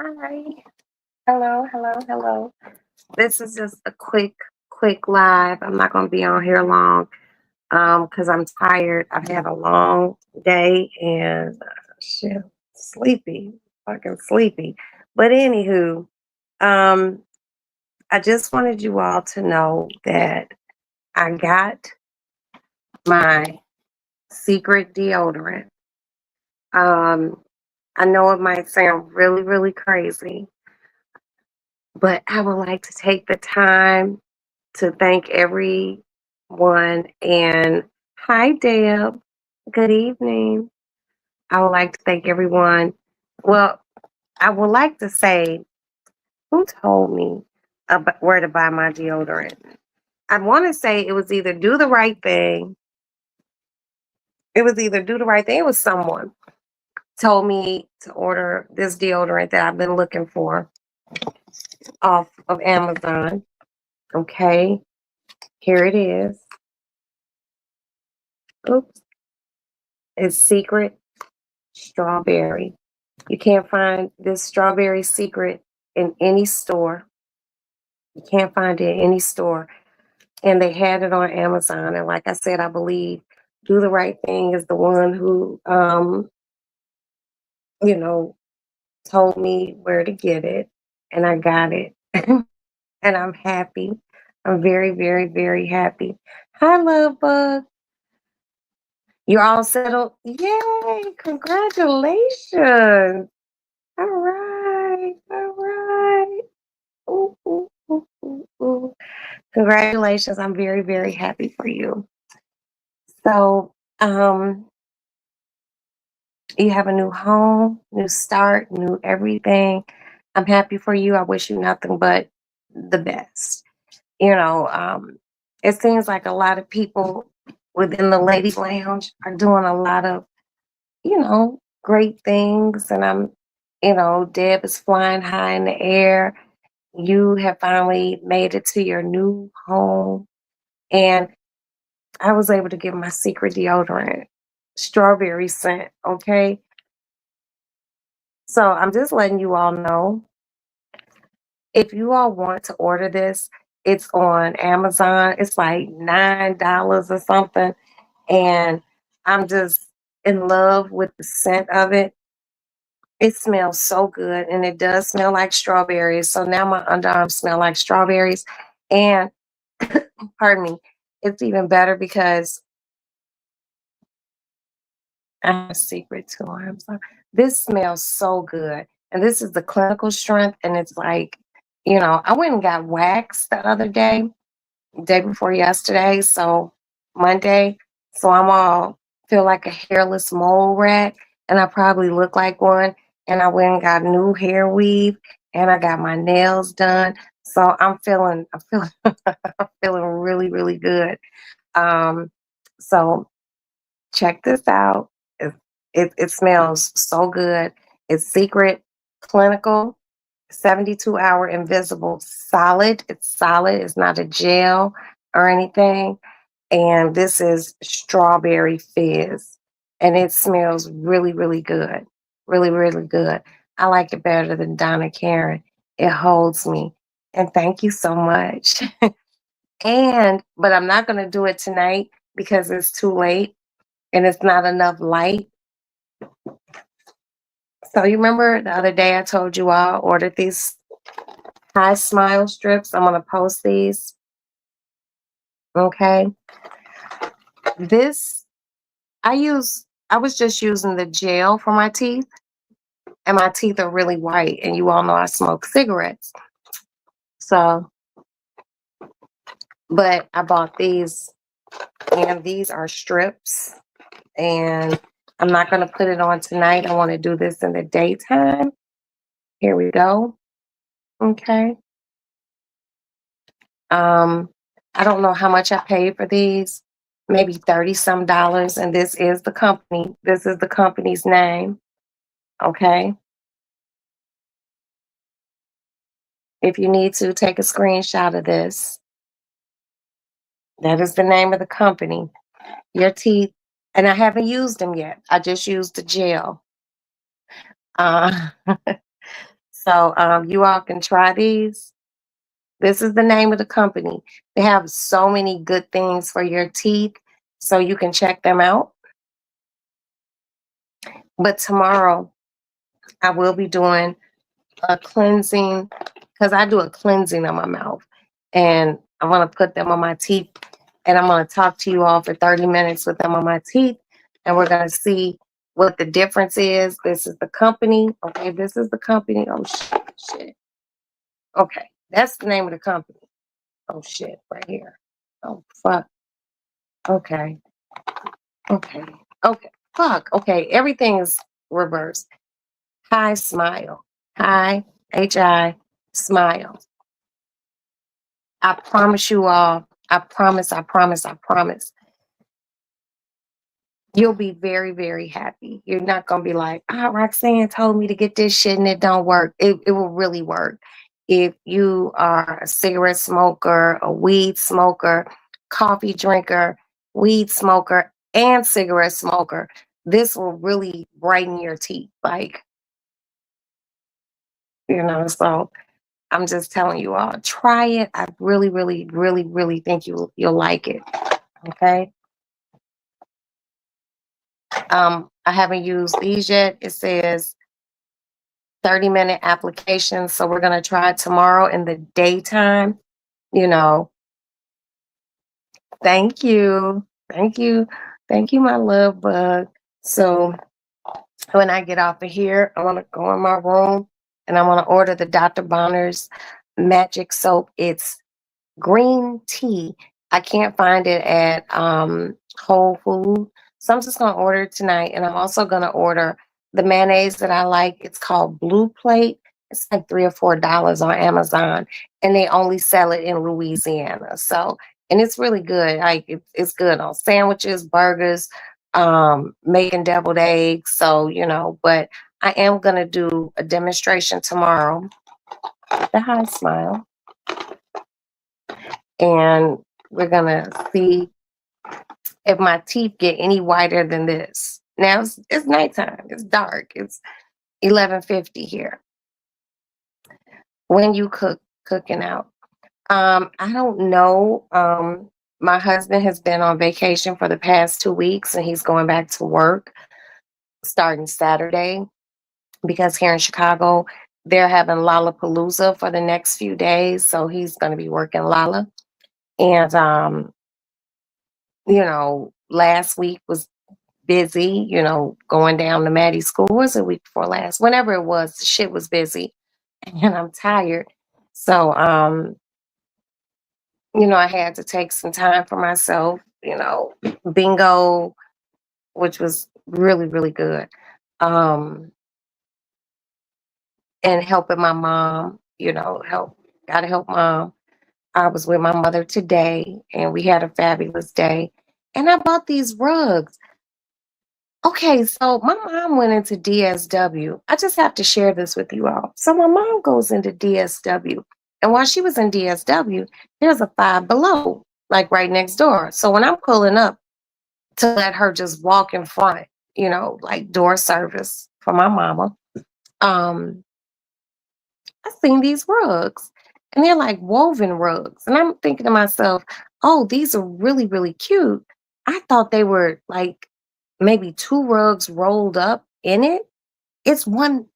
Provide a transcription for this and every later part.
Hi. Hello, hello, hello. This is just a quick live. I'm not gonna be on here long because I'm tired. I've had a long day and shit, sleepy, fucking sleepy. But anywho, um, I just wanted you all to know that I got my secret deodorant. Um, I know it might sound really crazy, but I would like to take the time to thank everyone. And hi, Deb. Good evening. I would like to thank everyone. Well, I would like to say who told me about where to buy my deodorant. I want to say it was either Do the Right Thing. It was either Do the Right Thing. It was someone told me to order this deodorant that I've been looking for off of Amazon. Okay, here it is. Oops. It's Secret Strawberry. You can't find this strawberry secret in any store. You can't find it in any store. And they had it on Amazon. And like I said, I believe Do the Right Thing is the one who, you know, told me where to get it. And I got it. And I'm happy. I'm very happy. Hi, Love Bug. You're all settled? Yay! Congratulations. All right. All right. Ooh, ooh, ooh, ooh, ooh. Congratulations. I'm very happy for you. So, you have a new home, new start, new everything. I'm happy for you. I wish you nothing but the best. You know, it seems like a lot of people within the Lady Lounge are doing a lot of, great things. And Deb is flying high in the air. You have finally made it to your new home. And I was able to get my secret deodorant, strawberry scent. Okay. So I'm just letting you all know if you all want to order this, it's on Amazon. It's like $9 or something. And I'm just in love with the scent of it. It smells so good and it does smell like strawberries. So now my underarms smell like strawberries. And pardon me, it's even better because I have a secret too. I'm sorry. This smells so good. And this is the clinical strength. And it's like, I went and got waxed the other day, day before yesterday. So Monday. So I'm all feel like a hairless mole rat. And I probably look like one. And I went and got new hair weave and I got my nails done. So I'm feeling I'm feeling really good. Um, so check this out. It smells so good. It's secret, clinical, 72-hour invisible, solid. It's solid. It's not a gel or anything. And this is strawberry fizz. And it smells really good. Really good. I like it better than Donna Karen. It holds me. And thank you so much. But I'm not going to do it tonight because it's too late and it's not enough light. So you remember the other day I told you I ordered these high smile strips. I'm gonna post these. Okay. This I was just using the gel for my teeth, and my teeth are really white, and you all know I smoke cigarettes. So, but I bought these, and these are strips, and I'm not gonna put it on tonight. I want to do this in the daytime. Here we go. Okay. Um, I don't know how much I paid for these, maybe 30 some dollars. And this is the company. This is the company's name. Okay. If you need to take a screenshot of this, that is the name of the company. Your teeth, and I haven't used them yet. I just used the gel. Uh, So you all can try these. This is the name of the company. They have so many good things for your teeth, so you can check them out. But tomorrow I will be doing a cleansing because I do a cleansing on my mouth, and I want to put them on my teeth, and I'm going to talk to you all for 30 minutes with them on my teeth, and we're going to see what the difference is. This is the company. Okay, this is the company. Oh shit. Okay, that's the name of the company. Oh shit, right here. Oh fuck. Okay. Okay. Okay. Fuck. Okay. Everything is reversed. Hi, smile. Hi, Hi, smile. I promise you all. I promise. I promise. I promise. You'll be very, very happy. You're not gonna be like, Roxanne told me to get this shit and it don't work. It will really work. If you are a cigarette smoker, a weed smoker, coffee drinker, weed smoker, and cigarette smoker, this will really brighten your teeth. Like, so I'm just telling you all, try it. I really, really, really, really think you'll like it. Okay. I haven't used these yet. It says 30-minute application. So we're going to try it tomorrow in the daytime. You know, thank you. Thank you. Thank you, my love bug. So when I get off of here, I want to go in my room and I want to order the Dr. Bonner's magic soap. It's green tea. I can't find it at Whole Food. So I'm just gonna order it tonight. And I'm also gonna order the mayonnaise that I like. It's called Blue Plate. It's like $3 or $4 on Amazon. And they only sell it in Louisiana. So and it's really good. Like it's good on sandwiches, burgers, making deviled eggs. So, but I am gonna do a demonstration tomorrow. The high smile. And we're gonna see if my teeth get any whiter than this. Now it's nighttime. It's dark. It's 11:50 here. When you cooking out, I don't know. My husband has been on vacation for the past 2 weeks, and he's going back to work starting Saturday because here in Chicago they're having Lollapalooza for the next few days, so he's going to be working Lolla. And last week was busy, going down to Maddie's school. Was it week before last? Whenever it was, the shit was busy. And I'm tired. So I had to take some time for myself, bingo, which was really, really good. And helping my mom, gotta help mom. I was with my mother today and we had a fabulous day. And I bought these rugs. Okay, so my mom went into DSW. I just have to share this with you all. So my mom goes into DSW, and while she was in DSW, there's a Five Below, like right next door. So when I'm pulling up to let her just walk in front, like door service for my mama, um, I seen these rugs, and they're like woven rugs, and I'm thinking to myself, "Oh, these are really, really cute." I thought they were like maybe two rugs rolled up in it. It's one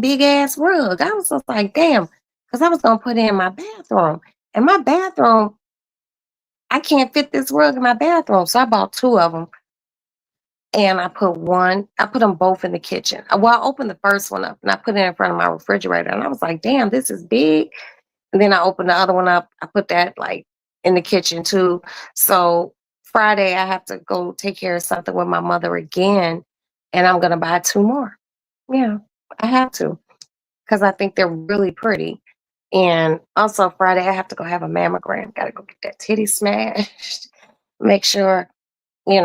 big ass rug. I was just like, damn, because I was gonna put it in my bathroom. And my bathroom, I can't fit this rug in my bathroom. So I bought two of them and I put them both in the kitchen. Well, I opened the first one up and I put it in front of my refrigerator. And I was like, damn, this is big. And then I opened the other one up. I put that like in the kitchen too. So Friday I have to go take care of something with my mother again. And I'm gonna buy two more. Yeah, I have to because I think they're really pretty. And also Friday, I have to go have a mammogram. Got to go get that titty smashed. Make sure ain't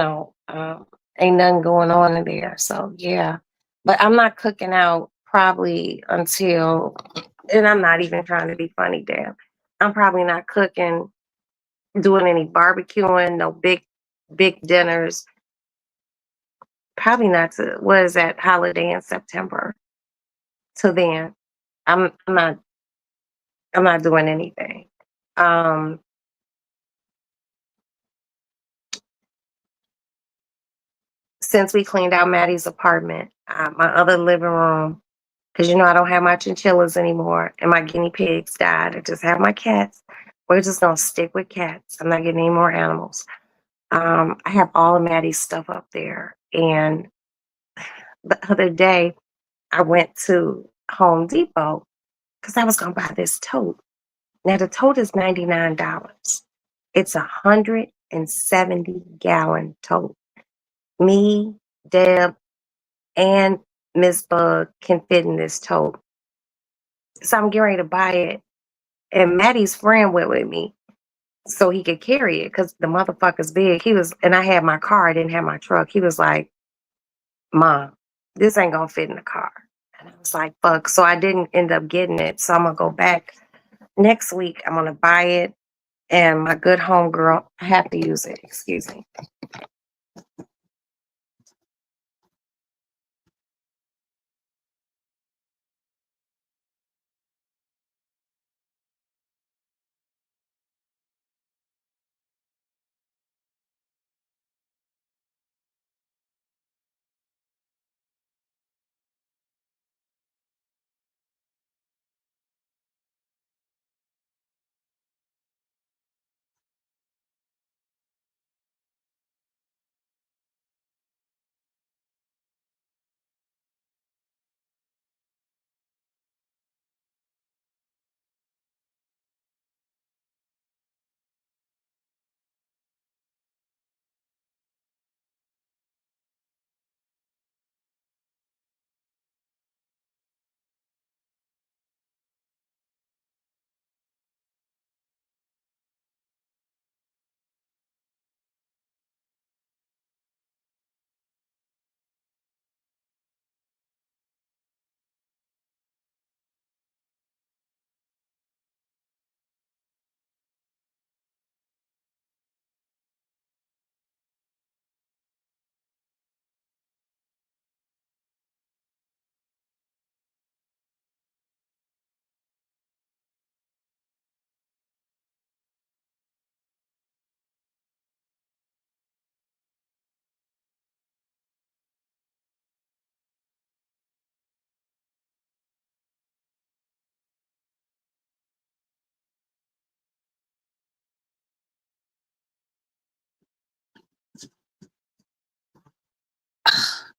nothing going on in there. So yeah, but I'm not cooking out probably until, and I'm not even trying to be funny, damn. I'm probably not cooking, doing any barbecuing, no big dinners. Probably not to what is that holiday in September. To then. I'm not doing anything. Um, since we cleaned out Maddie's apartment, my other living room, because I don't have my chinchillas anymore and my guinea pigs died. I just have my cats. We're just gonna stick with cats. I'm not getting any more animals. I have all of Maddie's stuff up there. And the other day I went to Home Depot because I was gonna buy this tote. Now the tote is $99. It's 170-gallon tote. Me, Deb, and Miss Bug can fit in this tote. So I'm getting ready to buy it. And Maddie's friend went with me so he could carry it because the motherfucker's big. And I had my car, I didn't have my truck. He was like, Mom, this ain't gonna fit in the car. And I was like, fuck. So I didn't end up getting it. So I'm gonna go back next week. I'm gonna buy it. And my good homegirl, I have to use it. Excuse me.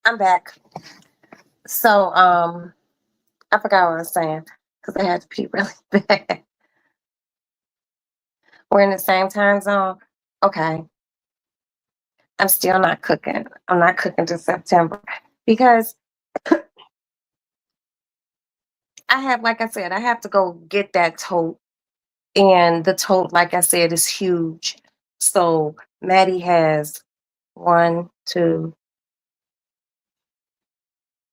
I'm back. So I forgot what I was saying because I had to pee really bad. We're in the same time zone. Okay. I'm still not cooking. I'm not cooking till September because I have, like I said, I have to go get that tote. And the tote, like I said, is huge. So Maddie has one, two,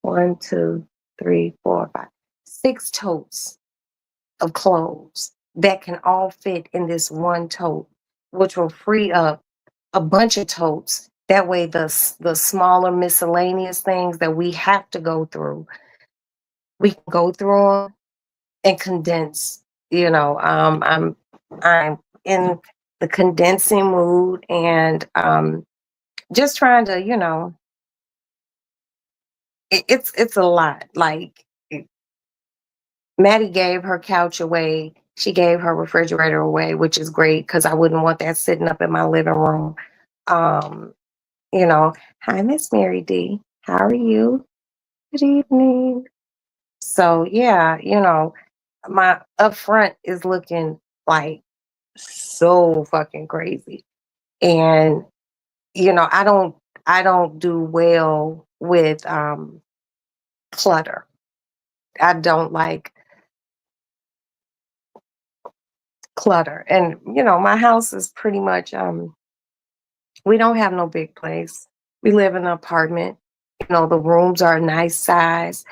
one, two, three, four, five, six totes of clothes that can all fit in this one tote, which will free up a bunch of totes. That way, the smaller miscellaneous things that we have to go through, we can go through 'em and condense. I'm in the condensing mood and just trying to, it's a lot. Like Maddie gave her couch away. She gave her refrigerator away, which is great because I wouldn't want that sitting up in my living room. Um, Hi, Miss Mary D. How are you? Good evening. So yeah, my upfront is looking like so fucking crazy. And I don't do well with clutter. I don't like clutter. And my house is pretty much we don't have no big place. We live in an apartment. The rooms are a nice size.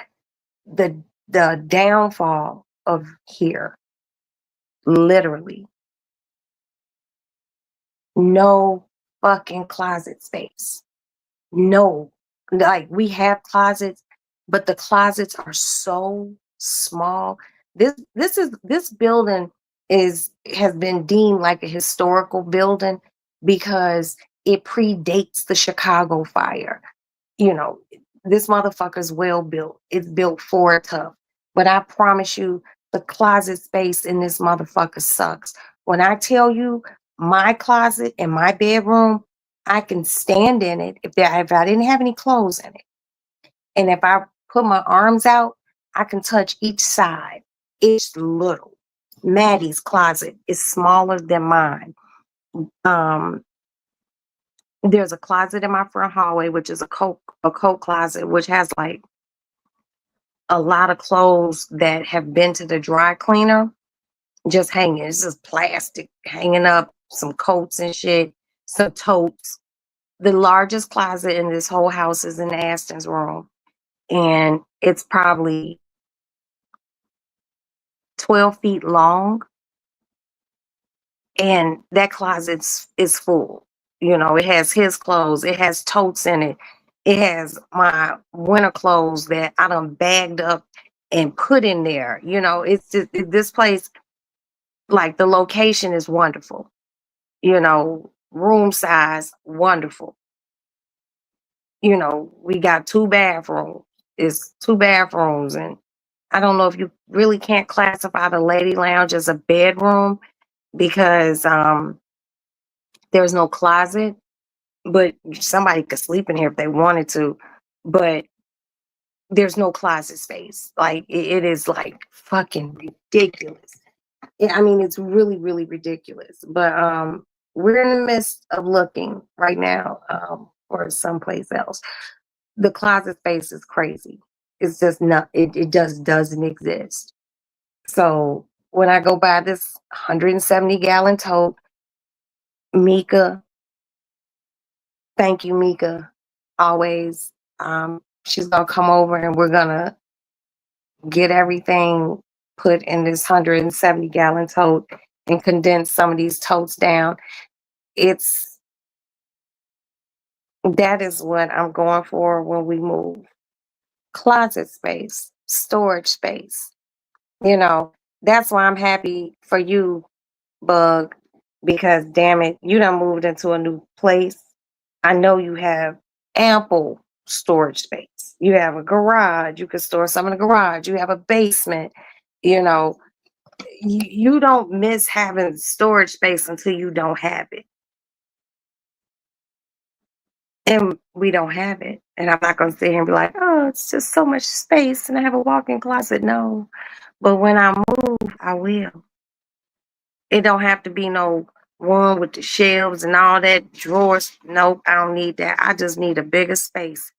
The downfall of here, literally, no fucking closet space. No. Like we have closets, but the closets are so small. This building has been deemed like a historical building because it predates the Chicago fire. You know, this motherfucker's well built. It's built for tough. But I promise you, the closet space in this motherfucker sucks. When I tell you my closet and my bedroom, I can stand in it if I didn't have any clothes in it. And if I put my arms out, I can touch each side. It's little. Maddie's closet is smaller than mine. Um, there's a closet in my front hallway, which is a coat closet, which has like a lot of clothes that have been to the dry cleaner just hanging. It's just plastic hanging up, some coats and shit, some totes. The largest closet in this whole house is in Aston's room, and it's probably 12 feet long, and that closet is full. You know, it has his clothes, it has totes in it, it has my winter clothes that I done bagged up and put in there. You know, it's just this place, like the location is wonderful. You know, room size, wonderful. You know, we got two bathrooms. It's two bathrooms, and I don't know if you really can't classify the lady lounge as a bedroom because there's no closet, but somebody could sleep in here if they wanted to. But there's no closet space. Like it is like fucking ridiculous. Yeah, I mean, it's really, really ridiculous. But we're in the midst of looking right now for someplace else. The closet space is crazy. It's just not. It just doesn't exist. So when I go buy this 170-gallon tote, Mika, thank you, Mika, always. She's gonna come over and we're gonna get everything put in this 170-gallon tote and condense some of these totes down. It's that is what I'm going for when we move. Closet space, storage space. You know, that's why I'm happy for you, Bug, because damn it, you done moved into a new place. I know you have ample storage space. You have a garage, you can store some in the garage. You have a basement. You know, you don't miss having storage space until you don't have it. And we don't have it. And I'm not going to sit here and be like, oh, it's just so much space and I have a walk in closet. No. But when I move, I will. It don't have to be no one with the shelves and all that drawers. Nope, I don't need that. I just need a bigger space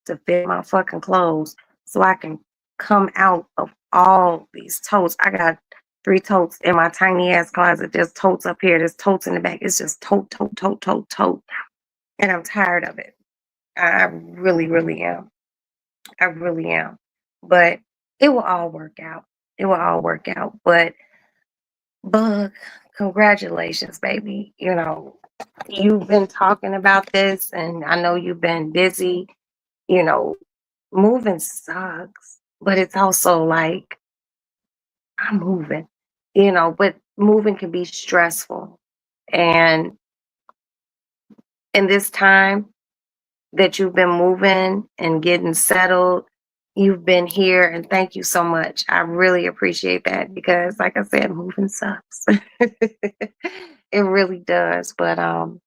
to fit my fucking clothes so I can come out of all these totes. I got 3 totes in my tiny ass closet. There's totes up here. There's totes in the back. It's just tote, tote, tote, tote, tote. And I'm tired of it. I really, really am. I really am. But it will all work out. It will all work out. But congratulations, baby. You know, you've been talking about this, and I know you've been busy. You know, moving sucks, but it's also like I'm moving, but moving can be stressful. And in this time that you've been moving and getting settled, you've been here, and thank you so much. I really appreciate that because, like I said, moving sucks. It really does. But other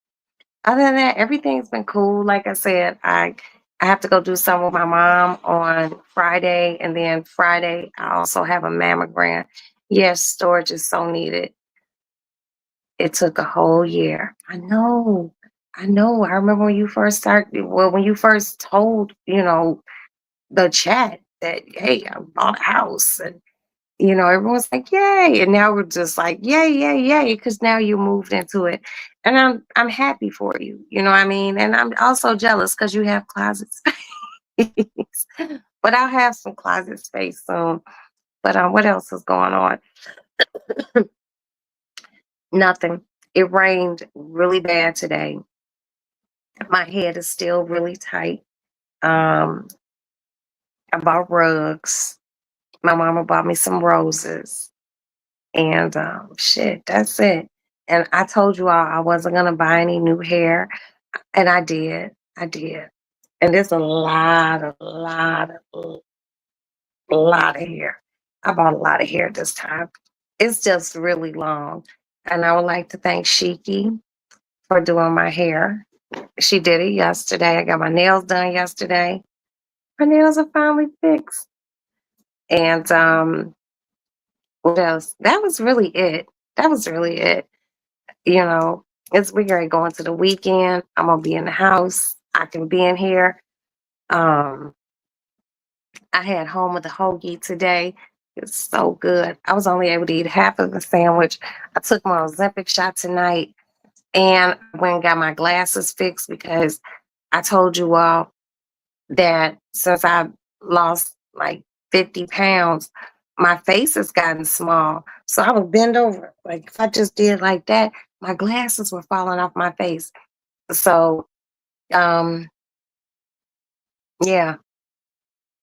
than that, everything's been cool. Like I said, I have to go do something with my mom on Friday, and then Friday I also have a mammogram. Yes, storage is so needed. It took a whole year. I know. I know. I remember when you first started, well, when you first told, the chat that, hey, I bought a house. And, everyone's like, yay. And now we're just like, yay, yay, yay, because now you moved into it. And I'm happy for you. You know what I mean? And I'm also jealous because you have closet space. But I'll have some closet space soon. But what else is going on? Nothing. It rained really bad today. My head is still really tight. Um, about rugs. My mama bought me some roses. And shit, that's it. And I told you all I wasn't gonna buy any new hair, and I did. I did. And there's a lot of hair. I bought a lot of hair this time. It's just really long. And I would like to thank Shiki for doing my hair. She did it yesterday. I got my nails done yesterday. My nails are finally fixed. And what else? That was really it. That was really it. You know, we're gonna go into the weekend. I'm gonna be in the house. I can be in here. Um, I had home with a hoagie today. It's so good. I was only able to eat half of the sandwich. I took my Ozempic shot tonight, and I went and got my glasses fixed because I told you all that since I lost like 50 pounds, my face has gotten small. So I would bend over. Like if I just did like that, my glasses were falling off my face. So um yeah,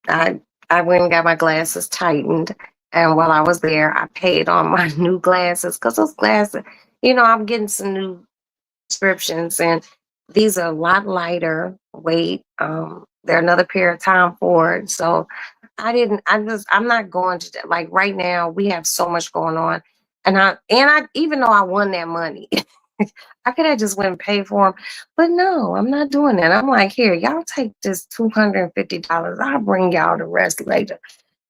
I I went and got my glasses tightened. And while I was there, I paid on my new glasses because those glasses, I'm getting some new prescriptions, and these are a lot lighter weight. They're another pair of Tom Ford. So I'm not going to like right now. We have so much going on, and I even though I won that money, I could have just went and paid for them, but no, I'm not doing that. I'm like, here, y'all take this $250. I'll bring y'all the rest later.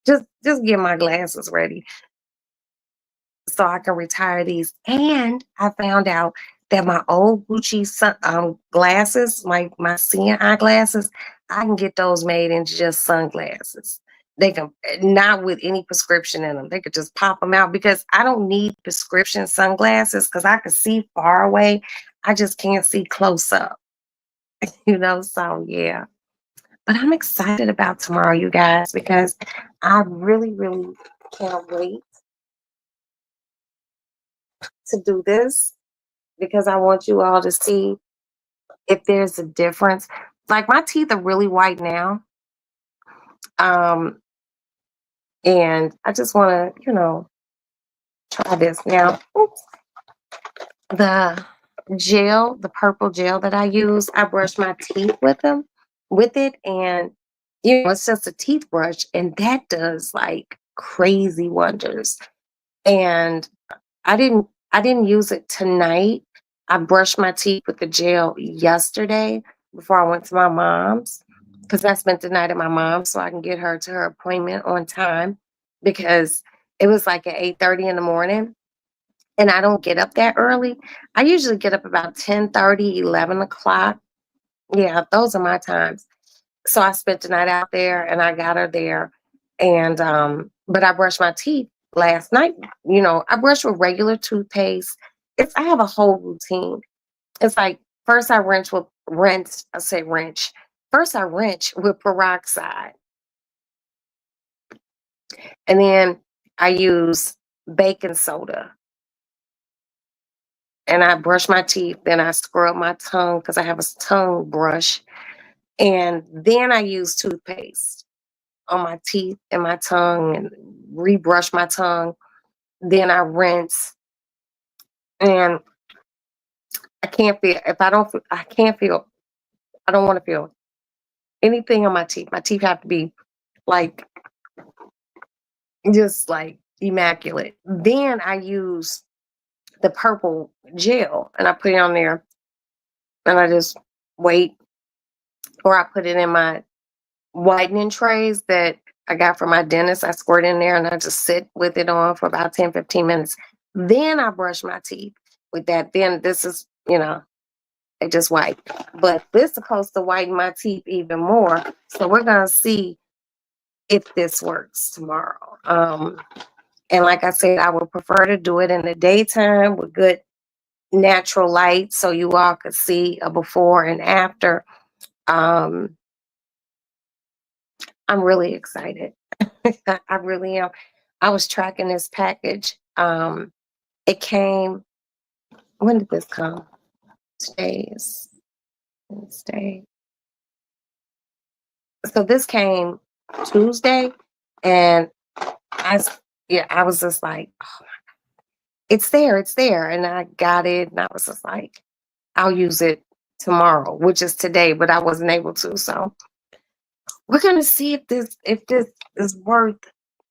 Just get my glasses ready so I can retire these. And I found out that my old Gucci glasses, like my seeing eyeglasses, I can get those made into just sunglasses. They can not with any prescription in them. They could just pop them out because I don't need prescription sunglasses because I can see far away. I just can't see close up, So yeah. But I'm excited about tomorrow, you guys, because I really, really can't wait to do this because I want you all to see if there's a difference. Like my teeth are really white now. Um, and I just want to, try this now. Oops. The gel, the purple gel that I use, I brush my teeth with it, and it's just a teeth brush, and that does like crazy wonders. And I didn't use it tonight. I brushed my teeth with the gel yesterday before I went to my mom's because I spent the night at my mom's so I can get her to her appointment on time because it was like at 8:30 in the morning and I don't get up that early. I usually get up about 10:30, 11 o'clock. Yeah, those are my times. So I spent the night out there and I got her there. And but I brushed my teeth last night. I brush with regular toothpaste. I have a whole routine. It's like first I say wrench. First I wrench with peroxide. And then I use baking soda. And I brush my teeth. Then I scrub my tongue because I have a tongue brush. And then I use toothpaste on my teeth and my tongue and rebrush my tongue. Then I rinse, and I can't feel if I don't. I can't feel. I don't want to feel anything on my teeth. My teeth have to be like just like immaculate. Then I use the purple gel and I put it on there, and I just wait, or I put it in my whitening trays that I got from my dentist. I squirt in there and I just sit with it on for about 10, 15 minutes. Then I brush my teeth with that. Then this is, it just white. But this is supposed to whiten my teeth even more. So we're going to see if this works tomorrow. And like I said, I would prefer to do it in the daytime with good natural light so you all could see a before and after. Um, I'm really excited. I really am. I was tracking this package. It came. When did this come? Today is Wednesday. So this came Tuesday, and Yeah, I was just like, "Oh, it's there. And I got it. And I was just like, I'll use it tomorrow, which is today, but I wasn't able to. So we're gonna see if this is worth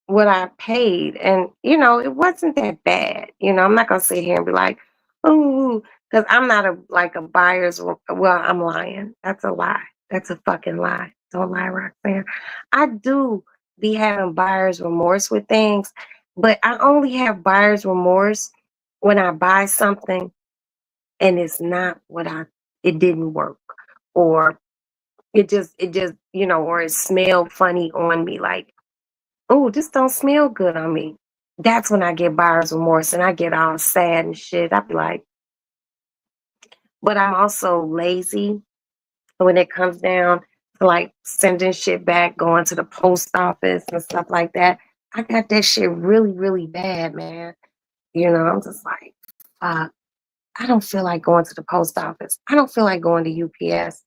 what I paid. And it wasn't that bad. I'm not gonna sit here and be like, oh, because I'm not a buyer's. Well, I'm lying. That's a lie. That's a fucking lie. Don't lie, Roxanne. I do be having buyer's remorse with things, but I only have buyer's remorse when I buy something and it's not what it didn't work, or it just or it smelled funny on me, like, oh, this don't smell good on me. That's when I get buyer's remorse and I get all sad and shit. I be like, but I'm also lazy when it comes down to like sending shit back, going to the post office and stuff like that. I got that shit really, really bad, man. I'm just like, fuck, I don't feel like going to the post office. I don't feel like going to UPS.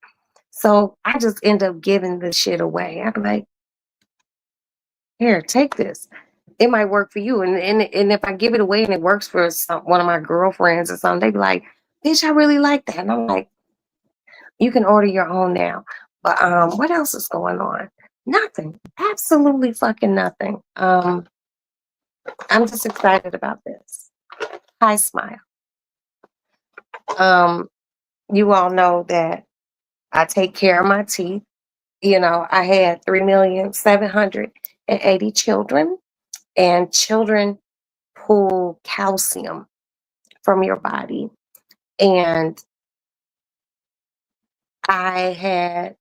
So I just end up giving the shit away. I be like, here, take this. It might work for you. And if I give it away and it works for one of my girlfriends or something, they be like, bitch, I really like that. And I'm like, you can order your own now. But what else is going on? Nothing. Absolutely fucking nothing. I'm just excited about this. Hi, Smile. Um, you all know that I take care of my teeth. I had 3,780 children, and children pull calcium from your body. And I had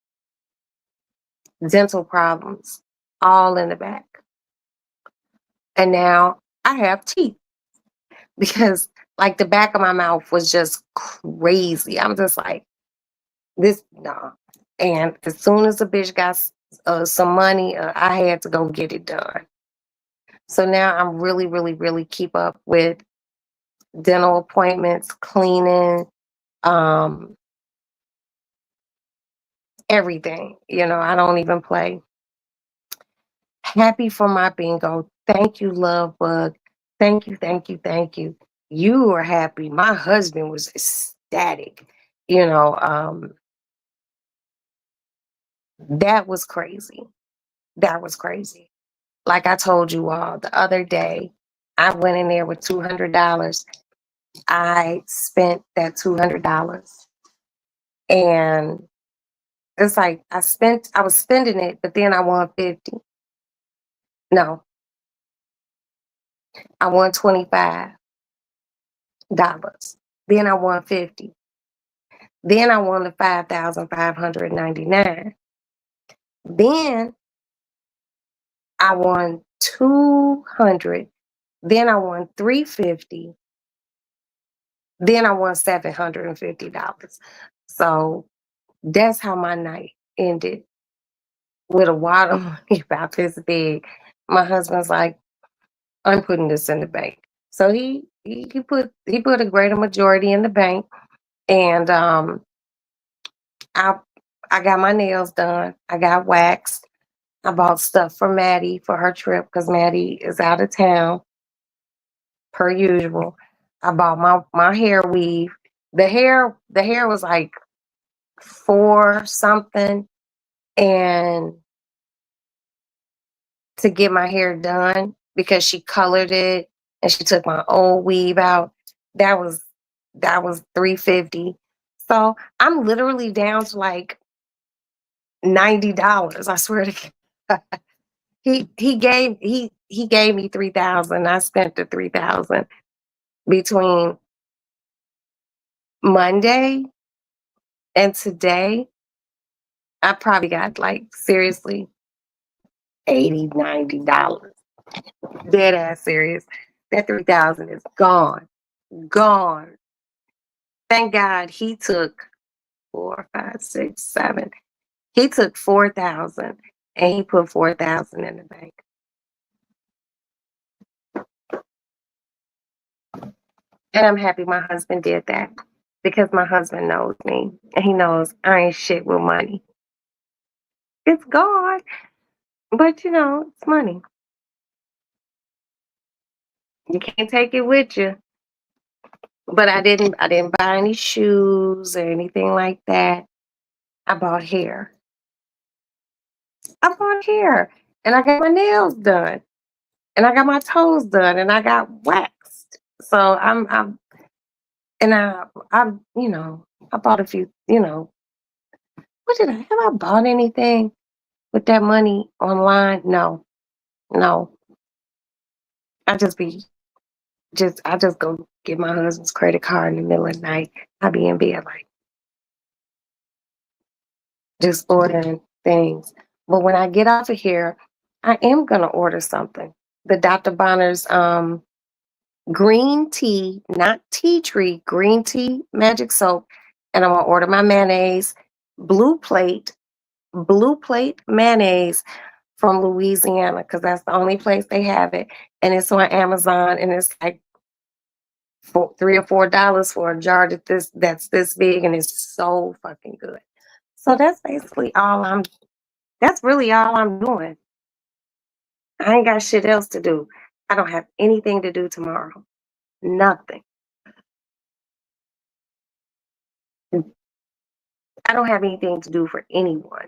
dental problems all in the back. And now I have teeth because, like, the back of my mouth was just crazy. I'm just like, this, nah. And as soon as the bitch got some money, I had to go get it done. So now I'm really, really, really keep up with dental appointments, cleaning, um, everything. I don't even play. Happy for my bingo. Thank you, love bug. Thank you, thank you, thank you. You were happy. My husband was ecstatic. You know, um, that was crazy. That was crazy. Like I told you all the other day, I went in there with $200. I spent that $200, and it's like I was spending it, but then I won 50. No, I won $25. Then I won 50. Then I won the 5,599. Then I won 200. Then I won 350. Then I won $750. So that's how my night ended, with a wad of money about this big. My husband's like, I'm putting this in the bank. So he put a greater majority in the bank, and I I got my nails done. I got waxed. I bought stuff for Maddie for her trip because Maddie is out of town per usual. I bought my hair weave. The hair was like four something, and to get my hair done because she colored it and she took my old weave out. That was 350. So I'm literally down to like $90. I swear to God. He gave me 3,000. I spent the 3,000 between Monday and today. I probably got, like, seriously, 80, $90. Dead ass serious. That 3,000 is gone. Gone. Thank God he took four, five, six, seven. He took 4,000 and he put 4,000 in the bank. And I'm happy my husband did that because my husband knows me and he knows I ain't shit with money. It's gone, but it's money. You can't take it with you. But I didn't buy any shoes or anything like that. I bought hair. I bought hair. And I got my nails done. And I got my toes done and I got waxed. So I'm and I bought a few, what did I have I bought anything with that money online? No, no. I just be I just go get my husband's credit card in the middle of the night. I be in bed like just ordering things. But when I get off of here, I am gonna order something. The Dr. Bonner's green tea, not tea tree, green tea magic soap. And I'm gonna order my mayonnaise, blue plate, blue plate mayonnaise from Louisiana, because that's the only place they have it. And it's on Amazon and it's like $3 or $4 for a jar that's this big and it's so fucking good. So that's really all I'm doing. I ain't got shit else to do. I don't have anything to do tomorrow. Nothing. I don't have anything to do for anyone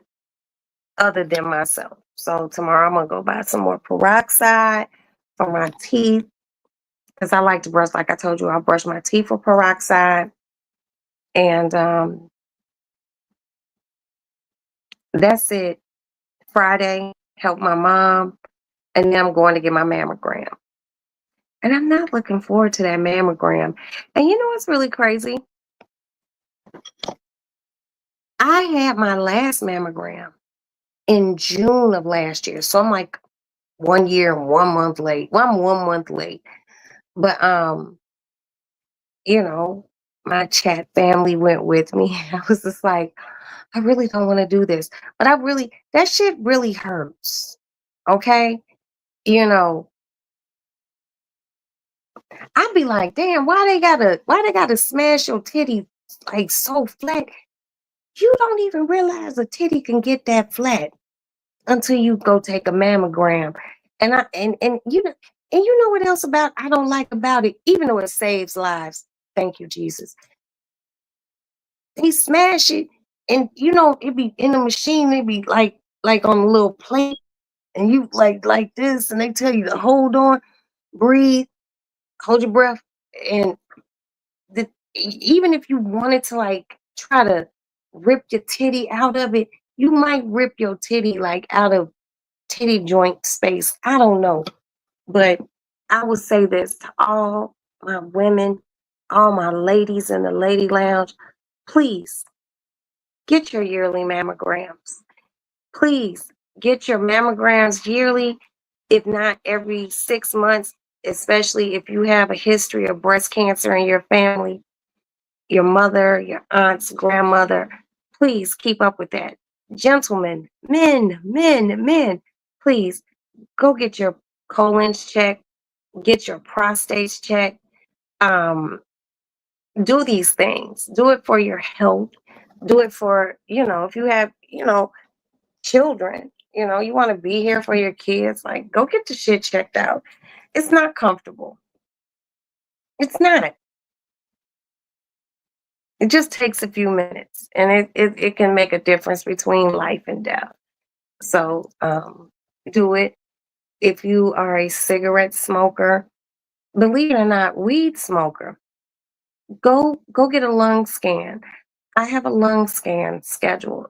other than myself. So tomorrow I'm gonna go buy some more peroxide for my teeth because I like to brush. Like I told you, I brush my teeth with peroxide, and that's it. Friday, help my mom, and then I'm going to get my mammogram. And I'm not looking forward to that mammogram. And you know what's really crazy? I had my last mammogram in June of last year. So I'm like 1 year and 1 month late. Well, I'm 1 month late. But you know, my chat family went with me. I was just like, I really don't want to do this. But that shit really hurts. Okay. You know, I'd be like, damn, why they gotta smash your titty like so flat? You don't even realize a titty can get that flat until you go take a mammogram. And you know what else about I don't like about it, even though it saves lives. Thank you, Jesus. They smash it, and it be in the machine. It be like on a little plate, and you like this, and they tell you to hold on, breathe, hold your breath, and even if you wanted to like try to rip your titty out of it, you might rip your titty like out of titty joint space. I don't know. But I would say this to all my women, all my ladies in the lady lounge, please get your yearly mammograms. Please get your mammograms yearly, if not every 6 months, especially if you have a history of breast cancer in your family, your mother, your aunt's grandmother. Please keep up with that. Gentlemen, men, please go get your colons checked, get your prostates checked. Um, do these things. Do it for your health. Do it for, if you have, children, you want to be here for your kids, like go get the shit checked out. It's not comfortable. It's not. It just takes a few minutes and it can make a difference between life and death. So do it. If you are a cigarette smoker, believe it or not, weed smoker, go get a lung scan. I have a lung scan scheduled.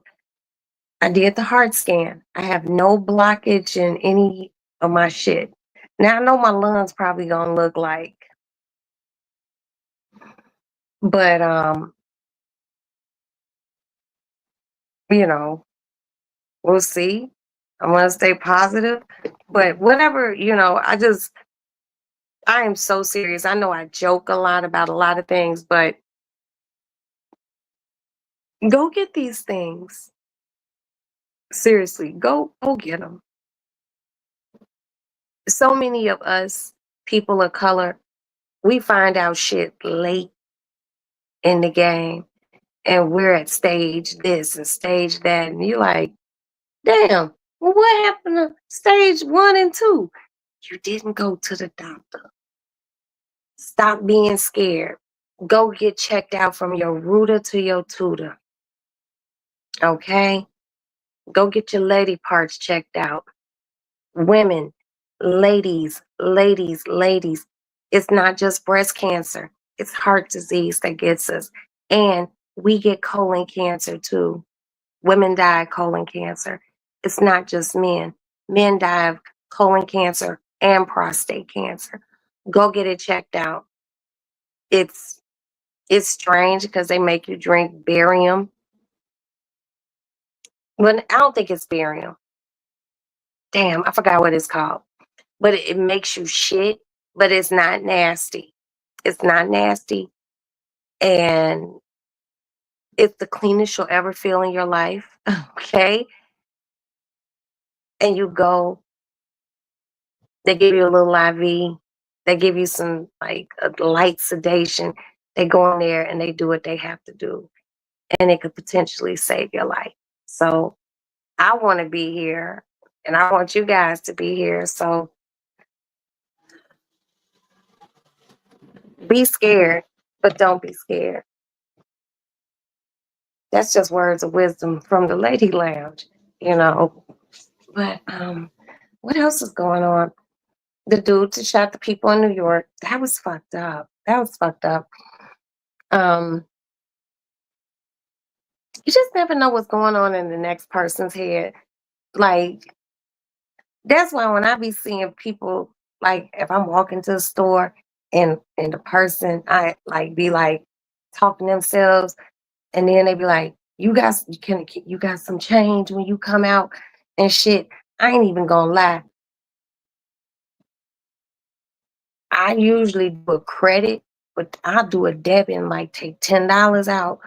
I did the heart scan. I have no blockage in any of my shit. Now I know my lungs probably gonna look like, but you know, we'll see. I'm gonna stay positive. But whatever, I am so serious. I know I joke a lot about a lot of things, but go get these things. Seriously, go get them. So many of us people of color, we find out shit late in the game, and we're at stage this and stage that, and you're like, damn, well, what happened to stage 1 and 2? You didn't go to the doctor. Stop being scared. Go get checked out from your rooter to your tutor. Okay? Go get your lady parts checked out. Women, ladies, ladies, ladies. It's not just breast cancer, it's heart disease that gets us. And we get colon cancer too. Women die of colon cancer. It's not just men. Men die of colon cancer and prostate cancer. Go get it checked out. It's it's strange because they make you drink barium. But I don't think it's barium. Damn, I forgot what it's called. But it makes you shit, but it's not nasty. It's not nasty. And it's the cleanest you'll ever feel in your life. Okay. And you go, they give you a little IV, they give you some like a light sedation. They go in there and they do what they have to do. And it could potentially save your life. So I want to be here and I want you guys to be here. So be scared, but don't be scared. That's just words of wisdom from the Lady Lounge, you know. But what else is going on? The dude that shot the people in New York, that was fucked up. That was fucked up. Um, you just never know what's going on in the next person's head. Like, that's why when I be seeing people, like if I'm walking to the store and the person I like be like talking themselves, and then they be like, you got some change when you come out and shit. I ain't even gonna lie. I usually do a credit, but I'll do a debit and like take $10 out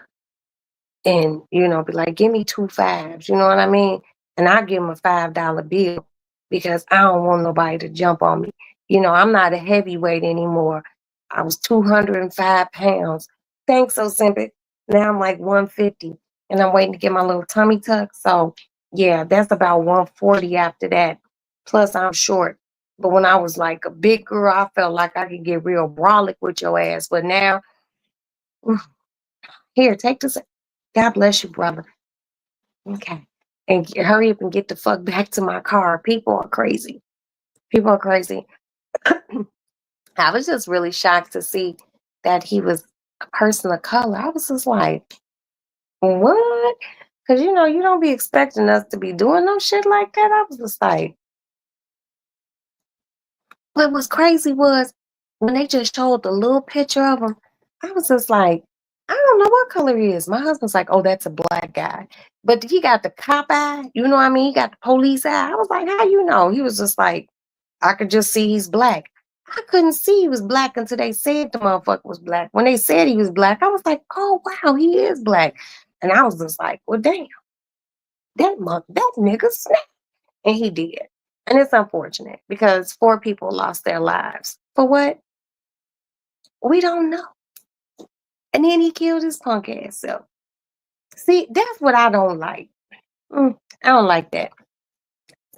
and be like, give me two fives, you know what I mean? And I give them a $5 bill because I don't want nobody to jump on me. I'm not a heavyweight anymore. I was 205 pounds. Thanks, Ozempic. Now I'm like 150 and I'm waiting to get my little tummy tuck. So yeah, that's about 140 after that. Plus I'm short. But when I was like a big girl, I felt like I could get real brolic with your ass. But now, here, take this. God bless you, brother. Okay. And hurry up and get the fuck back to my car. People are crazy. People are crazy. I was just really shocked to see that he was a person of color. I was just like, what? Because, you don't be expecting us to be doing no shit like that. I was just like, what was crazy was when they just showed the little picture of him, I was just like, I don't know what color he is. My husband's like, oh, that's a black guy. But he got the cop eye, you know what I mean? He got the police eye. I was like, how you know? He was just like, I could just see he's black. I couldn't see he was black until they said the motherfucker was black. When they said he was black, I was like, oh wow, he is black. And I was just like, well, damn, that nigga snapped. And he did. And it's unfortunate because four people lost their lives. For what? We don't know. And then he killed his punk ass self. See, that's what I don't like. I don't like that.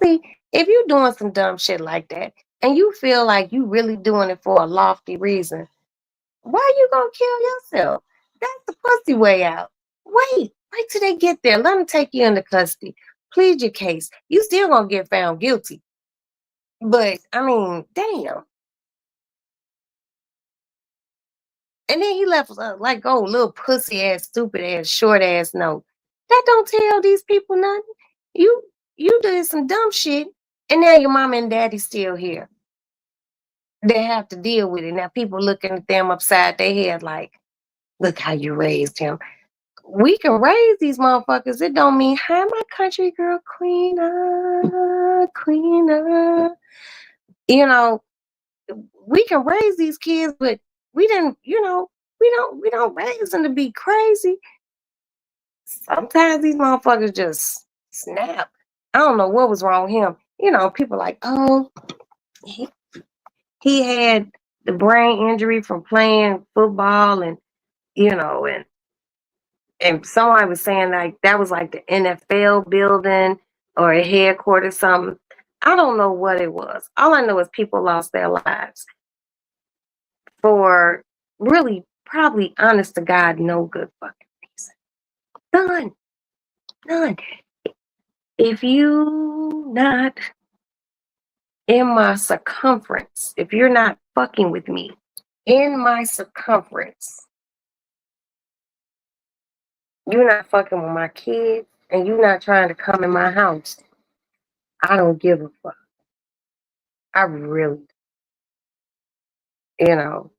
See, if you're doing some dumb shit like that and you feel like you really doing it for a lofty reason, why you gonna kill yourself? That's the pussy way out. Wait till they get there. Let them take you into custody. Plead your case. You still gonna get found guilty. But I mean, damn. And then he left like, oh, little pussy ass, stupid ass, short ass note. That don't tell these people nothing. You you did some dumb shit, and now your mom and daddy still here. They have to deal with it. Now people looking at them upside their head like, look how you raised him. We can raise these motherfuckers. It don't mean, hi, my country girl, queen, queen. You know, we can raise these kids, but we didn't, we don't raise them to be crazy. Sometimes these motherfuckers just snap. I don't know what was wrong with him. People like, oh, he, he had the brain injury from playing football and, and someone was saying like that was like the NFL building or a headquarters, something. I don't know what it was. All I know is people lost their lives. for really probably honest to God, no good fucking reason. None. None. If you not in my circumference, if you're not fucking with me in my circumference, you're not fucking with my kids and you're not trying to come in my house. I don't give a fuck. I really, you know,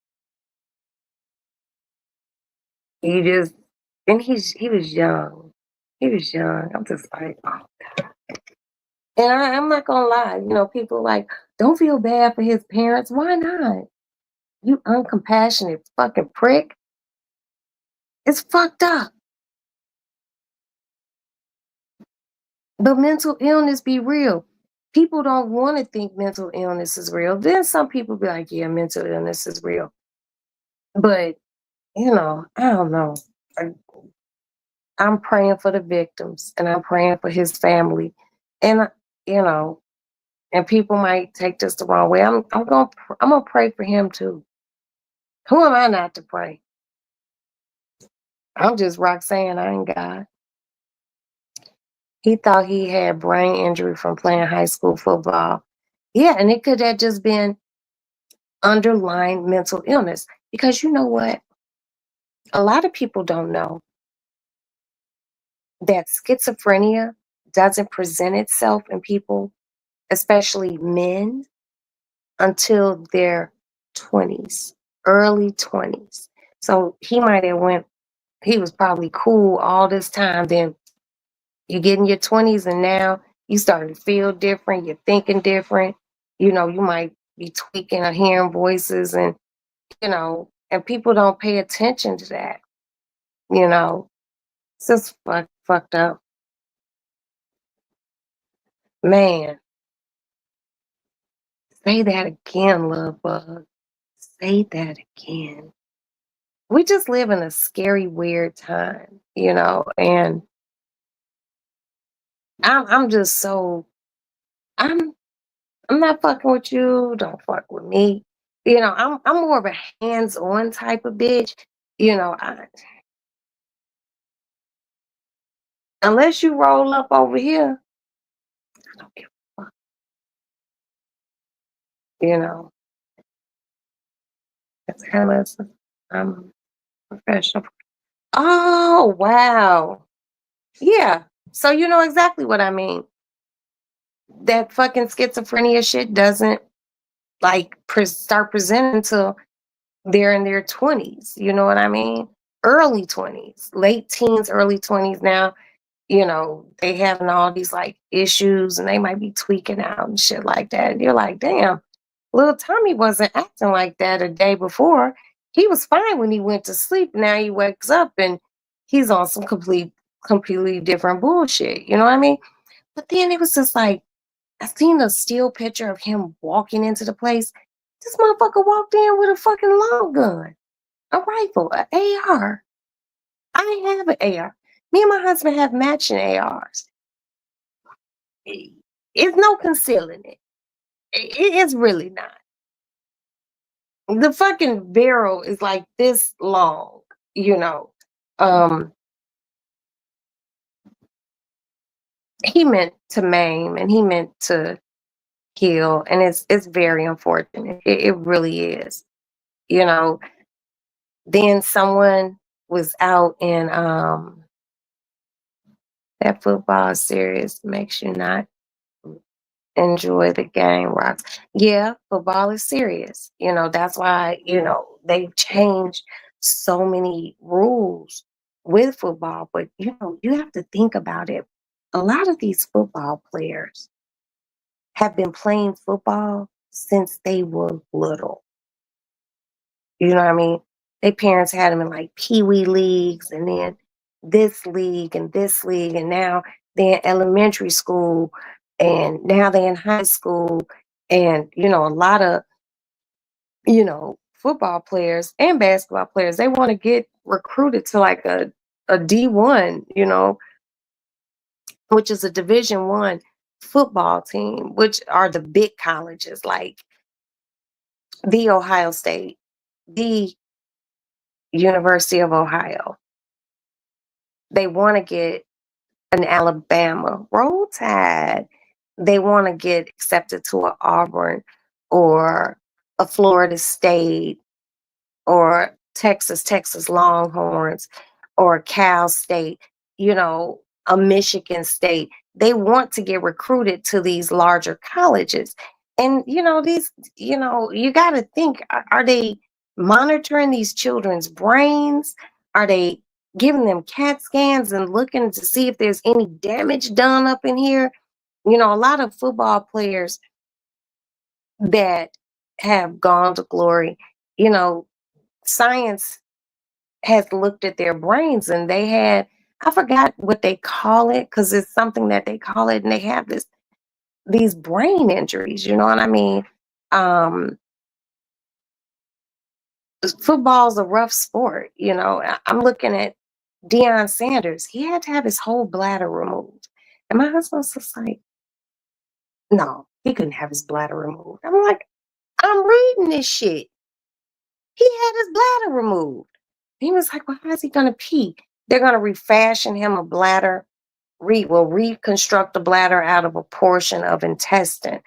you just, and he was young. He was young. I'm just like, oh. And I'm not gonna lie, people like, don't feel bad for his parents. Why not? You uncompassionate fucking prick. It's fucked up. But mental illness be real. People don't want to think mental illness is real. Then some people be like, yeah, mental illness is real. But, I don't know. I, I'm praying for the victims and I'm praying for his family. And, you know, and people might take this the wrong way. I'm gonna pray for him too. Who am I not to pray? I'm just Roxanne. I ain't God. He thought he had brain injury from playing high school football. Yeah, and it could have just been underlying mental illness. Because you know what? A lot of people don't know that schizophrenia doesn't present itself in people, especially men, until their 20s, early 20s. So he was probably cool all this time. Then you get in your 20s and now you starting to feel different, you're thinking different. You might be tweaking or hearing voices and people don't pay attention to that. You know, it's just fucked up. Man, say that again, love bug. Say that again. We just live in a scary, weird time, and I'm just so I'm I'm not fucking with you. Don't fuck with me. I'm more of a hands-on type of bitch. Unless you roll up over here, I don't give a fuck. You know, it's kind of I'm professional. Oh wow, yeah. So you know exactly what I mean. That fucking schizophrenia shit doesn't like start presenting until they're in their 20s. You know what I mean? Early 20s, late teens, early 20s now. They having all these like issues and they might be tweaking out and shit like that. And you're like, damn, little Tommy wasn't acting like that a day before. He was fine when he went to sleep. Now he wakes up and he's on some completely different bullshit. You know what I mean? But then it was just like, I seen a still picture of him walking into the place. This motherfucker walked in with a fucking long gun, a rifle, an AR. I have an AR. Me and my husband have matching ARs. It's no concealing it. It is really not. The fucking barrel is like this long, you know. Um, he meant to maim and he meant to kill, and it's very unfortunate. It really is. You know, then someone was out in that football series makes you not enjoy the game, rocks. Yeah, football is serious. That's why, they've changed so many rules with football. But, you have to think about it. A lot of these football players have been playing football since they were little. You know what I mean? Their parents had them in like pee-wee leagues and then this league, and now they're in elementary school and now they're in high school. And, a lot of, football players and basketball players, they want to get recruited to like a D1, which is a Division 1 football team, which are the big colleges like the Ohio State, the University of Ohio. They want to get an Alabama Roll Tide. They want to get accepted to an Auburn or a Florida State or Texas Longhorns or Cal State, a Michigan State. They want to get recruited to these larger colleges. And, you got to think, are they monitoring these children's brains? Are they giving them CAT scans and looking to see if there's any damage done up in here? A lot of football players that have gone to glory, you know, science has looked at their brains and they had, I forgot what they call it because it's something that they call it, and they have these brain injuries, you know what I mean? Um, Football's a rough sport, I'm looking at Deion Sanders. He had to have his whole bladder removed. And my husband's just like, no, he couldn't have his bladder removed. I'm like, I'm reading this shit. He had his bladder removed. He was like, well, how's he gonna pee? They're gonna refashion him a bladder, reconstruct the bladder out of a portion of intestine.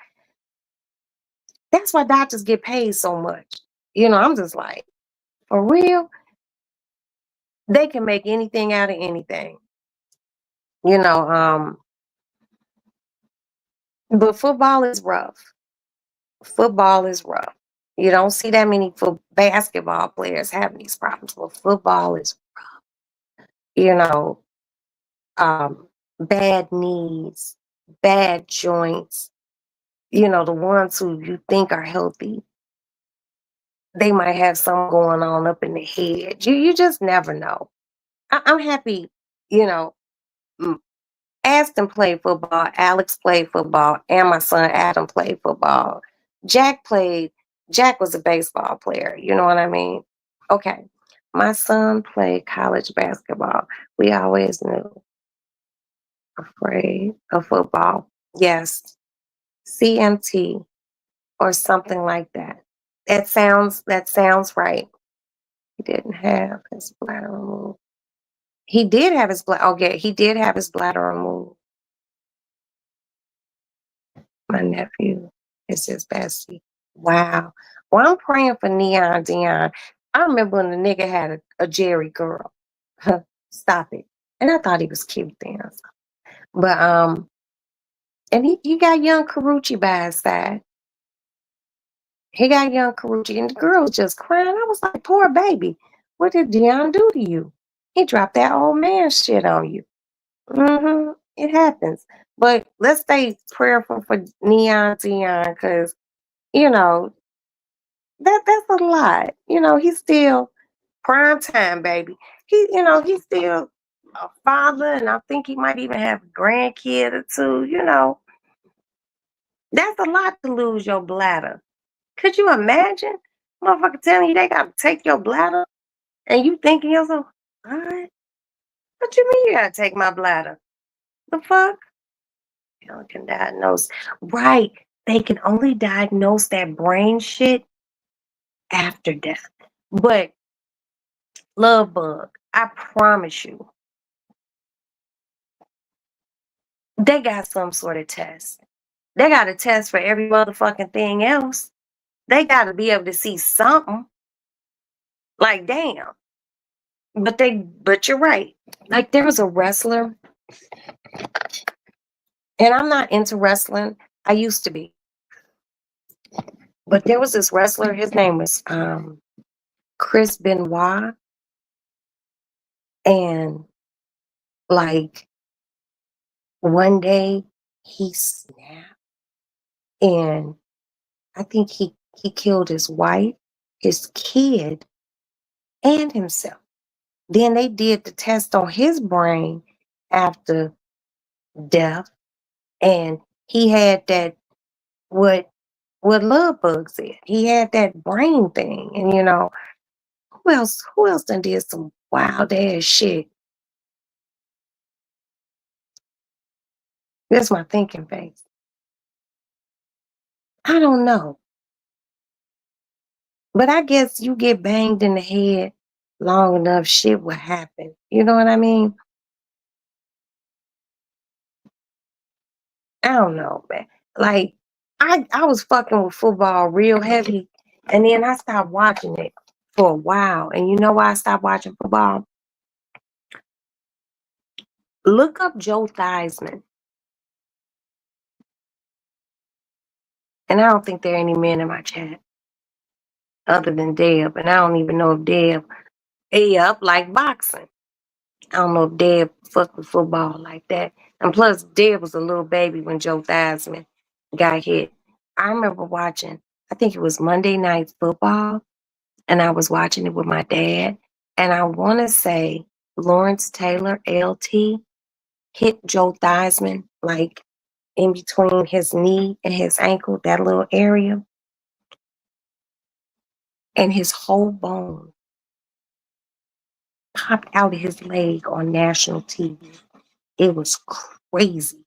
That's why doctors get paid so much. I'm just like, for real, they can make anything out of anything. You know, um, but football is rough. Football is rough. You don't see that many basketball players having these problems, but football is, you know, bad knees, bad joints, the ones who you think are healthy, they might have something going on up in the head. You just never know. I'm happy, you know, mm, Aston played football, Alex played football, and my son Adam played football. Jack was a baseball player, you know what I mean? Okay. My son played college basketball. We always knew, afraid of football. Yes, CMT or something like that. That sounds right. He didn't have his bladder removed. He did have his bladder. Okay, he did have his bladder removed. My nephew is his bestie. Wow. Well, I'm praying for Neon Dion. I remember when the nigga had a Jerry girl. Stop it. And I thought he was cute then. But and he got young Karuchi by his side. He got young Karuchi, and the girl was just crying. I was like, poor baby. What did Dion do to you? He dropped that old man shit on you. It happens. But let's stay prayerful for Neon Dion because, you know, that's a lot. He's still prime time, baby. He's still a father, and I think he might even have a grandkid or two. That's a lot to lose your bladder. Could you imagine? Motherfucker telling you they gotta take your bladder and you thinking yourself, what? What you mean you gotta take my bladder? The fuck? You know, can diagnose. Right. They can only diagnose that brain shit after death. But love bug, I promise you, they got some sort of test. They got a test for every motherfucking thing else. They got to be able to see something. Like, damn. But you're right. Like, there was a wrestler, and I'm not into wrestling. I used to be. But there was this wrestler, his name was Chris Benoit. And like one day he snapped, and I think he killed his wife, his kid, and himself. Then they did the test on his brain after death, and he had that, what Love Bug said. He had that brain thing, and who else done did some wild ass shit? That's my thinking face. I don't know. But I guess you get banged in the head long enough, shit will happen. You know what I mean? I don't know, man. Like I was fucking with football real heavy, and then I stopped watching it for a while. And you know why I stopped watching football? Look up Joe Theismann. And I don't think there are any men in my chat other than Deb. And I don't even know if Deb up like boxing. I don't know if Deb fucked with football like that. And plus, Deb was a little baby when Joe Theismann got hit. I remember watching, I think it was Monday Night Football, and I was watching it with my dad. And I want to say Lawrence Taylor, LT, hit Joe Theismann like in between his knee and his ankle, that little area, and his whole bone popped out of his leg on national TV. It was crazy.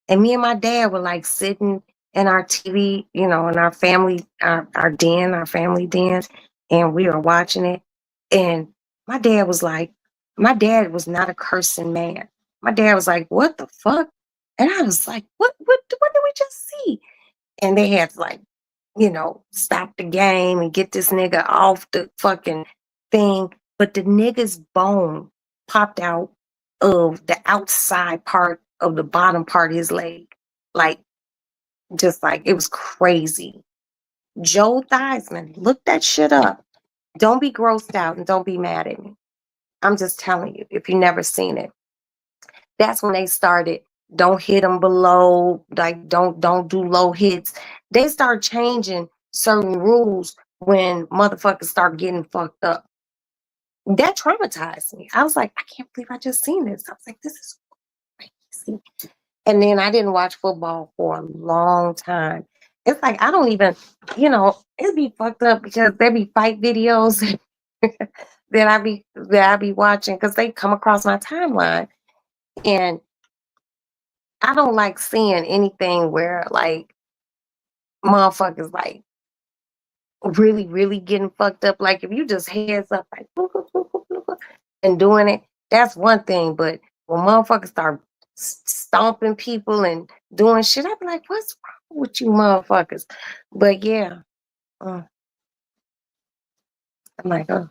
And me and my dad were like sitting in our TV, you know, in our family, our den, our family den, and we were watching it. And my dad was like, my dad was not a cursing man. My dad was like, what the fuck? And I was like, what did we just see? And they had to like, you know, stop the game and get this nigga off the fucking thing. But the nigga's bone popped out of the outside part of the bottom part of his leg. Like, just like it was crazy. Joe Theismann, look that shit up. Don't be grossed out and don't be mad at me. I'm just telling you, if you never seen it. That's when they started, don't hit them below, like don't do low hits. They start changing certain rules when motherfuckers start getting fucked up. That traumatized me. I was like, I can't believe I just seen this. I was like, this is crazy. And then I didn't watch football for a long time. It's like I don't even, you know, it'd be fucked up because there be fight videos that I be watching because they come across my timeline. And I don't like seeing anything where like motherfuckers like really, really getting fucked up. Like if you just heads up like and doing it, that's one thing. But when motherfuckers start stomping people and doing shit, I be like, what's wrong with you motherfuckers? But yeah, uh, I'm like, oh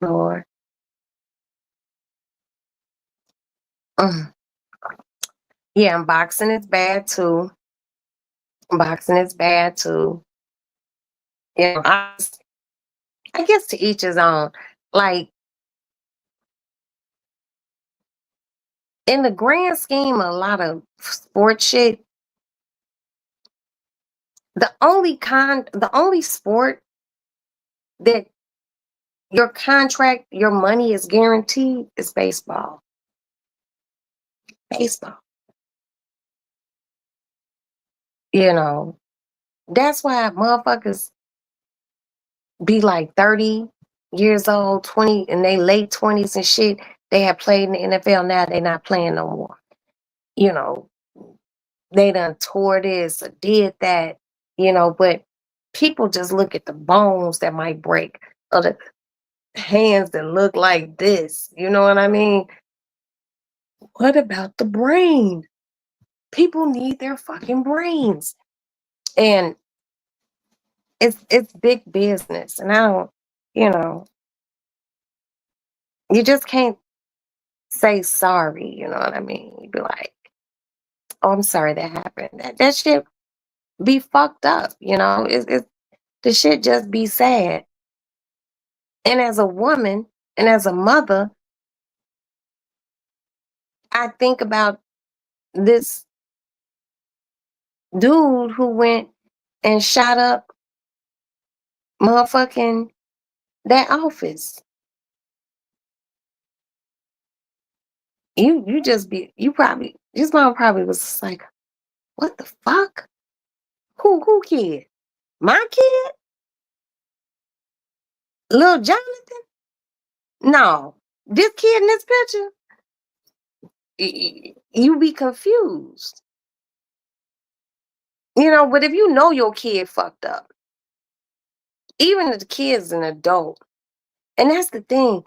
Lord. Uh, yeah, and boxing is bad too. Boxing is bad too. You know, I guess to each his own. Like in the grand scheme of a lot of sports shit, the only sport that your contract, your money is guaranteed is baseball. Baseball. You know, that's why motherfuckers be like 30 years old, 20 in they late 20s and shit. They have played in the NFL, now they not playing no more. You know, they done tore this or did that, you know, but people just look at the bones that might break or the hands that look like this. You know what I mean? What about the brain? People need their fucking brains. And it's big business. And I don't, you know, you just can't say sorry, you know what I mean? You be like, oh, I'm sorry that happened. That shit be fucked up, you know. It's the shit just be sad. And as a woman and as a mother, I think about this dude who went and shot up motherfucking that office. You just be you probably his mom probably was just like, what the fuck? Who kid? My kid? Little Jonathan? No. This kid in this picture? You be confused. You know, but if you know your kid fucked up, Even if the kid's an adult. And that's the thing.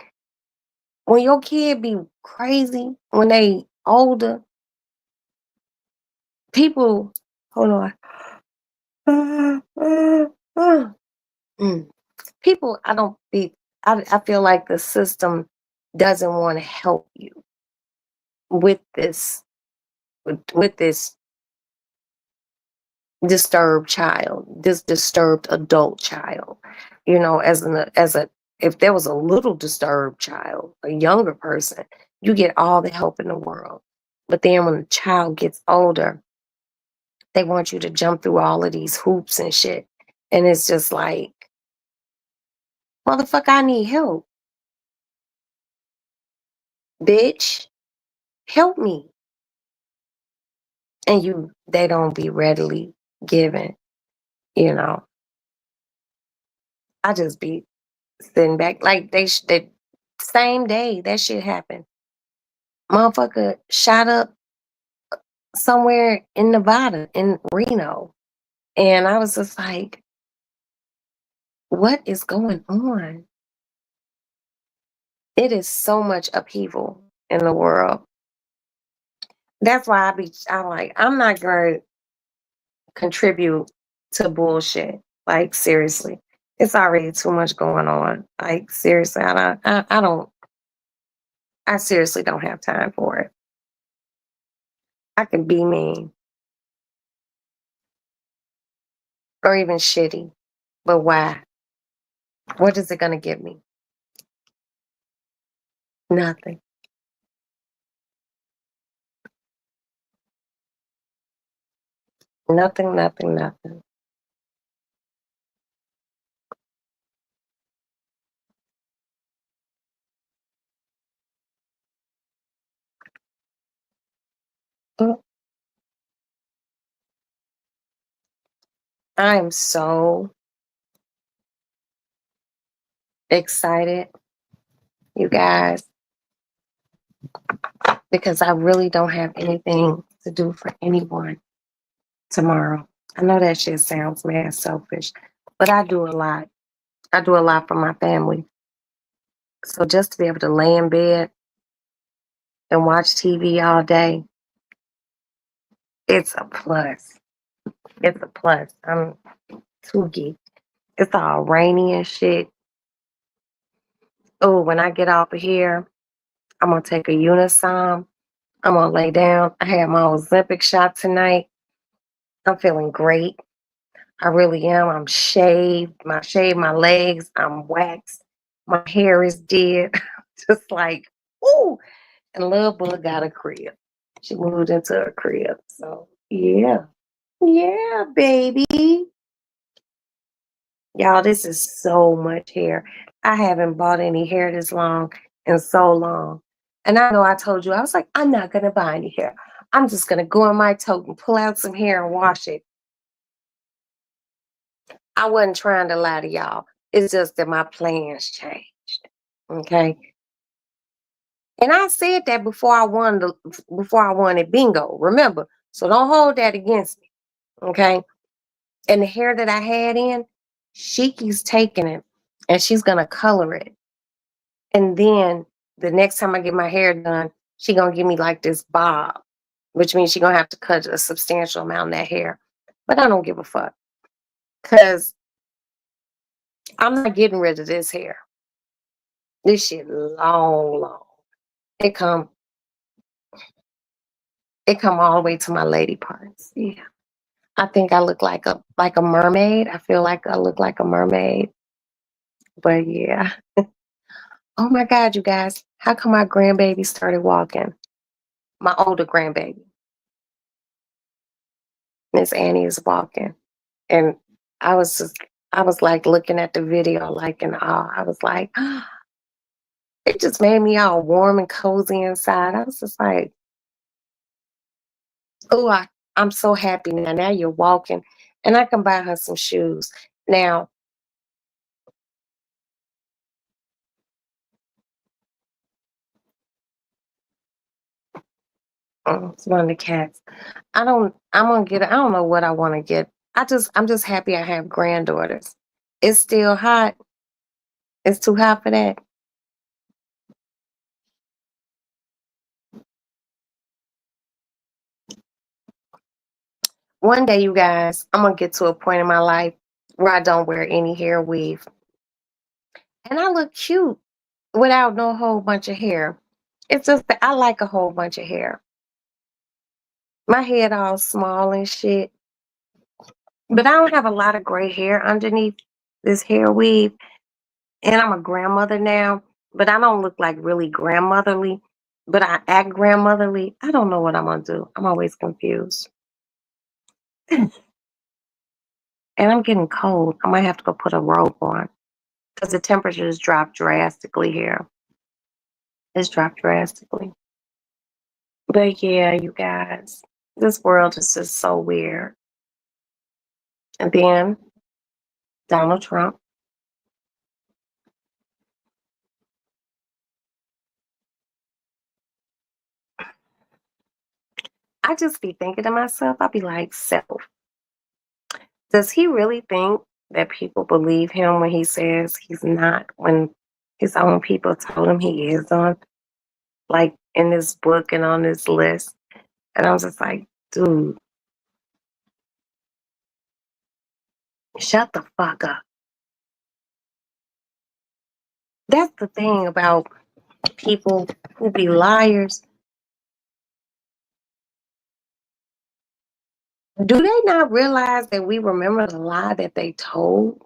When your kid be crazy, when they older, people, hold on. Mm. People, I feel like the system doesn't want to help you with this, with this disturbed child, this disturbed adult child. You know, if there was a little disturbed child, a younger person, you get all the help in the world. But then when the child gets older, they want you to jump through all of these hoops and shit. And it's just like, motherfucker, I need help. Bitch, help me. And they don't be readily given, you know. I just be sitting back like they same day that shit happened. Motherfucker shot up somewhere in Nevada, in Reno. And I was just like, what is going on? It is so much upheaval in the world. That's why I'm like, I'm not gonna contribute to bullshit. Like seriously. It's already too much going on. Like seriously, I seriously don't have time for it. I can be mean or even shitty. But why? What is it gonna give me? Nothing. Nothing, nothing, nothing. Mm, I am so excited, you guys, because I really don't have anything to do for anyone tomorrow. I know that shit sounds mad selfish, but I do a lot. I do a lot for my family. So just to be able to lay in bed and watch TV all day, it's a plus. It's a plus. I'm too geek. It's all rainy and shit. Oh, when I get off of here, I'm gonna take a Unisom. I'm gonna lay down. I had my Ozempic shot tonight. I'm feeling great. I really am. I'm shaved. My legs. I'm waxed. My hair is dead. Just like, ooh. And Lil Bug got a crib. She moved into a crib. So yeah. Yeah, baby. Y'all, this is so much hair. I haven't bought any hair this long in so long. And I know I told you, I was like, I'm not gonna buy any hair. I'm just gonna go in my tote and pull out some hair and wash it. I wasn't trying to lie to y'all. It's just that my plans changed. Okay. And I said that before I won at bingo. Remember. So don't hold that against me. Okay. And the hair that I had in, she keeps taking it and she's gonna color it. And then the next time I get my hair done, she gonna give me like this bob, which means she gonna have to cut a substantial amount of that hair. But I don't give a fuck. Cause I'm not getting rid of this hair. This shit long, long. It come it come all the way to my lady parts. Yeah. I think I look like a mermaid. I feel like I look like a mermaid. But yeah. Oh my God, you guys. How come my grandbaby started walking? My older grandbaby. Miss Annie is walking. And I was just I was like looking at the video like in awe. I was like, it just made me all warm and cozy inside. I was just like, oh, I'm so happy now. Now you're walking. And I can buy her some shoes. Now, it's one of the cats. I'm gonna get I don't know what I want to get. I'm just happy I have granddaughters. It's still hot. It's too hot for that. One day, you guys, I'm gonna get to a point in my life where I don't wear any hair weave. And I look cute without no whole bunch of hair. It's just that I like a whole bunch of hair. My head all small and shit. But I don't have a lot of gray hair underneath this hair weave. And I'm a grandmother now, but I don't look like really grandmotherly. But I act grandmotherly. I don't know what I'm gonna do. I'm always confused. And I'm getting cold. I might have to go put a robe on because the temperatures dropped drastically here. It's dropped drastically. But yeah, you guys, this world is just so weird. And then Donald Trump. I just be thinking to myself, I'll be like, self, does he really think that people believe him when he says he's not, when his own people told him he is on, like in this book and on this list? And I was just like, dude, shut the fuck up. That's the thing about people who be liars. Do they not realize that we remember the lie that they told?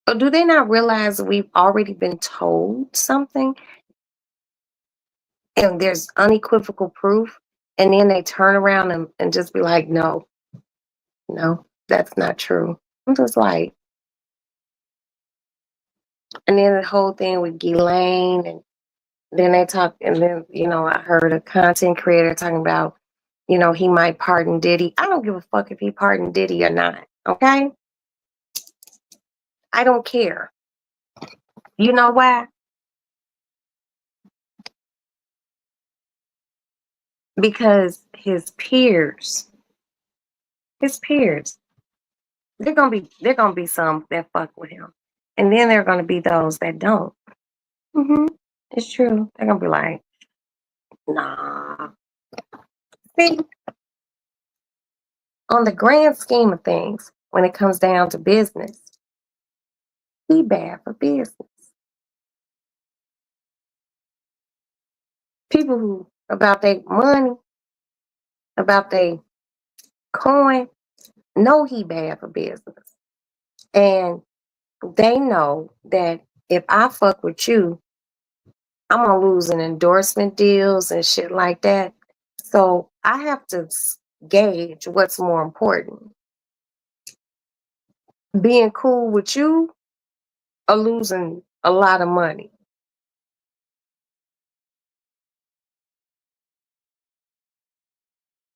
Or do they not realize we've already been told something and there's unequivocal proof? And then they turn around and just be like, no, no, that's not true. I'm just like, and then the whole thing with Ghislaine, and then they talk, and then, I heard a content creator talking about, he might pardon Diddy. I don't give a fuck if he pardoned Diddy or not, okay? I don't care. You know why? Because his peers, they're gonna be some that fuck with him, and then there are gonna be those that don't. It's true. They're gonna be like, nah. See, on the grand scheme of things, when it comes down to business, he bad for business. People who about their money, about their coin, know he bad for business, and they know that if I fuck with you, I'm gonna lose in endorsement deals and shit like that. So I have to gauge what's more important: being cool with you or losing a lot of money.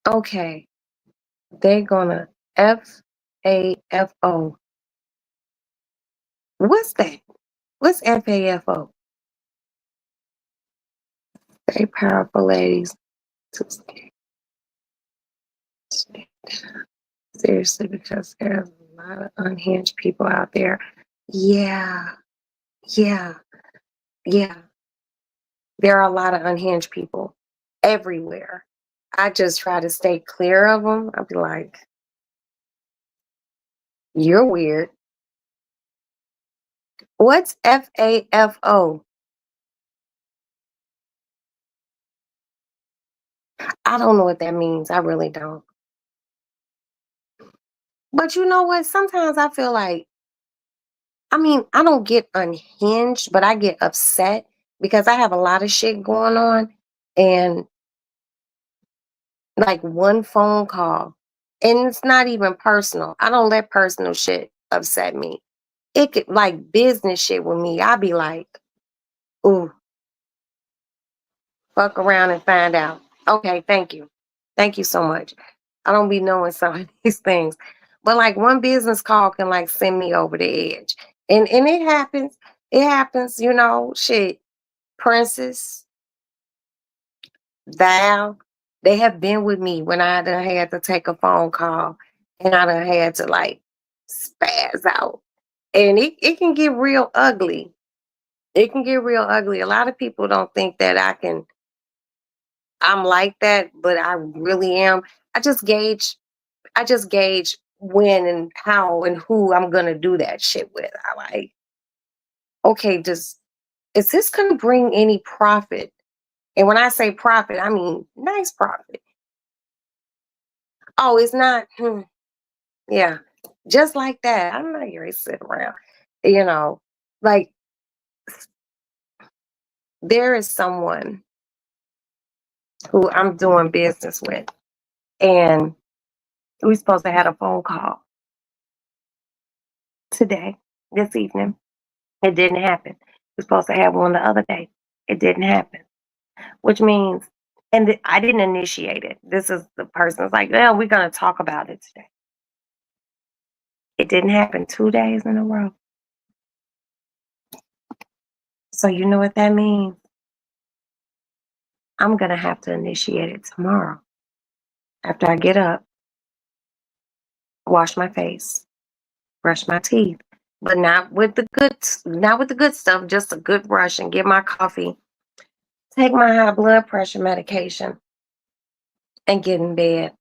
Okay, they're gonna FAFO. What's that? What's FAFO? Very powerful ladies. Seriously, because there's a lot of unhinged people out there. Yeah, yeah, yeah. There are a lot of unhinged people everywhere. I just try to stay clear of them. I'd be like, you're weird. What's FAFO? I don't know what that means. I really don't. But you know what? Sometimes I feel like, I mean, I don't get unhinged, but I get upset because I have a lot of shit going on. And like one phone call, and it's not even personal. I don't let personal shit upset me. It could, like, business shit with me, I'd be like, ooh, fuck around and find out. Okay, thank you. Thank you so much. I don't be knowing some of these things. But like one business call can like send me over the edge. And it happens. It happens, shit. Princess, Val, they have been with me when I done had to take a phone call. And I done had to like spaz out. And it can get real ugly. It can get real ugly. A lot of people don't think that I'm like that, but I really am. I just gauge I just gauge when and how and who I'm gonna do that shit with. I like, okay, is this gonna bring any profit? And when I say profit, I mean nice profit. Oh, it's not. Yeah, just like that. I'm not here to sit around. You know, like there is someone who I'm doing business with, and we supposed to have a phone call today, this evening. It didn't happen. We're supposed to have one the other day. It didn't happen, which means, and I didn't initiate it. This is the person was like, well, we're going to talk about it today. It didn't happen 2 days in a row. So you know what that means? I'm going to have to initiate it tomorrow after I get up, wash my face, brush my teeth, but not with the good stuff, just a good brush and get my coffee, take my high blood pressure medication and get in bed.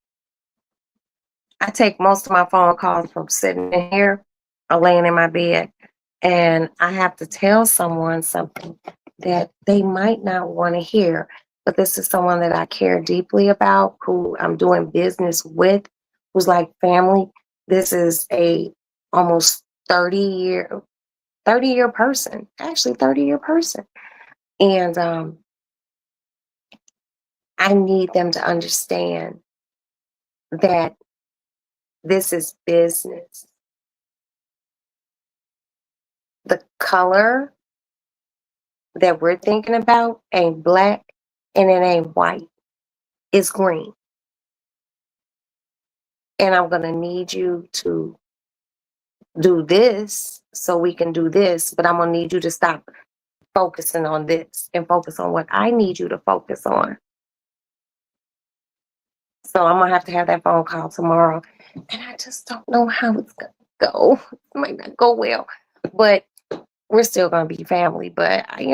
I take most of my phone calls from sitting in here or laying in my bed, and I have to tell someone something that they might not want to hear. But this is someone that I care deeply about, who I'm doing business with, who's like family. This is a almost 30-year person, actually 30-year person. And I need them to understand that this is business. The color that we're thinking about ain't black and it ain't white. It's green. And I'm going to need you to do this so we can do this, but I'm going to need you to stop focusing on this and focus on what I need you to focus on. So I'm going to have that phone call tomorrow. And I just don't know how it's going to go. It might not go well, but we're still going to be family. But, I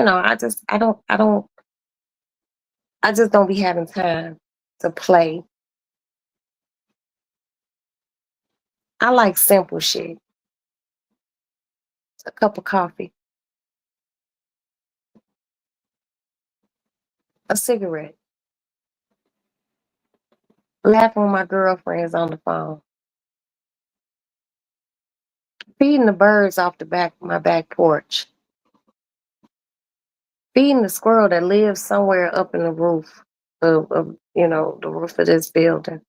just don't be having time to play. I like simple shit. A cup of coffee, a cigarette, laughing with my girlfriends on the phone, feeding the birds off my back porch, feeding the squirrel that lives somewhere up in the roof of the roof of this building,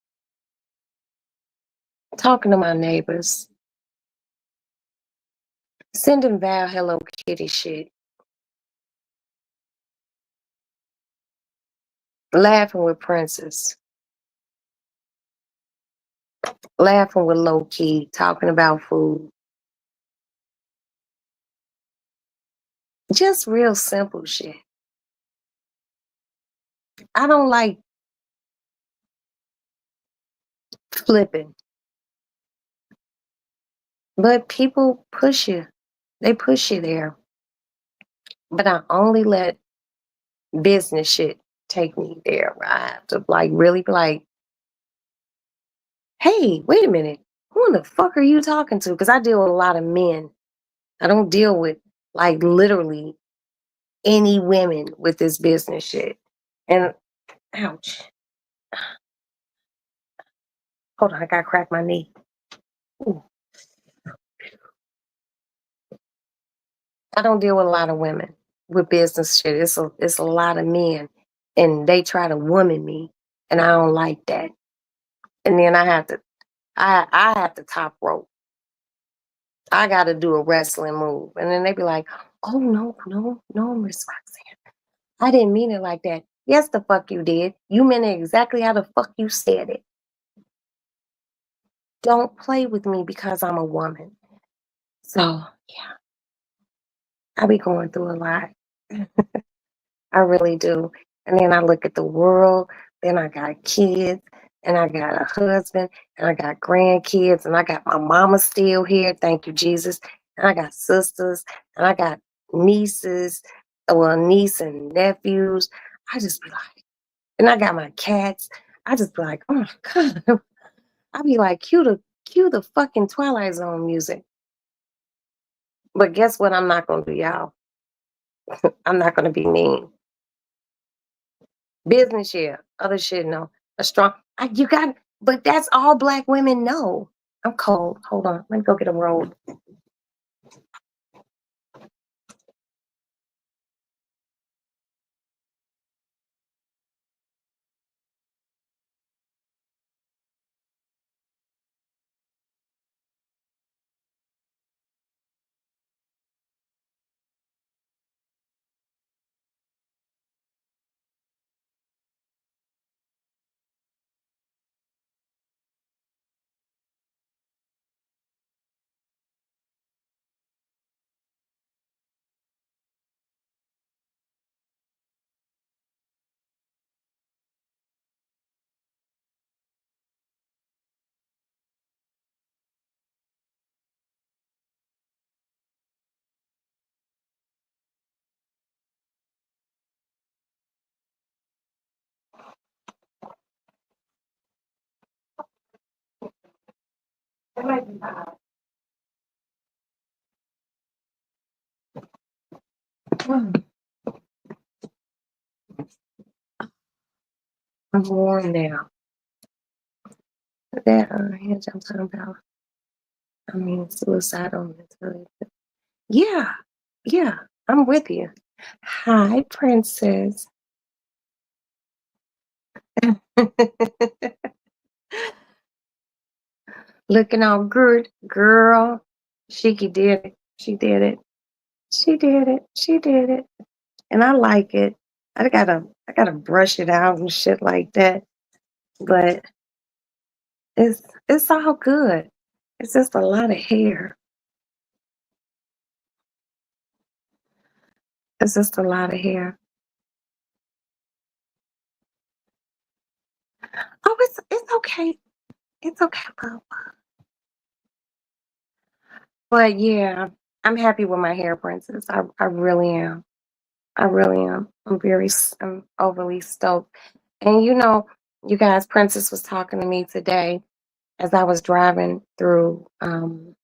talking to my neighbors, sending Val Hello Kitty shit, laughing with Princess, laughing with Low Key, talking about food. Just real simple shit. I don't like flipping, but people push you. They push you there. But I only let business shit take me there. Where I have to like really be like, hey, wait a minute. Who in the fuck are you talking to? Because I deal with a lot of men. I don't deal with like literally any women with this business shit. And ouch. Hold on, I gotta crack my knee. Ooh. I don't deal with a lot of women with business shit. It's a lot of men, and they try to woman me, and I don't like that. And then I have to top rope. I got to do a wrestling move, and then they be like, "Oh no, no, no, Miss Roxanne, I didn't mean it like that." Yes, the fuck you did. You meant it exactly how the fuck you said it. Don't play with me because I'm a woman. So yeah, I be going through a lot. I really do. And then I look at the world, then I got kids, and I got a husband, and I got grandkids, and I got my mama still here. Thank you, Jesus. And I got sisters, and I got nieces, well, niece and nephews. I just be like, and I got my cats. I just be like, oh my God. I be like, cue the fucking Twilight Zone music. But guess what? I'm not gonna do, y'all. I'm not gonna be mean. Business, yeah. Other shit, no. A strong. You got, but that's all Black women know. I'm cold. Hold on. Let me go get a robe. It might be hot. I'm warm now. That hinge I'm talking about. I mean, suicidal mentality. Yeah, yeah. I'm with you. Hi, princess. Looking all good, girl. Shiki did it. She did it. She did it. She did it. And I like it. I gotta brush it out and shit like that. But it's all good. It's just a lot of hair. It's just a lot of hair. Oh, it's okay. It's okay, love. But yeah, I'm happy with my hair, princess. I really am. I really am. I'm overly stoked. And you guys, Princess was talking to me today as I was driving through some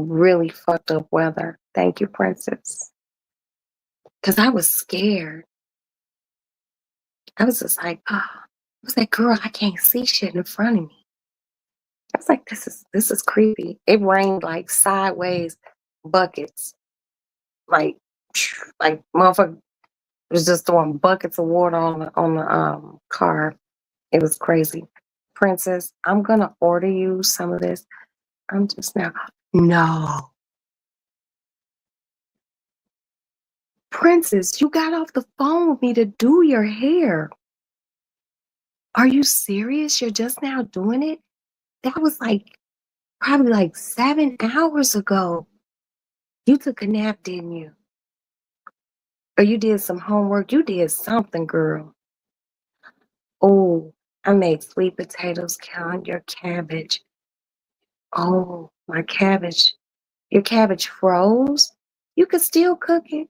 really fucked up weather. Thank you, Princess. Because I was scared. I was just like, oh, I was like, girl, I can't see shit in front of me. I was like, this is creepy. It rained like sideways buckets, like like motherfucker was just throwing buckets of water on the car. It was crazy. Princess, I'm gonna order you some of this. I'm just now. No, Princess, you got off the phone with me to do your hair. Are you serious? You're just now doing it? That was like probably like 7 hours ago. You took a nap, didn't you? Or you did some homework. You did something, girl. Oh, I made sweet potatoes count your cabbage. Oh, my cabbage. Your cabbage froze? You can still cook it.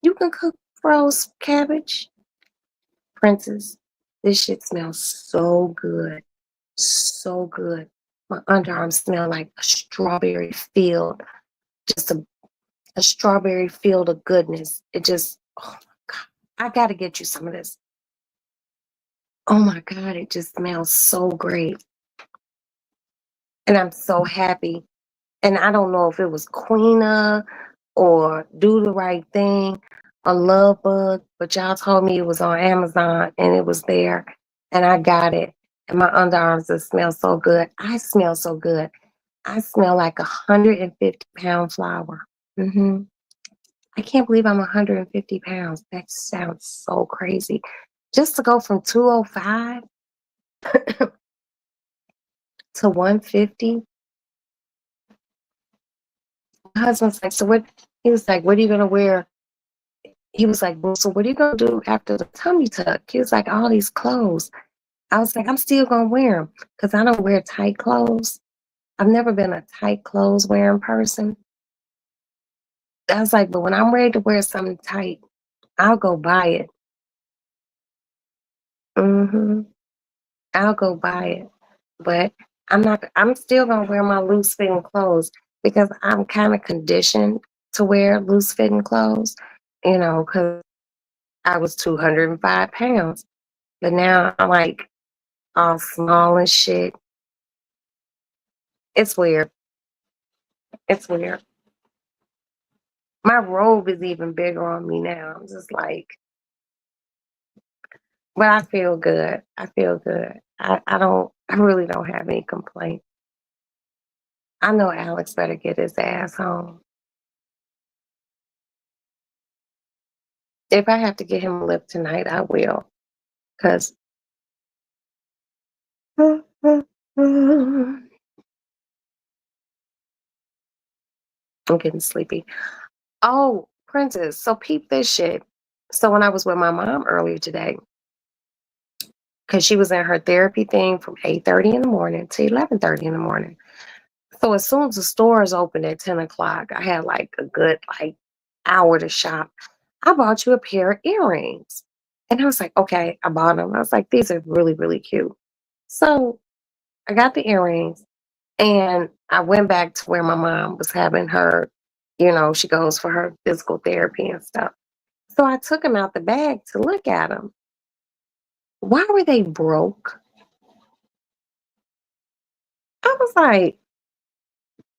You can cook froze cabbage. Princess, this shit smells so good. So good. My underarms smell like a strawberry field. Just a strawberry field of goodness. It just, oh my God. I got to get you some of this. Oh my God, it just smells so great. And I'm so happy. And I don't know if it was Queena or Do the Right Thing or Love Bug, but y'all told me it was on Amazon and it was there. And I got it. And my underarms just smell so good. I smell so good. I smell like 150-pound flour. I can't believe I'm 150 pounds. That sounds so crazy. Just to go from 205 to 150. My husband's like, so what? He was like, what are you going to wear? He was like, well, so what are you going to do after the tummy tuck? He was like, all these clothes. I was like, I'm still gonna wear them because I don't wear tight clothes. I've never been a tight clothes wearing person. I was like, but when I'm ready to wear something tight, I'll go buy it. hmm I'll go buy it. But I'm not, I'm still gonna wear my loose fitting clothes because I'm kind of conditioned to wear loose fitting clothes, because I was 205 pounds. But now I'm like all small and shit. It's weird. It's weird. My robe is even bigger on me now. I'm just like, but I feel good. I feel good. I really don't have any complaints. I know Alex better get his ass home. If I have to get him a lift tonight, I will. Cause I'm getting sleepy. Oh, Princess, so peep this shit. So when I was with my mom earlier today, because she was in her therapy thing from 8:30 in the morning to 11:30 in the morning. So as soon as the stores opened at 10 o'clock, I had like a good hour to shop. I bought you a pair of earrings. And I was like, okay, I bought them. I was like, these are really, really cute. So I got the earrings and I went back to where my mom was having her, she goes for her physical therapy and stuff. So I took them out the bag to look at them. Why were they broke? I was like,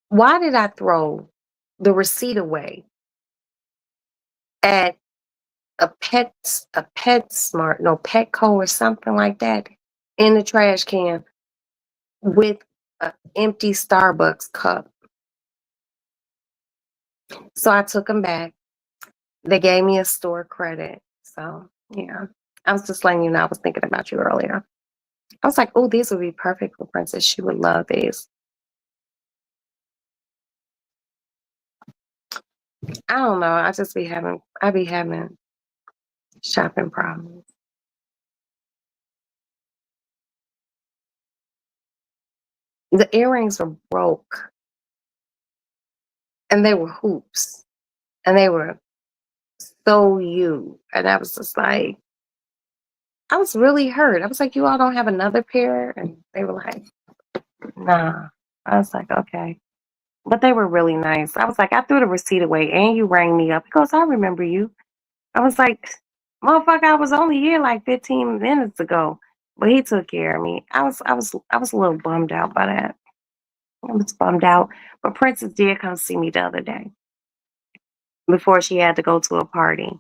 why did I throw the receipt away at a pet smart, no, Petco or something like that in the trash can with an empty Starbucks cup? So I took them back. They gave me a store credit. So yeah, I was just letting you know I was thinking about you earlier. I was like, oh, these would be perfect for Princess. She would love these. I don't know. I be having shopping problems. The earrings were broke and they were hoops and they were so you. And I was just like, I was really hurt. I was like, you all don't have another pair? And they were like, nah. I was like, okay. But they were really nice. I was like, I threw the receipt away and you rang me up. He goes, I remember you. I was like, motherfucker, I was only here like 15 minutes ago. But he took care of me. I was a little bummed out by that. I was bummed out. But Princess did come see me the other day before she had to go to a party.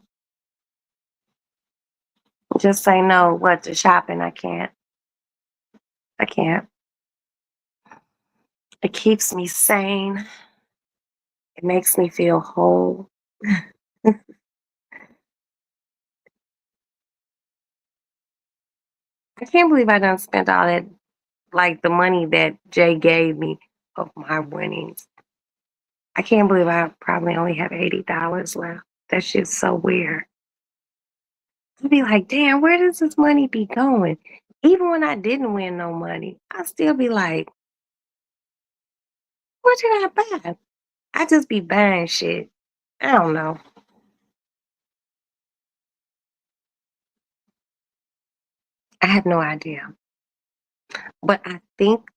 Just say no, what, to shopping? I can't. I can't. It keeps me sane. It makes me feel whole. I can't believe I done spent all that, like the money that Jay gave me of my winnings. I can't believe I probably only have $80 left. That shit's so weird. I'd be like, damn, where does this money be going? Even when I didn't win no money, I still be like, what did I buy? I just be buying shit. I don't know. I have no idea. But I think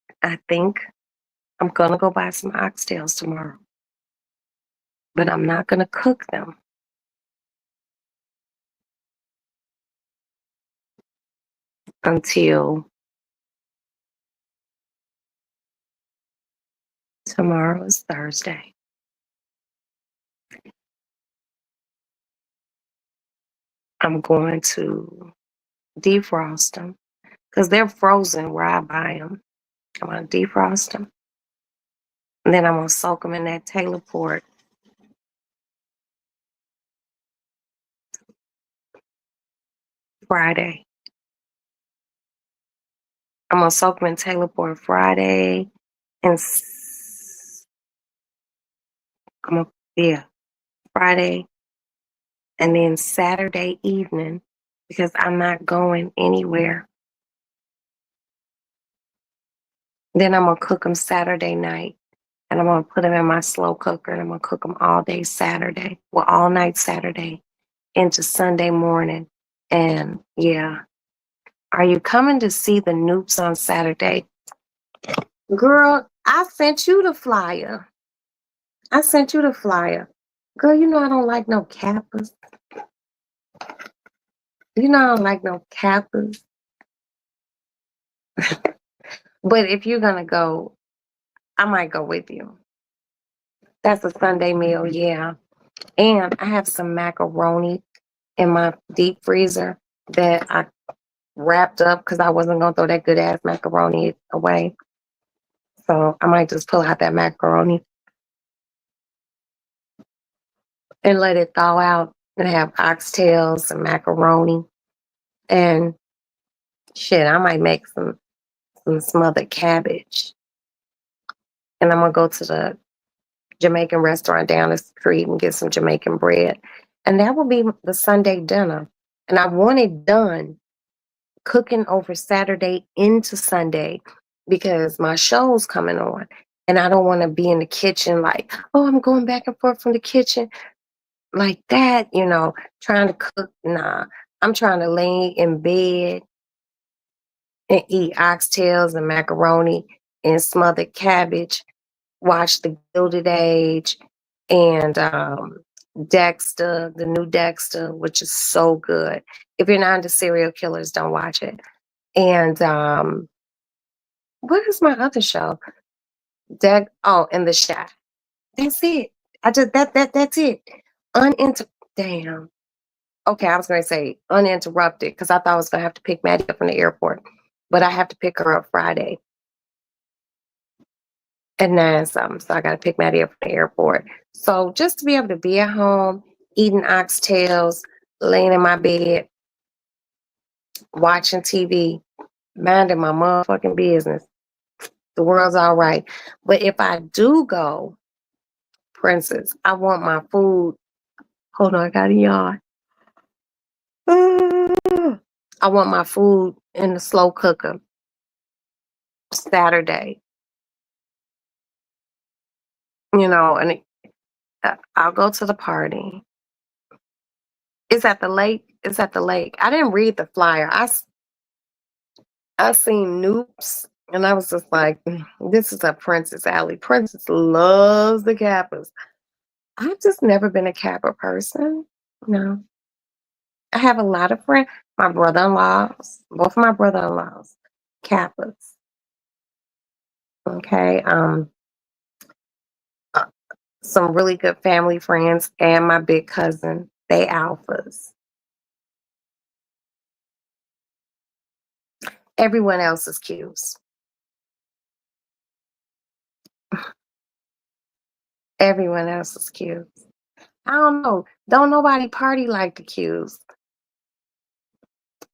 I'm gonna go buy some oxtails tomorrow. But I'm not gonna cook them until tomorrow is Thursday. I'm going to defrost them because they're frozen where I buy them. I'm gonna defrost them, and then I'm gonna soak them in that Taylor port Friday. I'm gonna soak them in Taylor port Friday, and I'm gonna, yeah, Friday, and then Saturday evening because I'm not going anywhere. Then I'm gonna cook them Saturday night, and I'm gonna put them in my slow cooker, and I'm gonna cook them all day Saturday, well, all night Saturday into Sunday morning. And yeah, are you coming to see the Noops on Saturday? Girl, I sent you the flyer. I sent you the flyer. Girl, you know I don't like no Kappas. You know I don't like no Kappas. But if you're gonna go, I might go with you. That's a Sunday meal, yeah. And I have some macaroni in my deep freezer that I wrapped up because I wasn't gonna throw that good ass macaroni away. So I might just pull out that macaroni and let it thaw out and have oxtails and macaroni. And shit, I might make some smothered cabbage. And I'm gonna go to the Jamaican restaurant down the street and get some Jamaican bread. And that will be the Sunday dinner. And I want it done cooking over Saturday into Sunday because my show's coming on. And I don't want to be in the kitchen like, oh, I'm going back and forth from the kitchen like that, trying to cook. Nah, I'm trying to lay in bed and eat oxtails and macaroni and smothered cabbage, watch The Gilded Age and Dexter, the new Dexter, which is so good. If you're not into serial killers, don't watch it. And what is my other show? And The Shack. That's it. I just that's it. Uninter Damn. Okay, I was gonna say uninterrupted because I thought I was gonna have to pick Maddie up from the airport. But I have to pick her up Friday at 9 something. So I gotta pick Maddie up from the airport. So just to be able to be at home, eating oxtails, laying in my bed, watching TV, minding my motherfucking business. The world's all right. But if I do go, Princess, I want my food. Hold on, I got a yawn. I want my food in the slow cooker Saturday, and I'll go to the party. It's at the lake. It's at the lake. I didn't read the flyer. I seen Noops, and I was just like, this is a Princess Alley. Princess loves the Kappas. I've just never been a Kappa person. No. I have a lot of friends. My brother-in-laws, both my brother-in-laws, Kappas. Okay. Uh, some really good family friends and my big cousin, they alphas. Everyone else is Qs. Everyone else is Qs. I don't know. Don't nobody party like the Qs.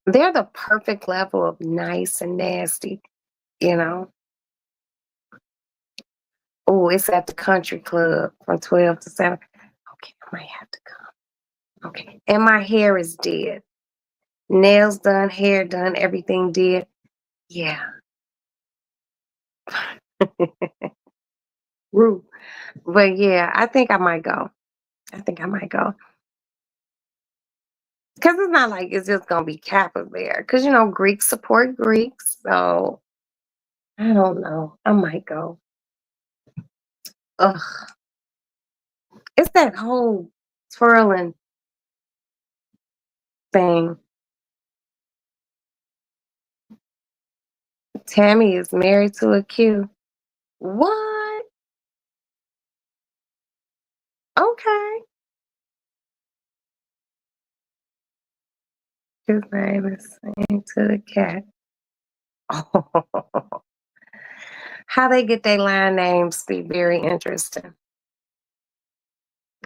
They're the perfect level of nice and nasty, you know. Oh, it's at the country club from 12 to 7. Okay, I might have to come. Okay. And my hair is dead. Nails done, hair done, everything did. Yeah. Rude. But yeah, I think I might go. I think I might go. Because it's not like it's just gonna be Kappa there. Because Greeks support Greeks. So I don't know. I might go. Ugh. It's that whole twirling thing. Tammy is married to a Q. What? Okay. His name is saying to the cat. How they get their line names be very interesting.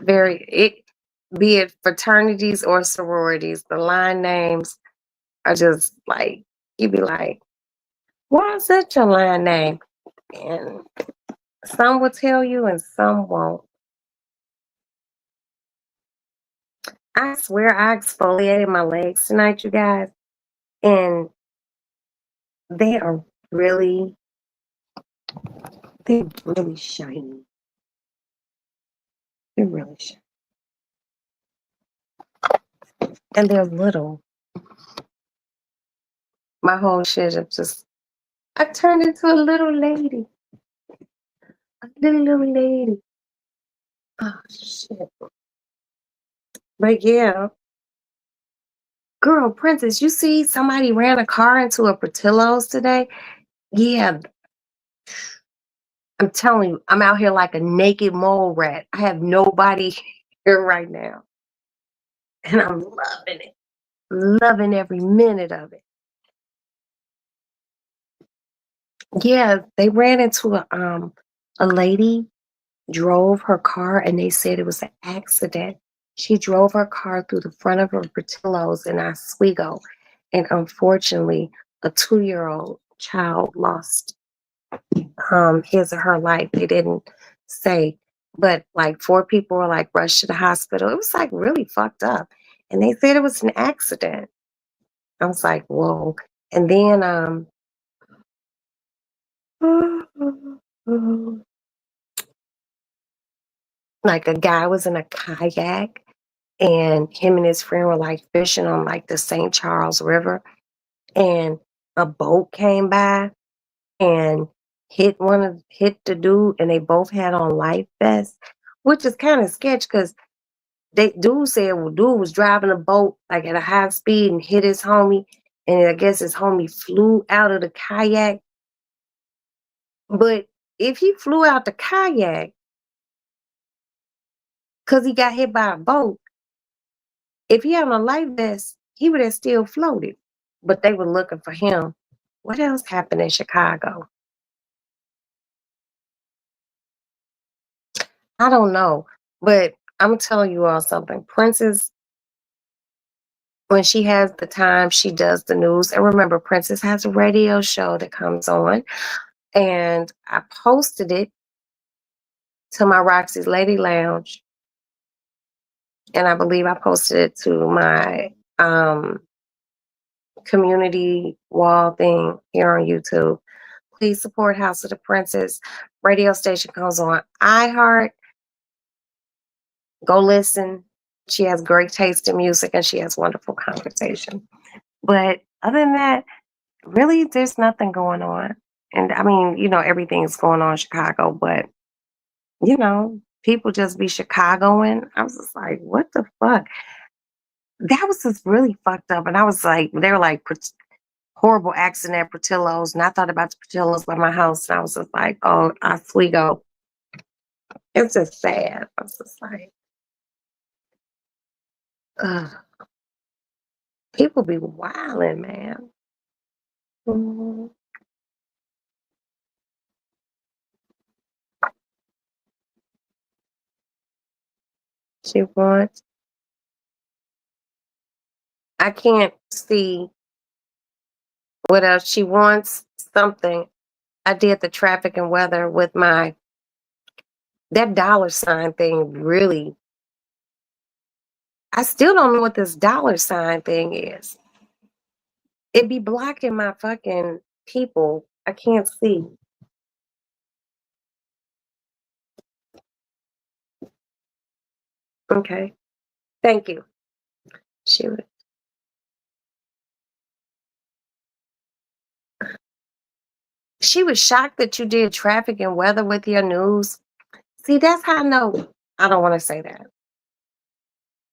Be it fraternities or sororities, the line names are just like you be like, why is that your line name? And some will tell you and some won't. I swear I exfoliated my legs tonight, you guys, and they are really They're really shiny. They're really shiny. And they're little. My whole shit is just, I turned into a little lady. A little lady. Oh, shit. But yeah. Girl, Princess, you see somebody ran a car into a Portillo's today? Yeah, I'm telling you, I'm out here like a naked mole rat. I have nobody here right now. And I'm loving it. Loving every minute of it. Yeah, they ran into a lady drove her car and they said it was an accident. She drove her car through the front of her Portillo's in Oswego. And unfortunately, a 2-year-old child lost his or her life. They didn't say, but like 4 people were like rushed to the hospital. It was like really fucked up. And they said it was an accident. I was like, whoa. And then like a guy was in a kayak and him and his friend were like fishing on like the St. Charles River and a boat came by and hit the dude and they both had on life vests, which is kind of sketch because they dude said well dude was driving a boat like at a high speed and hit his homie and I guess his homie flew out of the kayak. But if he flew out the kayak because he got hit by a boat, if he had on a life vest, he would have still floated. But they were looking for him. What else happened in Chicago? I don't know. But I'm telling you all something. Princess, when she has the time, she does the news. And remember, Princess has a radio show that comes on. And I posted it to my Roxy's Lady Lounge. And I believe I posted it to my community wall thing here on YouTube. Please support House of the Princess. Radio station comes on iHeart. Go listen. She has great taste in music and she has wonderful conversation. But other than that, really, there's nothing going on. And I mean, everything's going on in Chicago, but people just be Chicagoing. I was just like, what the fuck? That was just really fucked up. And I was like, they were like horrible accident at Portillo's. And I thought about the Portillo's by my house. And I was just like, oh, Oswego. It's just sad. I was just like, ugh. People be wilding, man. Mhm. She wants, I can't see what else. She wants something. I did the traffic and weather with that dollar sign thing really. I still don't know what this dollar sign thing is. It be blocking my fucking people. I can't see. Okay. Thank you. She was, she was shocked that you did traffic and weather with your news. See, that's how I know. I don't want to say that.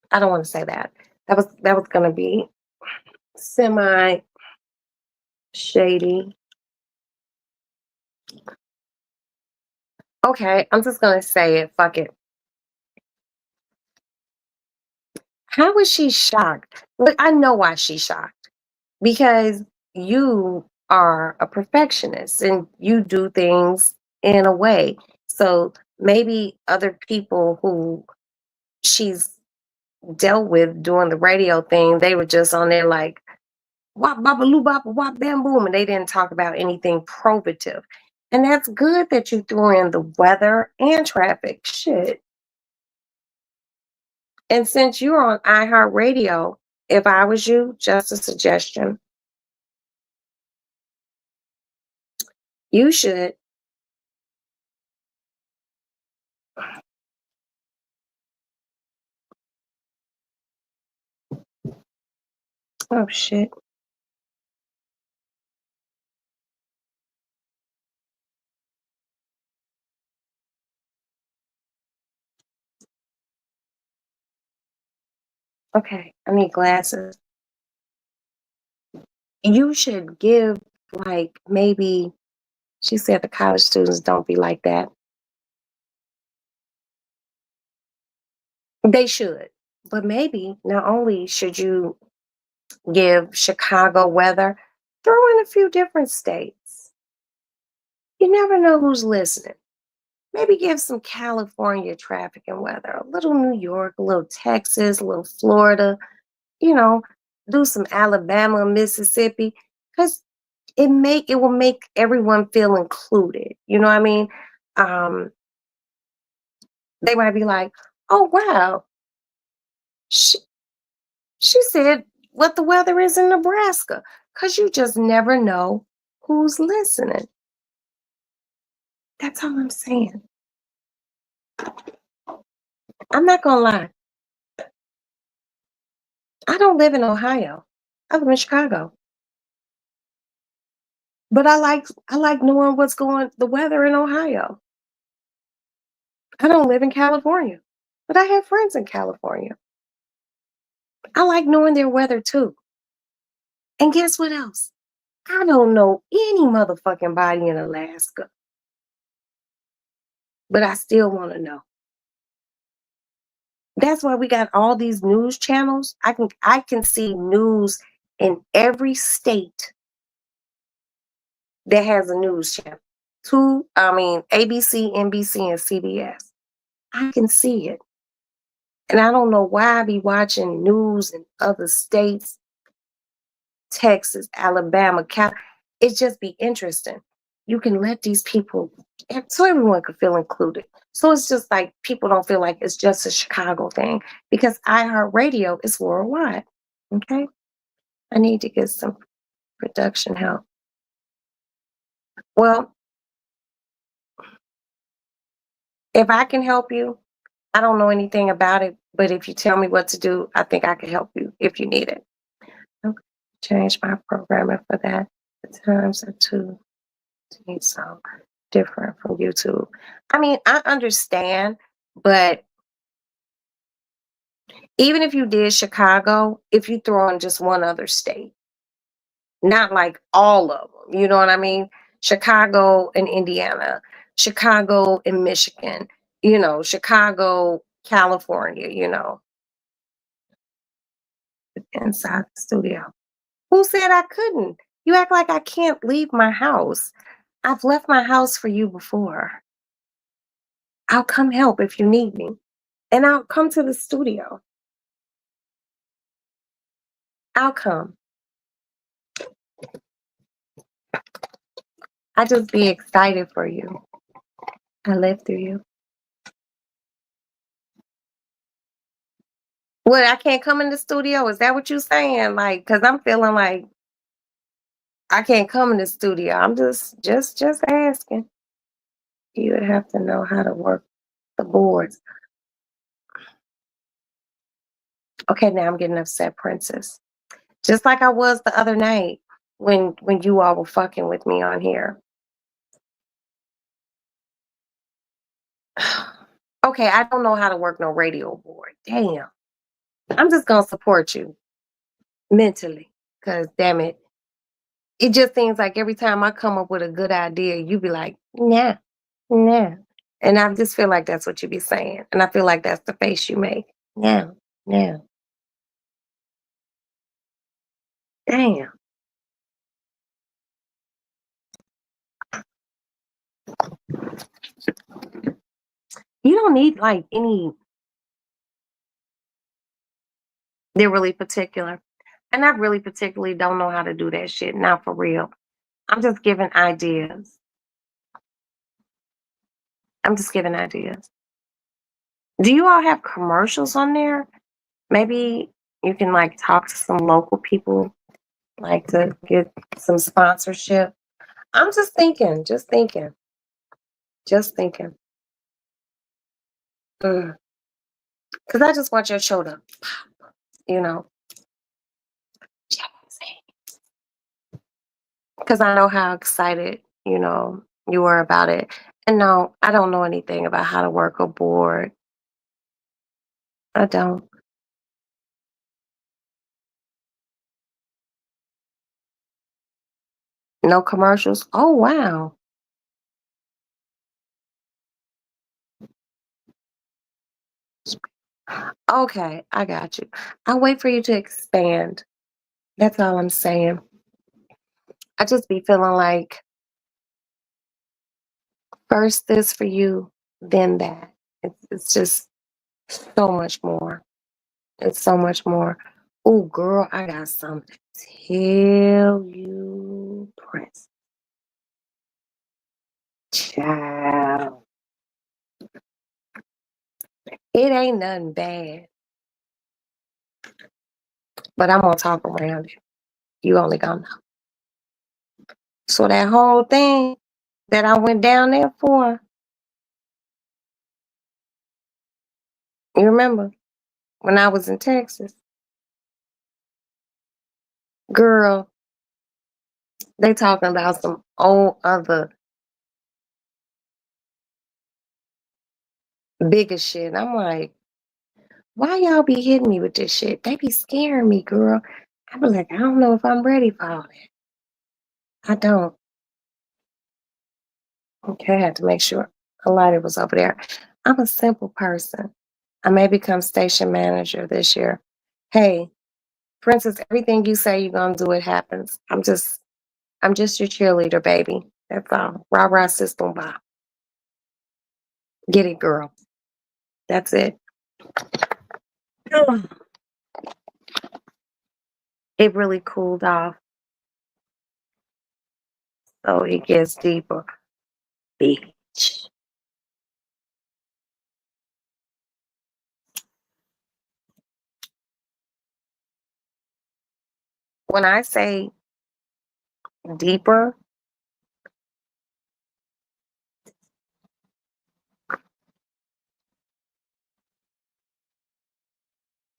I don't want to say that. That was gonna be semi shady. Okay, I'm just gonna say it. Fuck it. How was she shocked? But I know why she's shocked. Because you are a perfectionist and you do things in a way. So maybe other people who she's dealt with doing the radio thing, they were just on there like wop baba loo bop wop bam boom, and they didn't talk about anything probative. And that's good that you threw in the weather and traffic. Shit. And since you're on iHeartRadio, if I was you, just a suggestion, you should Oh shit. Okay, I need glasses. You should give like maybe she said the college students don't be like that. They should. But maybe not only should you give Chicago weather, throw in a few different states. You never know who's listening. Maybe give some California traffic and weather, a little New York, a little Texas, a little Florida, you know, do some Alabama, Mississippi, because it will make everyone feel included. You know what I mean? Um, they might be like, oh wow, she, she said what the weather is in Nebraska. Cause you just never know who's listening. That's all I'm saying. I'm not gonna lie. I don't live in Ohio. I live in Chicago. But I like knowing what's going the weather in Ohio. I don't live in California, but I have friends in California. I like knowing their weather too. And guess what else? I don't know any motherfucking body in Alaska, but I still want to know. That's why we got all these news channels. I can see news in every state that has a news channel. ABC, NBC, and CBS. I can see it. And I don't know why I be watching news in other states, Texas, Alabama, Cal. It just be interesting. You can let these people, so everyone could feel included. So it's just like people don't feel like it's just a Chicago thing because iHeartRadio is worldwide. Okay. I need to get some production help. Well, if I can help you, I don't know anything about it, but if you tell me what to do, I think I can help you if you need it. Okay. Change my programming for that. The times are too so different from YouTube. I mean, I understand, but even if you did Chicago, if you throw in just one other state, not like all of them, you know what I mean? Chicago and Indiana, Chicago and Michigan, Chicago, California, inside the studio. Who said I couldn't? You act like I can't leave my house. I've left my house for you before. I'll come help if you need me. And I'll come to the studio. I'll come. I just be excited for you. I live through you. What, I can't come in the studio? Is that what you saying? Like, cause I'm feeling like I can't come in the studio. I'm just asking. You would have to know how to work the boards. Okay, now I'm getting upset, Princess. Just like I was the other night when you all were fucking with me on here. Okay, I don't know how to work no radio board. Damn. I'm just gonna support you mentally. Cause damn it. It just seems like every time I come up with a good idea, you be like, nah, nah. And I just feel like that's what you be saying. And I feel like that's the face you make. Now, now. Damn. You don't need like any, they're really particular. And I really particularly don't know how to do that shit. Not for real. I'm just giving ideas. I'm just giving ideas. Do you all have commercials on there? Maybe you can like talk to some local people, like to get some sponsorship. I'm just thinking, just thinking. Because I just want your show to, you know, because I know how excited, you were about it. And no, I don't know anything about how to work a board. I don't. No commercials. Oh, wow. Okay, I got you. I'll wait for you to expand. That's all I'm saying. I just be feeling like first this for you, then that. It's just so much more. It's so much more. Oh, girl, I got something to tell you, Prince. Child. It ain't nothing bad, but I'm gonna talk around it. You only gonna know. So that whole thing that I went down there for, you remember when I was in Texas? Girl, they talking about some old other bigger shit. I'm like, why y'all be hitting me with this shit? They be scaring me, girl. I be like, I don't know if I'm ready for all that. I don't. Okay, I had to make sure a lighter was over there. I'm a simple person. I may become station manager this year. Hey, Princess, everything you say you're gonna do, it happens. I'm just your cheerleader, baby. That's all. Rah rah system bop. Get it, girl. That's it. It really cooled off, so it gets deeper. Bitch. When I say deeper,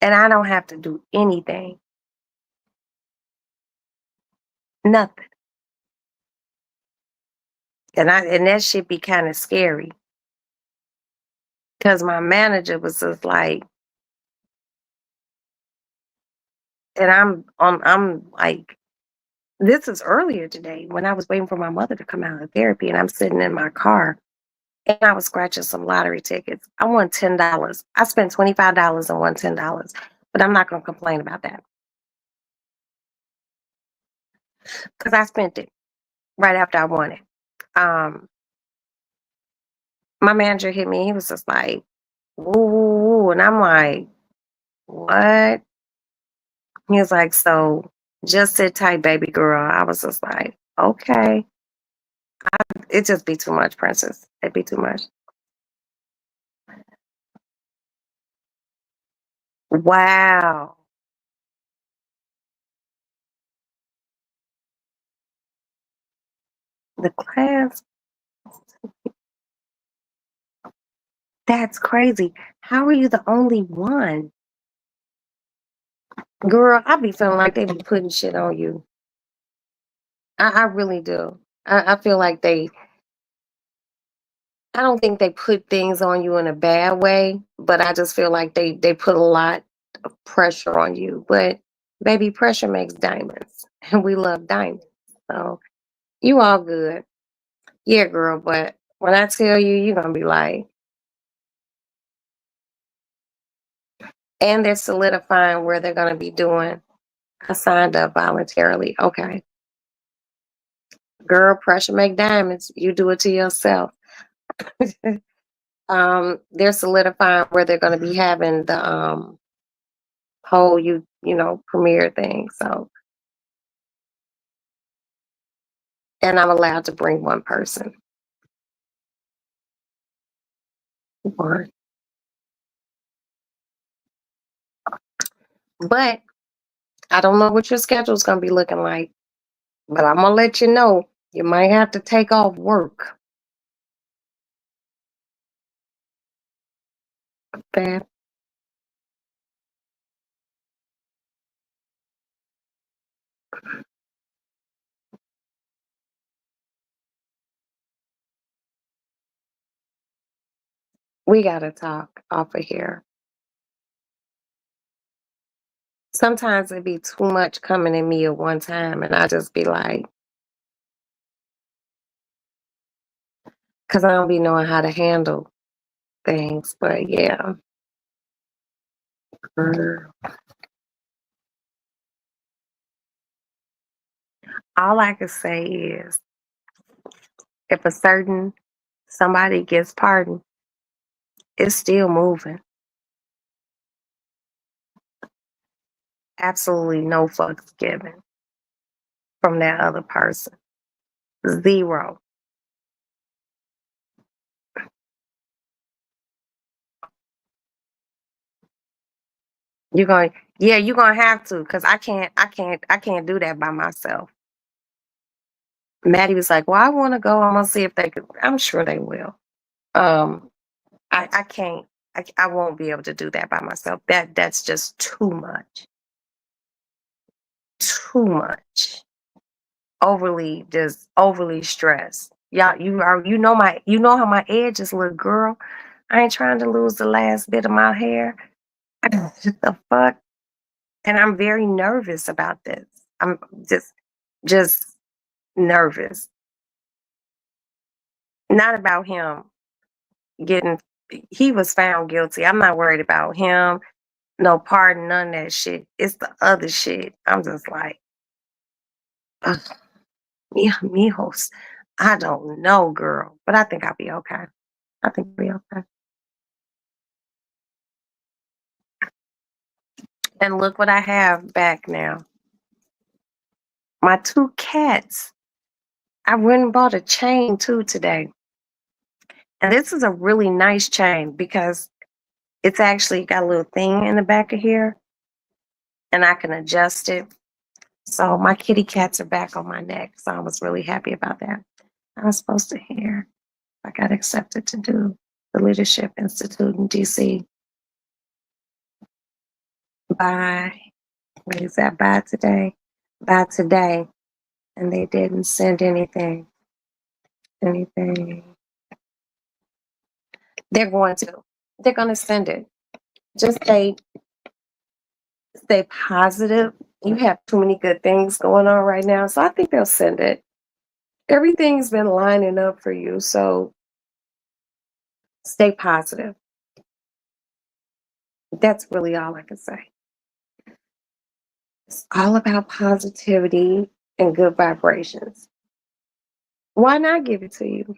and I don't have to do anything, nothing. And that should be kind of scary because my manager was just like, and I'm like, this is earlier today when I was waiting for my mother to come out of therapy, and I'm sitting in my car and I was scratching some lottery tickets. I won $10. I spent $25 and won $10, but I'm not gonna complain about that because I spent it right after I won it. Um, my manager hit me. He was just like, "Woo, woo, woo," and I'm like, "What?" He was like, "So just sit tight, baby girl." I was just like, "Okay." It just be too much, Princess. It'd be too much. Wow. The class, that's crazy. How are you the only one? Girl, I be feeling like they be putting shit on you. I really do. I feel like I don't think they put things on you in a bad way, but I just feel like they put a lot of pressure on you. But baby, pressure makes diamonds. And we love diamonds. So you all good. Yeah, girl, but when I tell you, you're gonna be like, and they're solidifying where they're gonna be doing. I signed up voluntarily. Okay. Girl, pressure make diamonds. You do it to yourself. They're solidifying where they're gonna be having the whole premiere thing. So, and I'm allowed to bring one person. One. But I don't know what your schedule's gonna be looking like. But I'm gonna let you know you might have to take off work. Okay. We gotta talk off of here. Sometimes it be too much coming in me at one time, and I just be like, because I don't be knowing how to handle things. But yeah, mm, all I can say is if a certain somebody gets pardoned, it's still moving. Absolutely no fucks given from that other person. Zero. You're going, yeah, you're gonna have to, because I can't do that by myself. Maddie was like, well, I want to go. I'm gonna see if they could. I'm sure they will. Um, I can't. I won't be able to do that by myself. That's just too much. Too much. Overly, just overly stressed. Y'all, you know how my edge is, little girl. I ain't trying to lose the last bit of my hair. The fuck? And I'm very nervous about this. I'm just nervous. Not about him getting he was found guilty. I'm not worried about him, no pardon, none of that shit. It's the other shit. I'm just like, ugh, mijos. I don't know, girl, but I think I'll be okay. I think I'll be okay. And look what I have back now. My two cats. I went and bought a chain too today. And this is a really nice chain because it's actually got a little thing in the back of here and I can adjust it. So my kitty cats are back on my neck. So I was really happy about that. I was supposed to hear. I got accepted to do the Leadership Institute in DC. By, what is that, by today? By today. And they didn't send anything. Anything. They're going to. They're going to send it. Just stay positive. You have too many good things going on right now. So I think they'll send it. Everything's been lining up for you. So stay positive. That's really all I can say. It's all about positivity and good vibrations. Why not give it to you?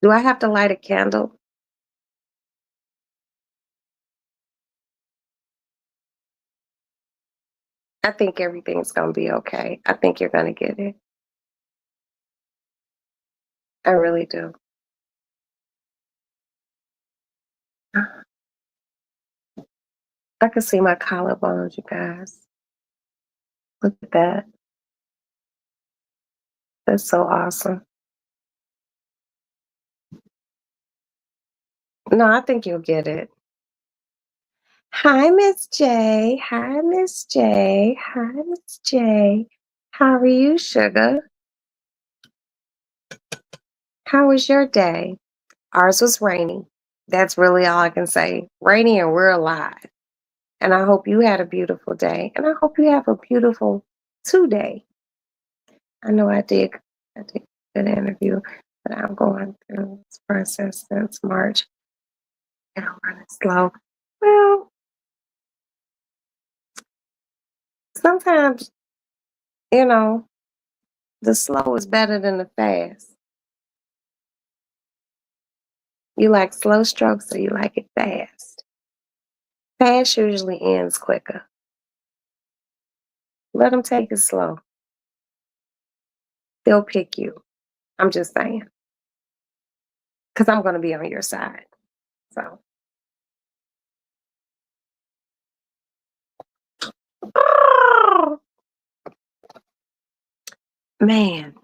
Do I have to light a candle? I think everything's going to be okay. I think you're going to get it. I really do. I can see my collarbones, you guys. Look at that. That's so awesome. No, I think you'll get it. Hi, Miss J. Hi, Miss J. Hi, Miss J. How are you, sugar? How was your day? Ours was rainy. That's really all I can say. Rainy and we're alive. And I hope you had a beautiful day. And I hope you have a beautiful today. I know I did a good interview, but I'm going through this process since March. And I'm running slow. Well, sometimes, you know, the slow is better than the fast. You like slow strokes or you like it fast? Fast usually ends quicker. Let them take it slow. They'll pick you. I'm just saying. Because I'm going to be on your side. So, man,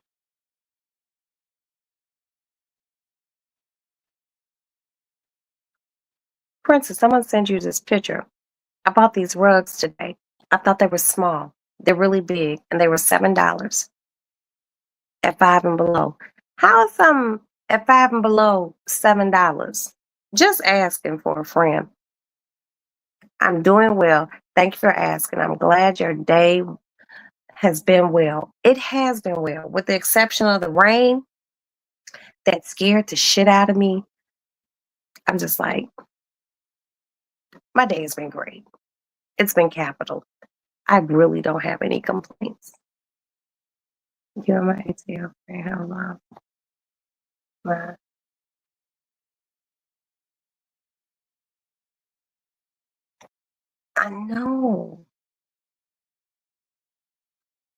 Princess, I'm going to send you this picture. I bought these rugs today. I thought they were small. They're really big and they were $7. at Five and Below? How is something at Five and Below $7? Just asking for a friend. I'm doing well. Thank you for asking. I'm glad your day has been well. It has been well, with the exception of the rain that scared the shit out of me. I'm just like, my day has been great. It's been capital. I really don't have any complaints. You're my ATL friend. How long? My- I know.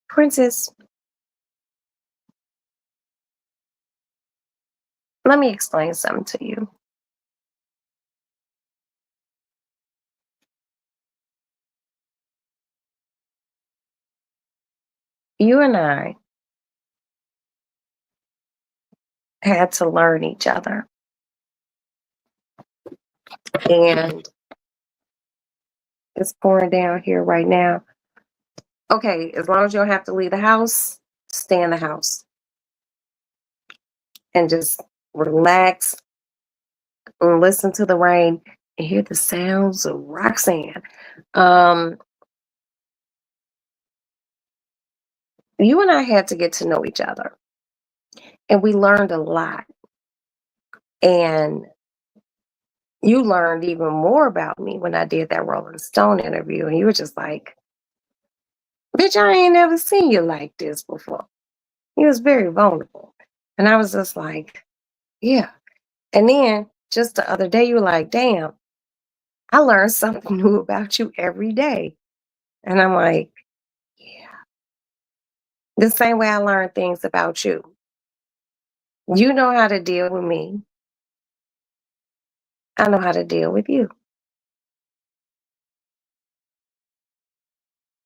Princess, let me explain something to you. You and I had to learn each other. And it's pouring down here right now. Okay, as long as you don't have to leave the house, stay in the house and just relax and listen to the rain and hear the sounds of Roxanne. Um, you and I had to get to know each other, and we learned a lot. And you learned even more about me when I did that Rolling Stone interview, and you were just like, "Bitch, I ain't never seen you like this before." He was very vulnerable, and I was just like, "Yeah." And then just the other day, you were like, "Damn, I learned something new about you every day." And I'm like, "Yeah." The same way I learned things about you. You know how to deal with me. I know how to deal with you.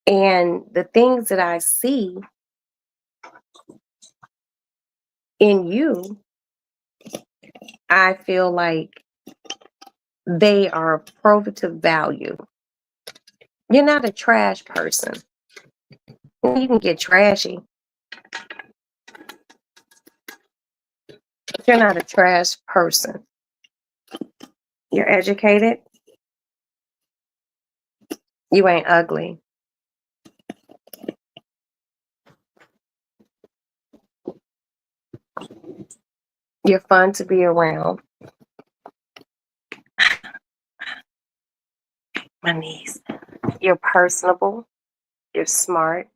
And the things that I see in you, I feel like they are of probative value. You're not a trash person. You can get trashy, but you're not a trash person. You're educated. You ain't ugly. You're fun to be around. My niece. You're personable. You're smart.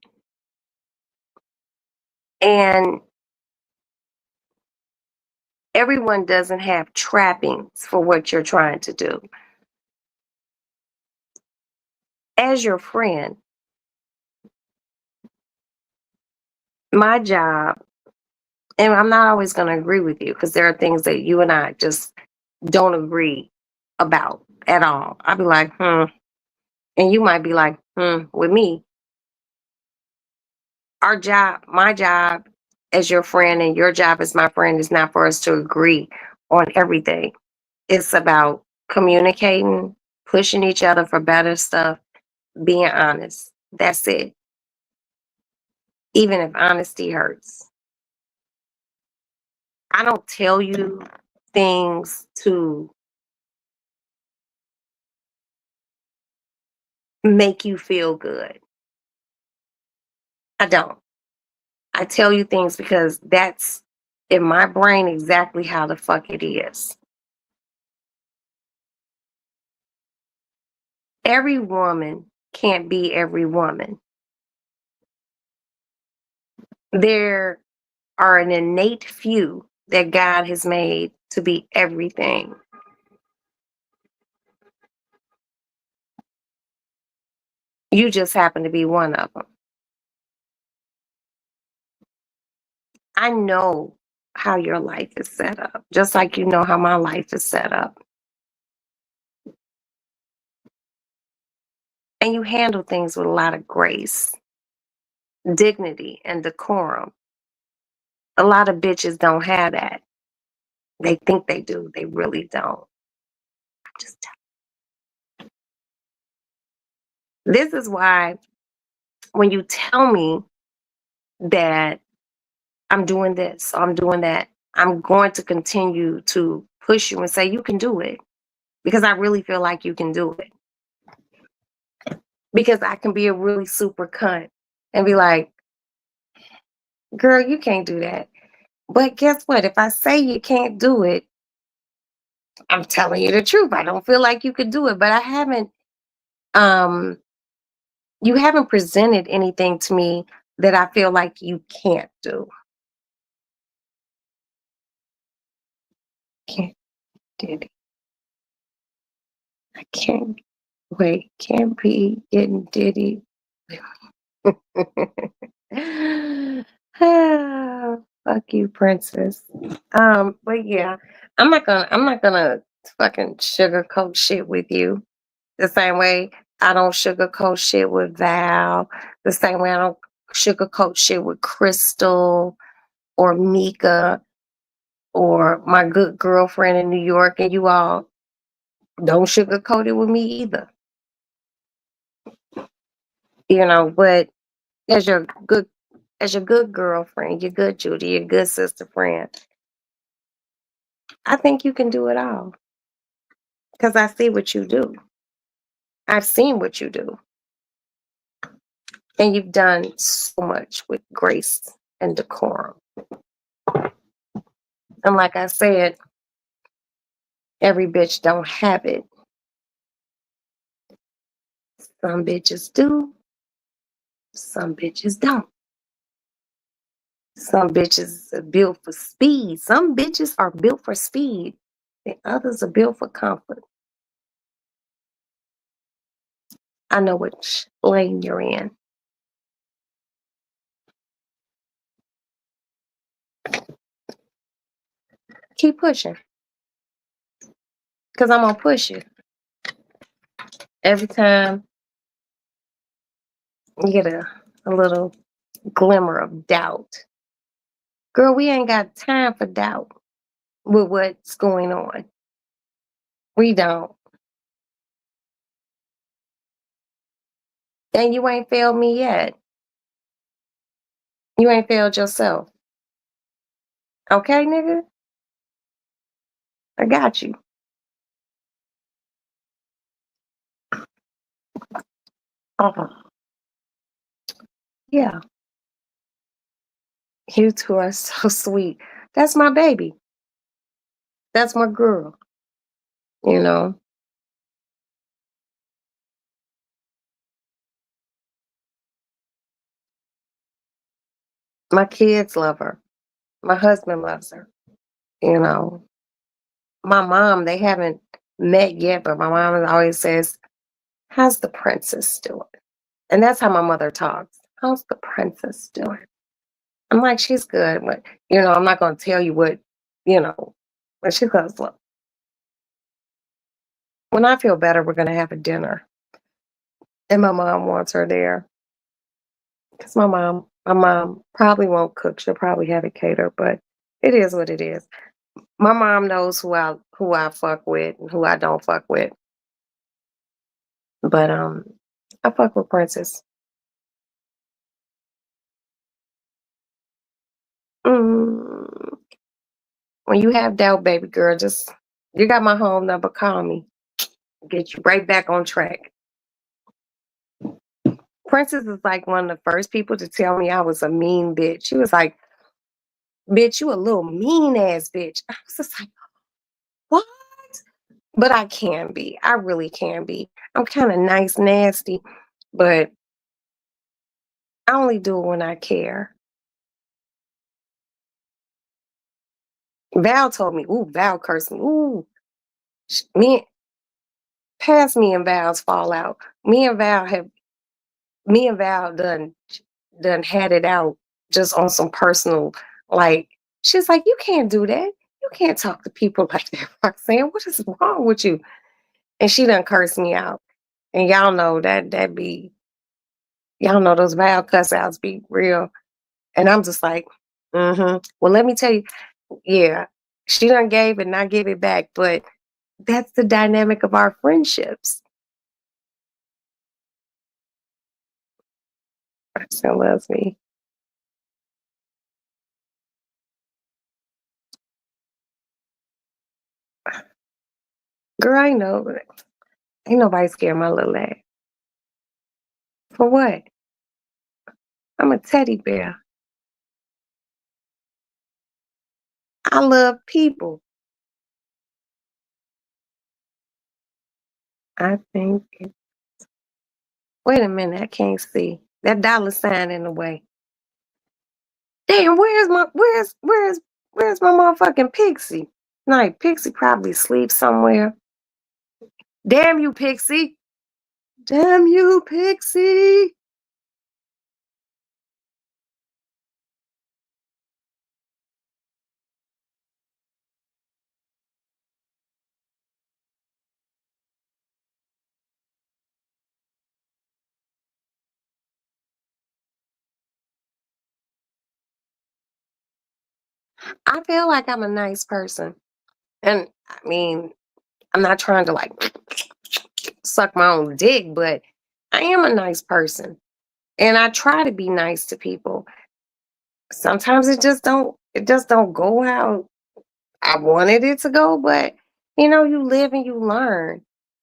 And everyone doesn't have trappings for what you're trying to do. As your friend, my job, and I'm not always going to agree with you because there are things that you and I just don't agree about at all. I'll be like, and you might be like, with me. Our job, my job as your friend and your job as my friend is not for us to agree on everything. It's about communicating, pushing each other for better stuff, being honest. That's it. Even if honesty hurts. I don't tell you things to make you feel good. I don't. I tell you things because that's in my brain exactly how the fuck it is. Every woman can't be every woman. There are an innate few that God has made to be everything. You just happen to be one of them. I know how your life is set up, just like you know how my life is set up. And you handle things with a lot of grace, dignity, and decorum. A lot of bitches don't have that. They think they do, they really don't. I'm just This is why when you tell me that I'm doing this, I'm doing that. I'm going to continue to push you and say you can do it because I really feel like you can do it. Because I can be a really super cunt and be like, girl, you can't do that. But guess what? If I say you can't do it, I'm telling you the truth. I don't feel like you could do it, but I haven't um you haven't presented anything to me that I feel like you can't do. Can't did it. I can't wait. Can't be getting diddy. Ah, fuck you, princess. But yeah, I'm not gonna fucking sugarcoat shit with you. The same way I don't sugarcoat shit with Val. The same way I don't sugarcoat shit with Crystal or Mika or my good girlfriend in New York, and you all don't sugarcoat it with me either. But as your good as your good girlfriend, your good Judy, your good sister friend, I think you can do it all. Because I see what you do. I've seen what you do. And you've done so much with grace and decorum. And like I said, every bitch don't have it. Some bitches do, some bitches don't. Some bitches are built for speed. Some bitches are built for speed, and others are built for comfort. I know which lane you're in. Keep pushing, because I'm going to push you. Every time you get a little glimmer of doubt. Girl, we ain't got time for doubt with what's going on. We don't. And you ain't failed me yet. You ain't failed yourself. Okay, nigga? I got you. Uh-huh. Yeah. You two are so sweet. That's my baby. That's my girl. You know, my kids love her. My husband loves her. You know, my mom, they haven't met yet, but my mom always says, how's the princess doing? And that's how my mother talks. How's the princess doing? I'm like, she's good, but I'm not gonna tell you what, you know, but she goes, look, when I feel better, we're gonna have a dinner. And my mom wants her there. Because my mom probably won't cook. She'll probably have it catered, but it is what it is. My mom knows who I fuck with and who I don't fuck with. But I fuck with Princess. Mm, when you have doubt, baby girl, just you got my home number. Call me. Get you right back on track. Princess is like one of the first people to tell me I was a mean bitch. She was like, "Bitch, you a little mean ass bitch." I was just like, "What?" But I can be. I really can be. I'm kind of nice, nasty, but I only do it when I care. Val told me, ooh, Val cursed me. Ooh, me, past me and Val's fallout. Me and Val have, me and Val done had it out just on some personal, like, she's like, you can't do that. You can't talk to people like that, Roxanne. What is wrong with you? And she done cursed me out. And y'all know that be, y'all know those Val cuss outs be real. And I'm just like, mm-hmm. Well, let me tell you, yeah, she done gave and not give it back, but that's the dynamic of our friendships. Still loves me. Girl, I know. Ain't nobody scared of my little ass. For what? I'm a teddy bear. I love people. I think wait a minute, I can't see. That dollar sign in the way. Damn, where's my motherfucking Pixie? No, Pixie probably sleeps somewhere. Damn you, Pixie. Damn you, Pixie. I feel like I'm a nice person. And I mean, I'm not trying to like suck my own dick, but I am a nice person. And I try to be nice to people. Sometimes it just don't go how I wanted it to go, but you live and you learn.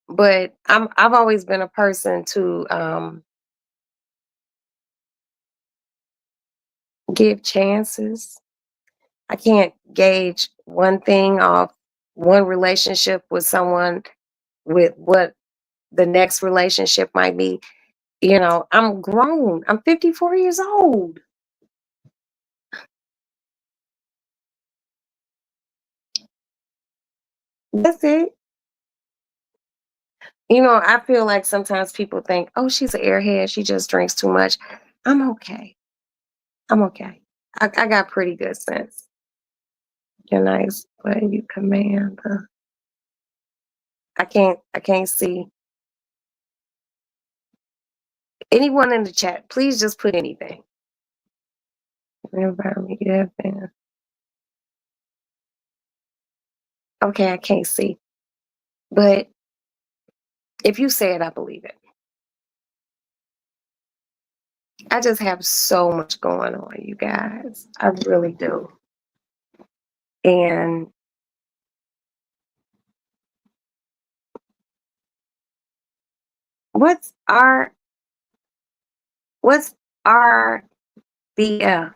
But I've always been a person to give chances. I can't gauge one thing off one relationship with someone with what the next relationship might be. I'm grown. I'm 54 years old. That's it. I feel like sometimes people think, oh, she's an airhead. She just drinks too much. I'm okay. I'm okay. I got pretty good sense. You're nice, but you command. I can't see anyone in the chat. Please just put anything. Environment you have been. Okay, I can't see. But if you say it, I believe it. I just have so much going on, you guys. I really do. And what's our what's RBF? I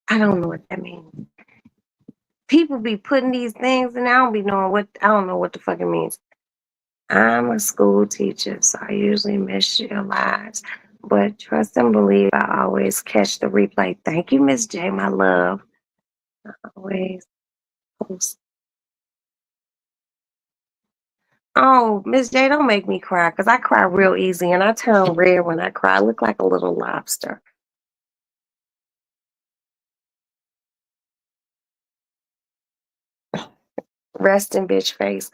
don't know what that means. People be putting these things and I don't know what the fuck it means. I'm a school teacher, so I usually miss your lives. But trust and believe I always catch the replay. Thank you, Miss J, my love. Always post. Oh, Miss J, don't make me cry because I cry real easy and I turn red when I cry. I look like a little lobster. Resting bitch face.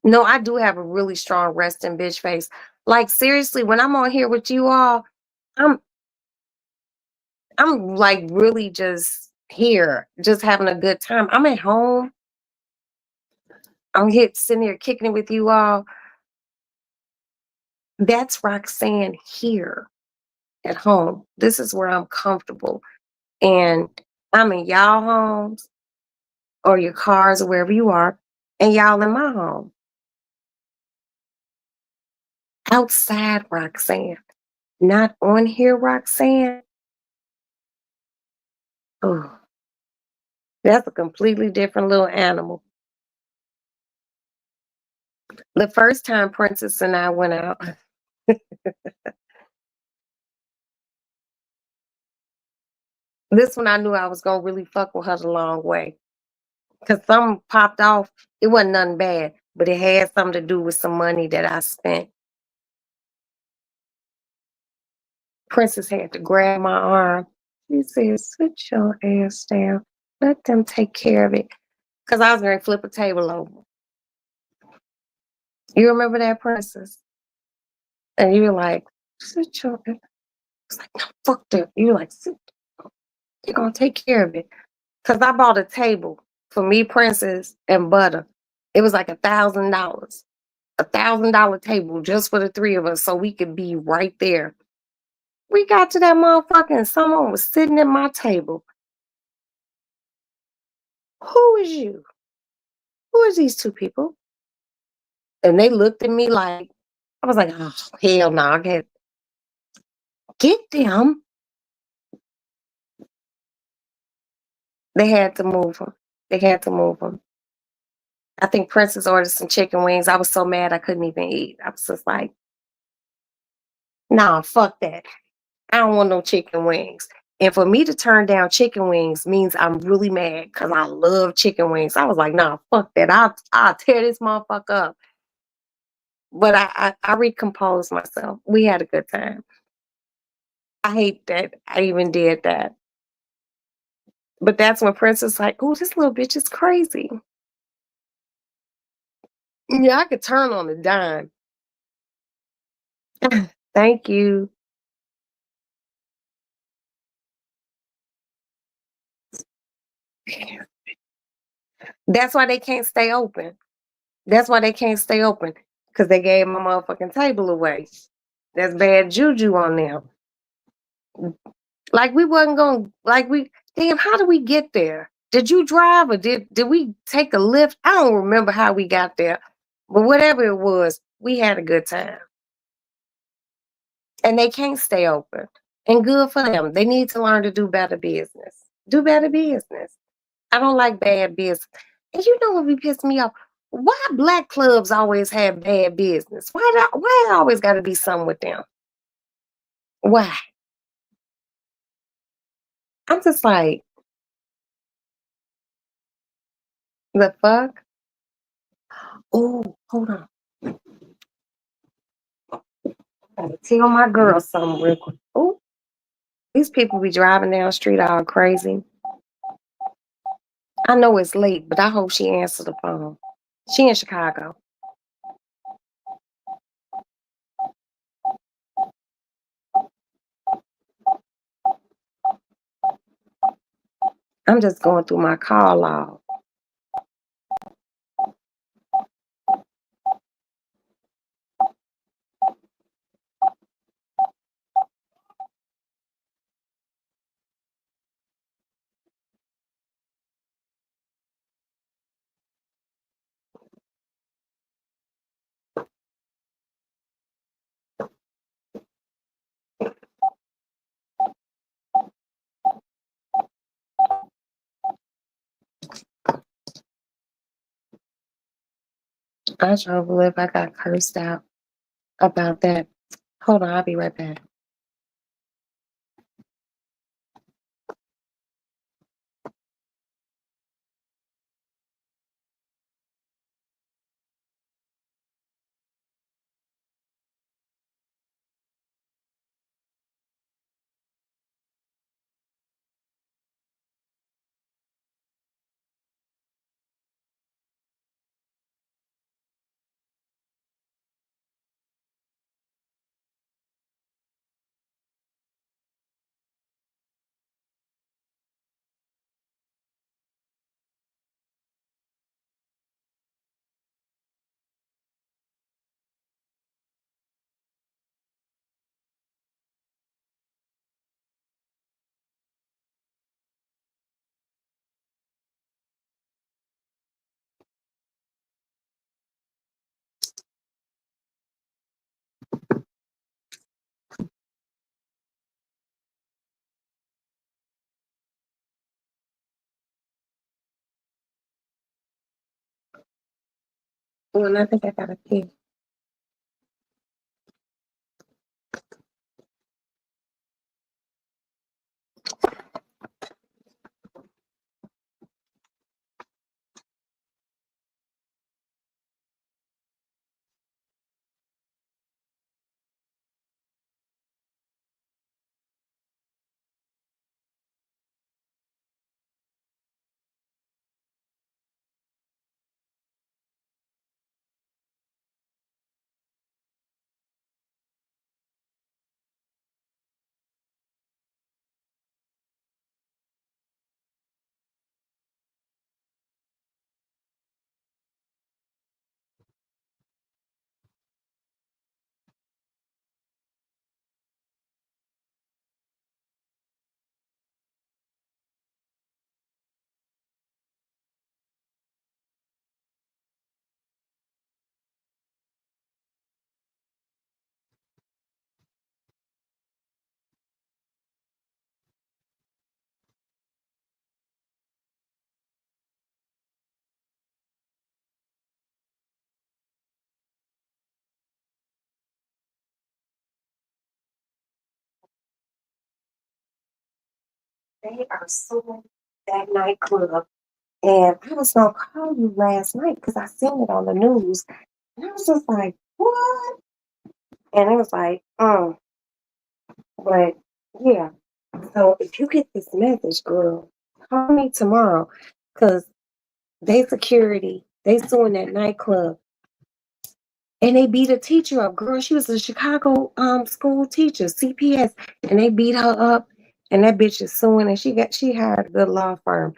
No, I do have a really strong resting bitch face. Like seriously, when I'm on here with you all, I'm I'm like really just here, just having a good time. I'm at home. I'm here sitting here kicking it with you all. That's Roxanne here at home. This is where I'm comfortable. And I'm in y'all homes or your cars or wherever you are, and y'all in my home. Outside Roxanne. Not on here, Roxanne. Oh, that's a completely different little animal. The first time Princess and I went out, this one I knew I was gonna really fuck with her the long way. Cause something popped off. It wasn't nothing bad, but it had something to do with some money that I spent. Princess had to grab my arm. She said, sit your ass down. Let them take care of it. Cause I was gonna flip a table over. You remember that, Princess? And you were like, sit your ass. I was like, no, fuck that. You were like, sit. They're gonna take care of it. Cause I bought a table for me, Princess, and Butter. It was like $1,000. $1,000 table just for the three of us so we could be right there. We got to that motherfucker and someone was sitting at my table. Who is you? Who is these two people? And they looked at me like, I was like, oh, hell no, I can't get them. They had to move them. They had to move them. I think Princess ordered some chicken wings. I was so mad I couldn't even eat. I was just like, nah, fuck that. I don't want no chicken wings. And for me to turn down chicken wings means I'm really mad because I love chicken wings. I was like, nah, fuck that. I'll tear this motherfucker up. But I recomposed myself. We had a good time. I hate that I even did that. But that's when Princess like, oh, this little bitch is crazy. Yeah, I could turn on a dime. Thank you. That's why they can't stay open. That's why they can't stay open. Because they gave my motherfucking table away. That's bad juju on them. Like we wasn't going like we damn, how did we get there? Did you drive or did we take a lift? I don't remember how we got there. But whatever it was, we had a good time. And they can't stay open. And good for them. They need to learn to do better business. Do better business. I don't like bad business. And you know what be pissing me off? Why black clubs always have bad business? Why it always got to be something with them? Why? I'm just like, the fuck? Oh, hold on. I gotta tell my girl something real quick. Oh, these people be driving down the street all crazy. I know it's late, but I hope she answers the phone. She in Chicago. I'm just going through my call log. I sure believe I got cursed out about that. Hold on, I'll be right back. Well, I think I got a pee. They are suing that nightclub. And I was gonna call you last night because I seen it on the news. And I was just like, what? And it was like, but yeah. So if you get this message, girl, call me tomorrow. Cause they security, they suing that nightclub. And they beat a teacher up. Girl, she was a Chicago school teacher, CPS, and they beat her up. And that bitch is suing, and she hired a good law firm.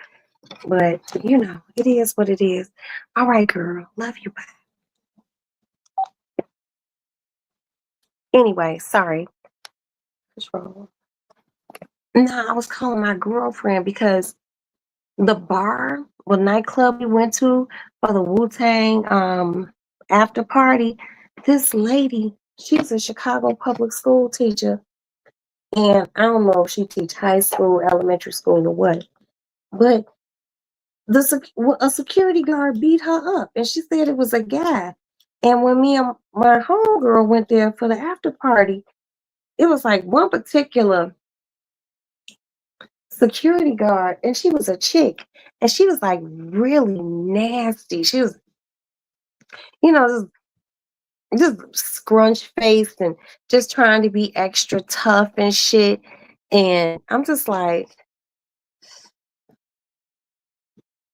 But it is what it is. All right, girl, love you. Bye. Anyway, sorry. What's wrong? Nah, I was calling my girlfriend because the bar, the nightclub we went to for the Wu Tang after party, this lady, she's a Chicago public school teacher. And I don't know if she teach high school, elementary school, or what, but a security guard beat her up, and she said it was a guy. And when me and my homegirl went there for the after party, it was like one particular security guard, and she was a chick, and she was like really nasty. She was, you know, just scrunch faced and just trying to be extra tough and shit. And I'm just like,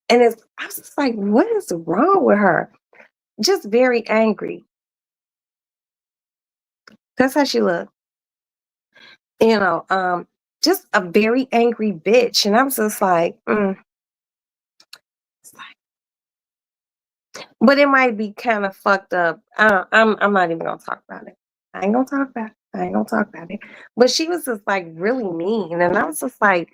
I was just like, what is wrong with her? Just very angry. That's how she looked. You know, just a very angry bitch. And I'm just like, It's like- but it might be kind of fucked up. I'm not even gonna talk about it. I ain't gonna talk about it. I ain't gonna talk about it. But she was just like really mean, and I was just like,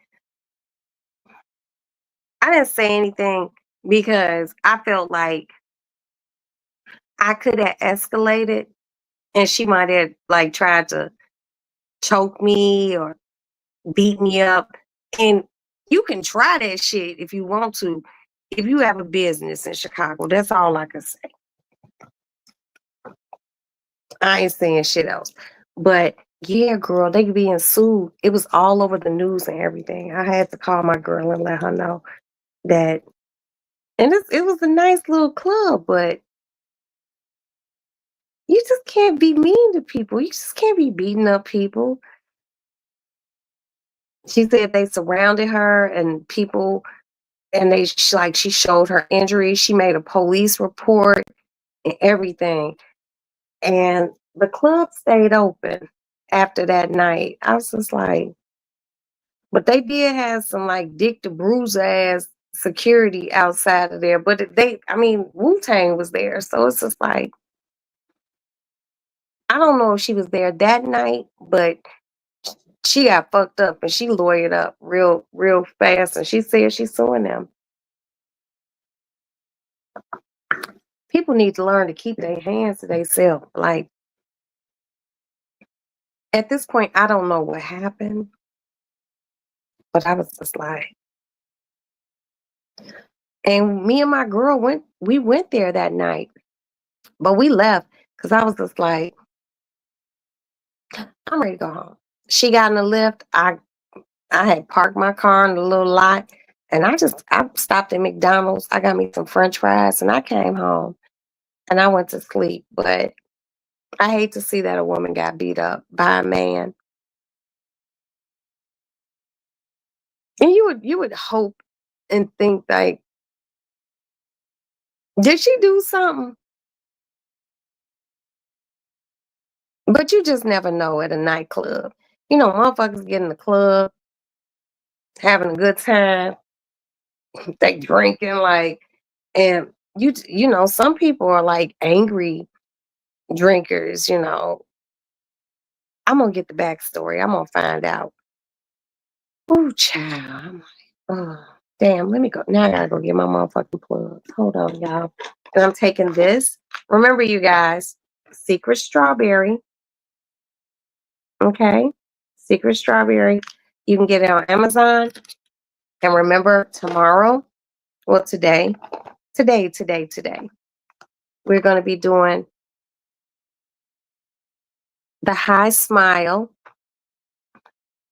I didn't say anything because I felt like I could have escalated, and she might have like tried to choke me or beat me up. And you can try that shit if you want to. If you have a business in Chicago, that's all I can say. I ain't saying shit else. But yeah, girl, they being sued. It was all over the news and everything. I had to call my girl and let her know that. And it was a nice little club, but you just can't be mean to people. You just can't be beating up people. She said they surrounded her and people, and she showed her injuries. She made a police report and everything. And the club stayed open after that night. I was just like, but they did have some like Dick the Bruiser ass security outside of there. But I mean, Wu Tang was there. So it's just like, I don't know if she was there that night, but she got fucked up and she lawyered up real, real fast. And she said she's suing them. People need to learn to keep their hands to themselves. Like, at this point, I don't know what happened, but I was just like, and me and my girl we went there that night, but we left because I was just like, I'm ready to go home. She got in the lift. I had parked my car in a little lot, and I stopped at McDonald's. I got me some French fries, and I came home and I went to sleep. But I hate to see that a woman got beat up by a man. And you would hope and think like, did she do something? But you just never know at a nightclub. Motherfuckers get in the club having a good time. They drinking like, and some people are like angry drinkers. I'm gonna get the backstory. I'm gonna find out. Oh, child. I'm like, oh, damn. Let me go. Now I gotta go get my motherfucking plugs. Hold on, y'all. And I'm taking this. Remember, you guys, Secret Strawberry. Okay, Secret Strawberry. You can get it on Amazon. And remember, tomorrow, well, today, we're going to be doing the High Smile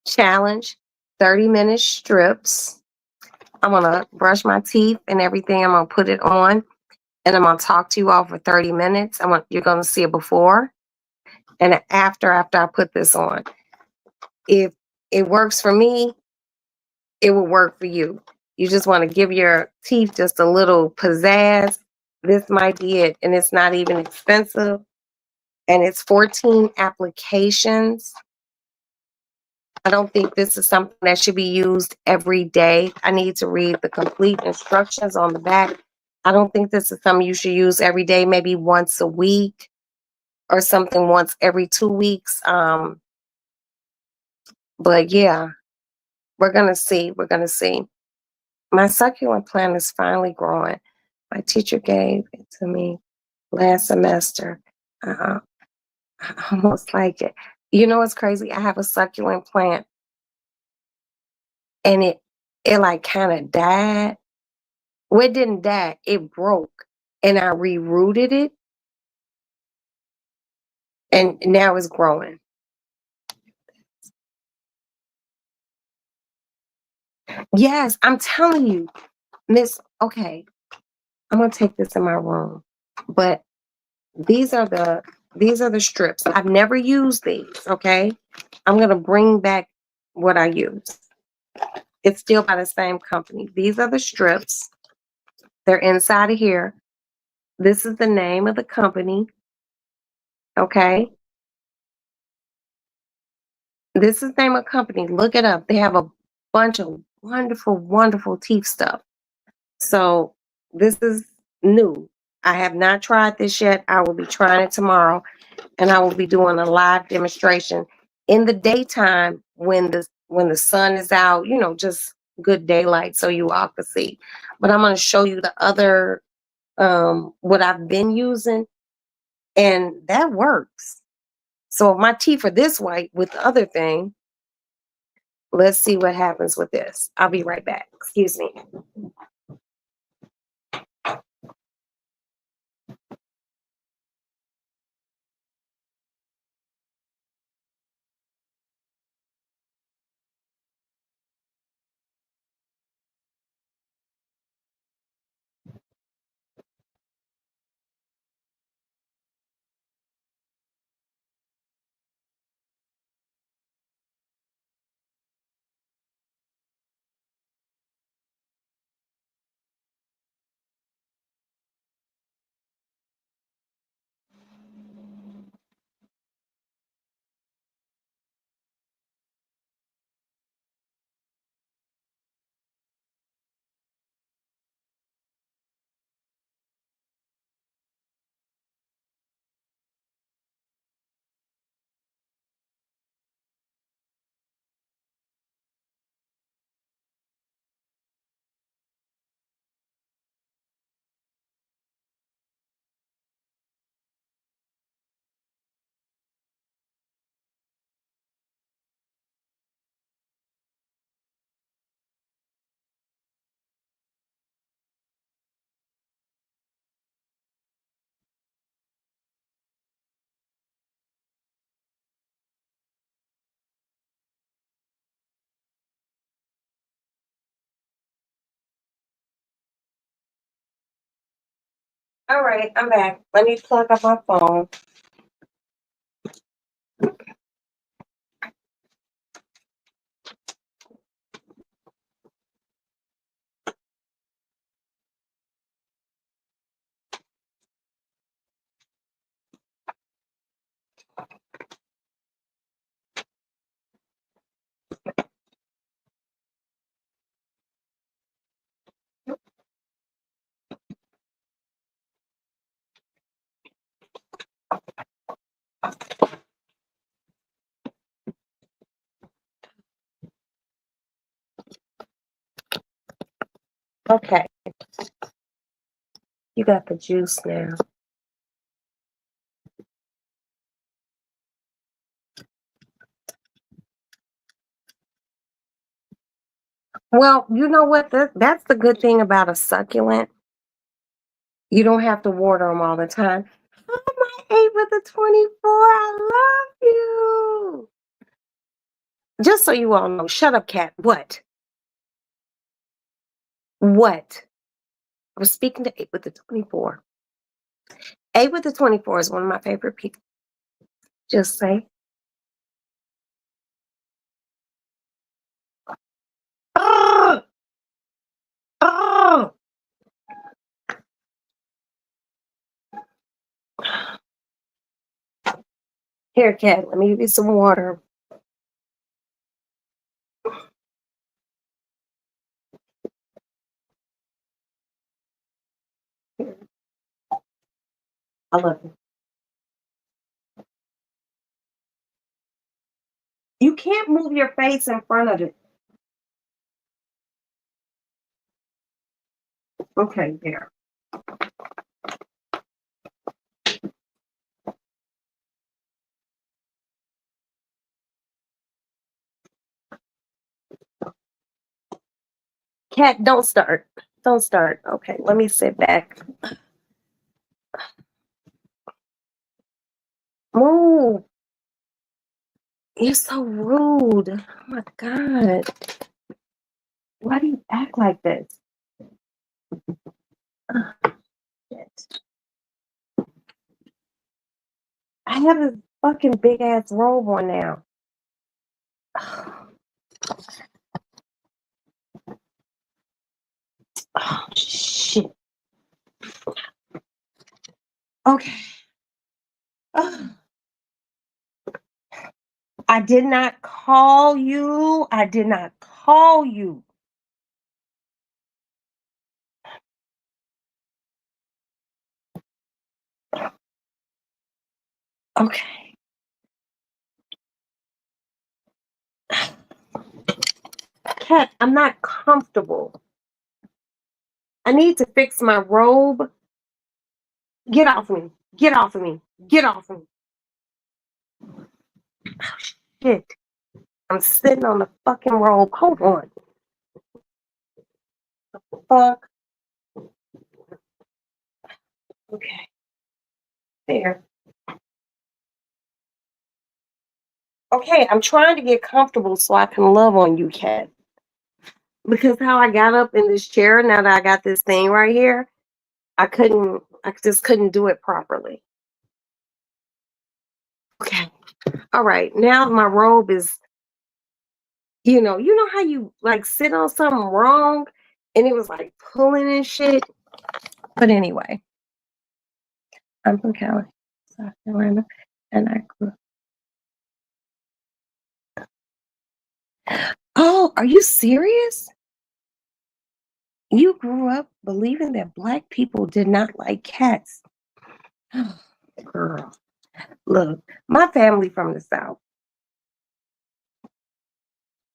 Challenge. 30-minute strips. I'm gonna brush my teeth and everything. I'm gonna put it on, and I'm gonna talk to you all for 30 minutes. You're gonna see it before and after I put this on. If it works for me, it will work for you. You just want to give your teeth just a little pizzazz. This might be it, and it's not even expensive. And it's 14 applications. I don't think this is something that should be used every day. I need to read the complete instructions on the back. I don't think this is something you should use every day, maybe once a week or something once every 2 weeks. But yeah, we're going to see. We're going to see. My succulent plant is finally growing. My teacher gave it to me last semester. I almost like it. You know what's crazy? I have a succulent plant and it like kind of died. Well, it didn't die. It broke, and I rerooted it, and now it's growing. Yes, I'm telling you, Miss. Okay, I'm gonna take this in my room, but these are the these are the strips. I've never used these. Okay, I'm gonna bring back what I use. It's still by the same company. These are the strips. They're inside of here. This is the name of the company. Okay, this is the name of the company. Look it up. They have a bunch of wonderful, wonderful teeth stuff. So this is new. I have not tried this yet. I will be trying it tomorrow, and I will be doing a live demonstration in the daytime when the sun is out, just good daylight so you all can see. But I'm going to show you the other what I've been using, and that works. So if my teeth are this white with the other thing, let's see what happens with this. I'll be right back. Excuse me. All right, I'm back. Let me plug up my phone. Okay, you got the juice now. Well, you know what? That's the good thing about a succulent. You don't have to water them all the time. Oh, my 8 with the 24. I love you. Just so you all know, shut up, cat. What? What? I was speaking to 8 with the 24. 8 with the 24 is one of my favorite people. Just say. Oh, oh. Here, cat, let me give you some water. Here, I love you. You can't move your face in front of it. Okay, there. Cat, don't start. Don't start. Okay, let me sit back. Move. You're so rude. Oh my God. Why do you act like this? Ugh, shit. I have this fucking big ass robe on now. Oh, shit. Okay. Ugh. I did not call you. I did not call you. Okay. Cat, I'm not comfortable. I need to fix my robe. Get off me. Get off of me. Get off of me. Oh, shit. I'm sitting on the fucking robe. Hold on. Fuck. Okay. There. Okay, I'm trying to get comfortable so I can love on you, cat. Because how I got up in this chair, now that I got this thing right here, I just couldn't do it properly. Okay. All right. Now my robe is, you know how you like sit on something wrong and it was like pulling and shit. But anyway, I'm from Cali, South Carolina, and I grew. Oh, are you serious? You grew up believing that black people did not like cats. Girl, look, my family from the South,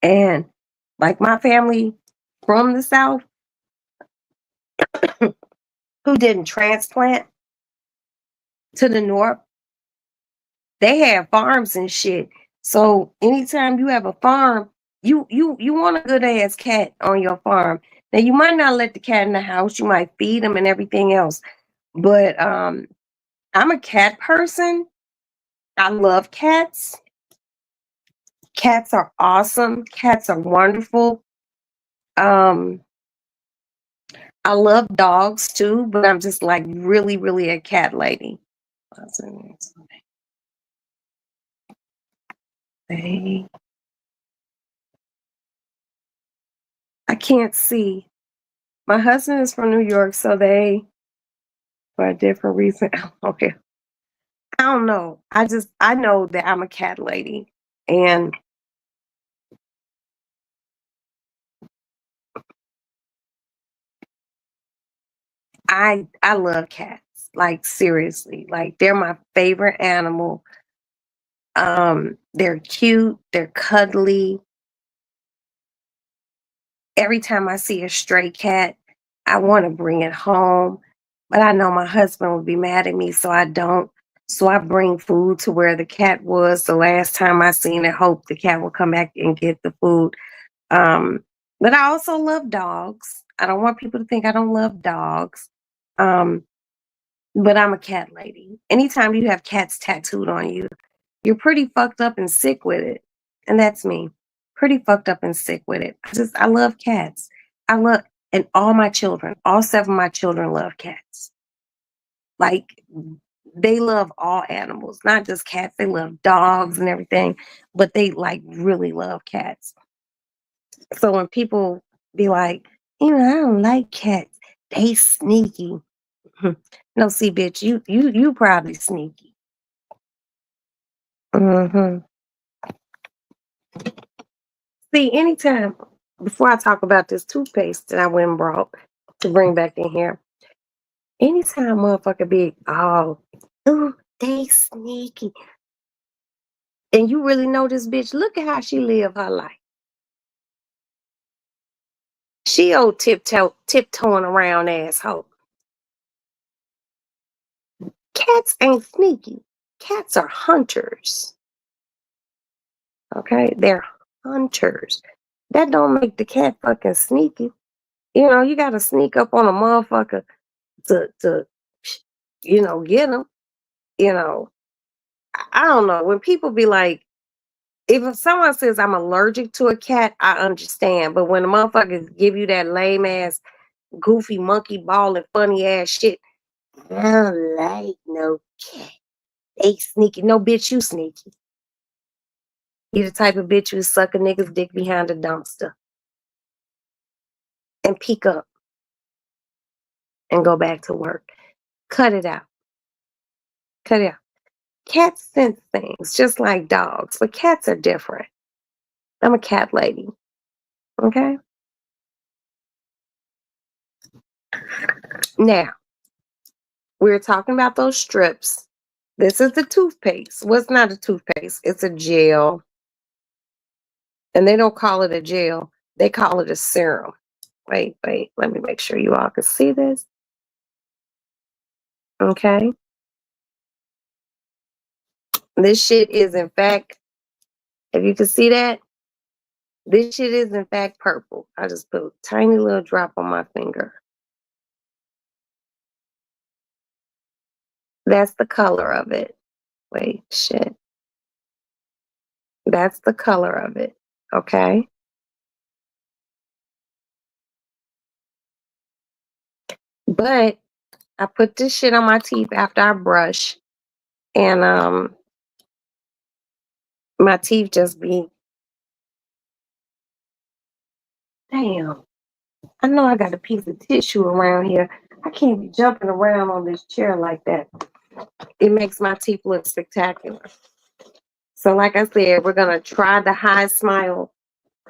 and like my family from the South who didn't transplant to the North, they have farms and shit. So anytime you have a farm, you want a good ass cat on your farm. Now you might not let the cat in the house, you might feed them and everything else. But I'm a cat person. I love cats. Cats are awesome. Cats are wonderful. Um, I love dogs too, but I'm just like really, really a cat lady. They, I can't see. My husband is from New York, so they, for a different reason. Okay. I don't know. I know that I'm a cat lady, and I love cats. Like seriously. Like they're my favorite animal. They're cute, they're cuddly. Every time I see a stray cat, I want to bring it home, but I know my husband would be mad at me, so I don't. So I bring food to where the cat was the last time I seen it. Hope the cat will come back and get the food. Um, but I also love dogs. I don't want people to think I don't love dogs. Um, but I'm a cat lady. Anytime you have cats tattooed on you, you're pretty fucked up and sick with it. And that's me. pretty fucked up and sick with it. I love cats. I love, and all my children, all seven of my children love cats. Like, they love all animals, not just cats. They love dogs and everything, but they like really love cats. So when people be like, I don't like cats, they sneaky. No, see, bitch, you probably sneaky. Hmm. See, anytime before I talk about this toothpaste that I went and brought to bring back in here, anytime motherfucker be, oh, ooh, they sneaky. And you really know this bitch, look at how she live her life. She old tiptoeing around asshole. Cats ain't sneaky. Cats are hunters. Okay? They're hunters. That don't make the cat fucking sneaky. You gotta sneak up on a motherfucker to get them. You know, I don't know. When people be like, if someone says I'm allergic to a cat, I understand. But when the motherfuckers give you that lame ass, goofy monkey ball and funny ass shit, I don't like no cat. They sneaky. No, bitch, you sneaky. You the type of bitch who suck a nigga's dick behind a dumpster and peek up and go back to work. Cut it out. Cut it out. Cats sense things just like dogs, but cats are different. I'm a cat lady. Okay? Now, we're talking about those strips. This is the toothpaste. Well, it's not a toothpaste, it's a gel. And they don't call it a gel, they call it a serum. Wait, let me make sure you all can see this. Okay? This shit is, in fact, if you can see that, this shit is, in fact, purple. I just put a tiny little drop on my finger. That's the color of it. Wait, shit. That's the color of it. Okay? But I put this shit on my teeth after I brush, and my teeth just be, damn. I know I got a piece of tissue around here. I can't be jumping around on this chair like that. It makes my teeth look spectacular. So, like I said, we're gonna try the High Smile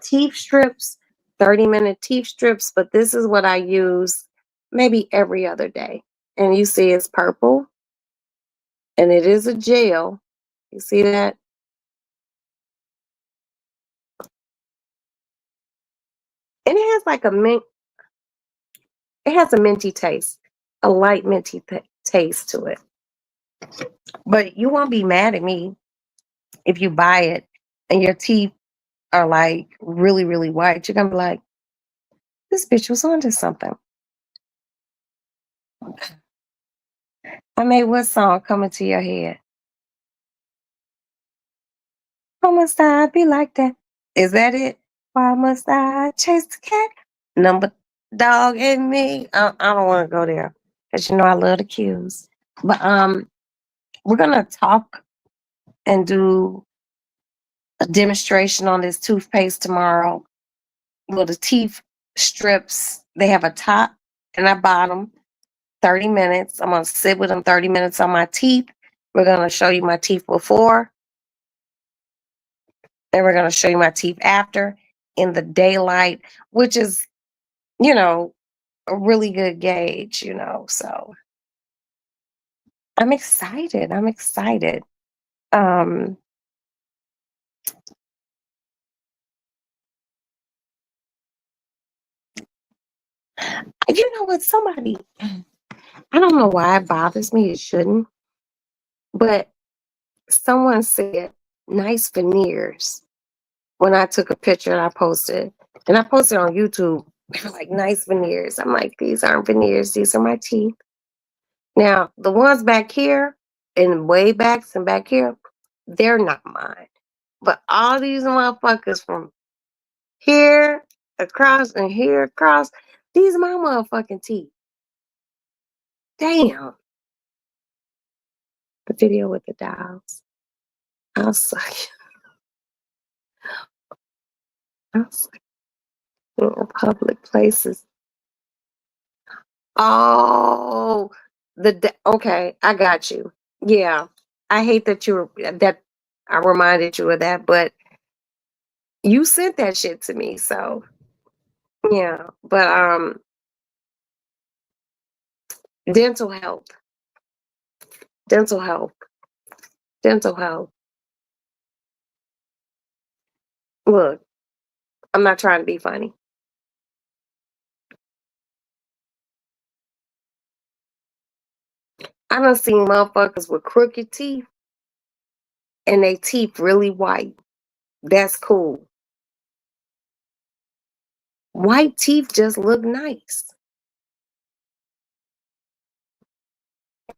teeth strips, 30-minute teeth strips, but this is what I use maybe every other day. And you see it's purple, and it is a gel. You see that? And it has like it has a minty taste, a light minty taste to it. But you won't be mad at me if you buy it and your teeth are like really, really white. You're gonna be like, this bitch was onto something. I made what song coming to your head? Why must I be like that? Is that it? Why must I chase the cat? Number dog and me. I don't want to go there because I love the cues. But we're gonna talk and do a demonstration on this toothpaste tomorrow. Well, the teeth strips, they have a top and a bottom. 30 minutes. I'm gonna sit with them 30 minutes on my teeth. We're gonna show you my teeth before, and we're gonna show you my teeth after in the daylight, which is, you know, a really good gauge. So I'm excited. I'm excited. Um, you know what? Somebody, I don't know why it bothers me. It shouldn't, but someone said nice veneers when I took a picture and I posted, on YouTube. They were like nice veneers. I'm like, these aren't veneers. These are my teeth. Now the ones back here and way backs and back here, they're not mine. But all these motherfuckers from here across and here across. These are my motherfucking teeth. Damn. The video with the dolls. I was like, I was like, in public places. Oh, okay, I got you. Yeah, I hate that that I reminded you of that, but you sent that shit to me, so yeah. But dental health, dental health, dental health. Look, I'm not trying to be funny. I done seen motherfuckers with crooked teeth and they teeth really white. That's cool. White teeth just look nice.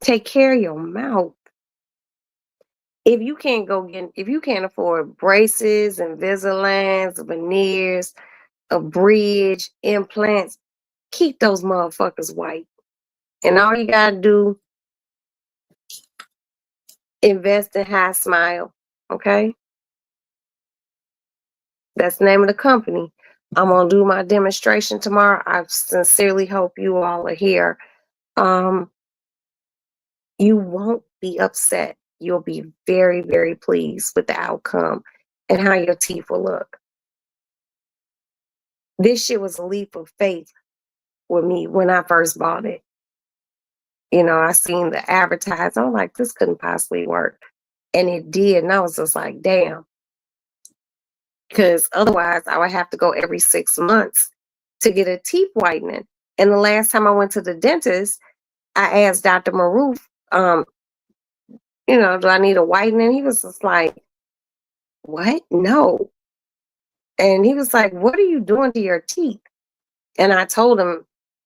Take care of your mouth. If you can't afford braces, Invisaligns, veneers, a bridge, implants, keep those motherfuckers white. And all you gotta do, invest in High Smile. Okay? That's the name of the company. I'm gonna do my demonstration tomorrow. I sincerely hope you all are here. Um, you won't be upset. You'll be very, very pleased with the outcome and how your teeth will look. This shit was a leap of faith with me when I first bought it. You know, I seen the advertising. I'm like, this couldn't possibly work. And it did. And I was just like, damn. Because otherwise I would have to go every 6 months to get a teeth whitening. And the last time I went to the dentist, I asked Dr. Maroof, do I need a whitening? He was just like, what? No. And he was like, what are you doing to your teeth? And I told him,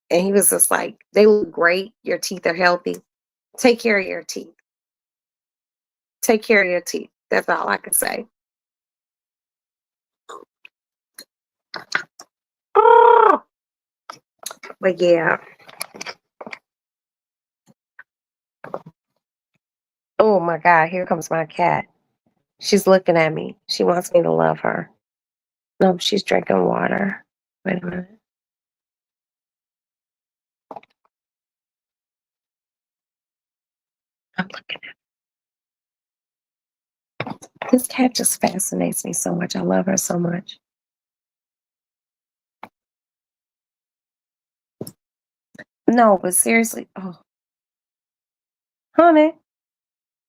and he was just like, they look great. Your teeth are healthy. Take care of your teeth. Take care of your teeth. That's all I can say. Oh, but yeah. Oh my God, here comes my cat. She's looking at me. She wants me to love her. No, she's drinking water. Wait a minute. I'm looking at this cat just fascinates me so much. I love her so much. No, but seriously, oh, honey,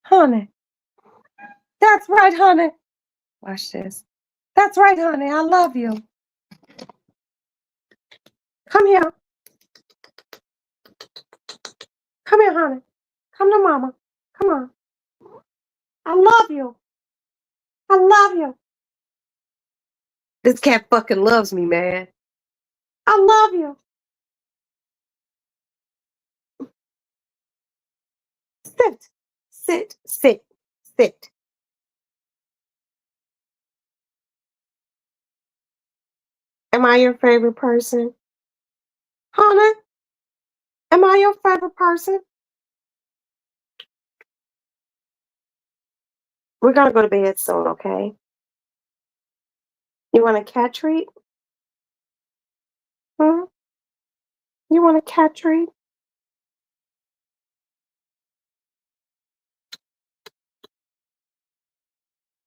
honey. That's right, honey. Watch this. That's right, honey. I love you. Come here. Come here, honey. Come to mama. Come on. I love you. I love you. This cat fucking loves me, man. I love you. Sit. Sit. Sit. Sit. Am I your favorite person? Honey, am I your favorite person? We're gonna go to bed soon, okay? You want a cat treat? Hmm? You want a cat treat?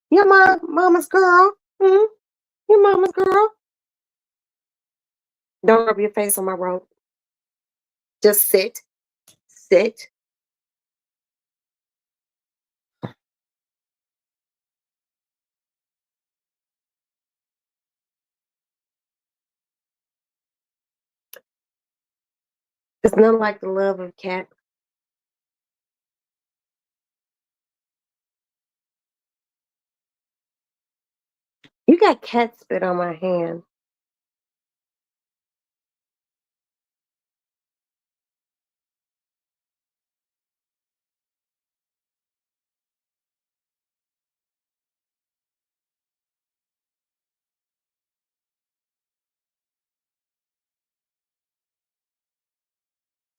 You're my mama's girl. Hmm? You're mama's girl. Don't rub your face on my robe. Just sit. Sit. It's nothing like the love of cat. You got cat spit on my hand.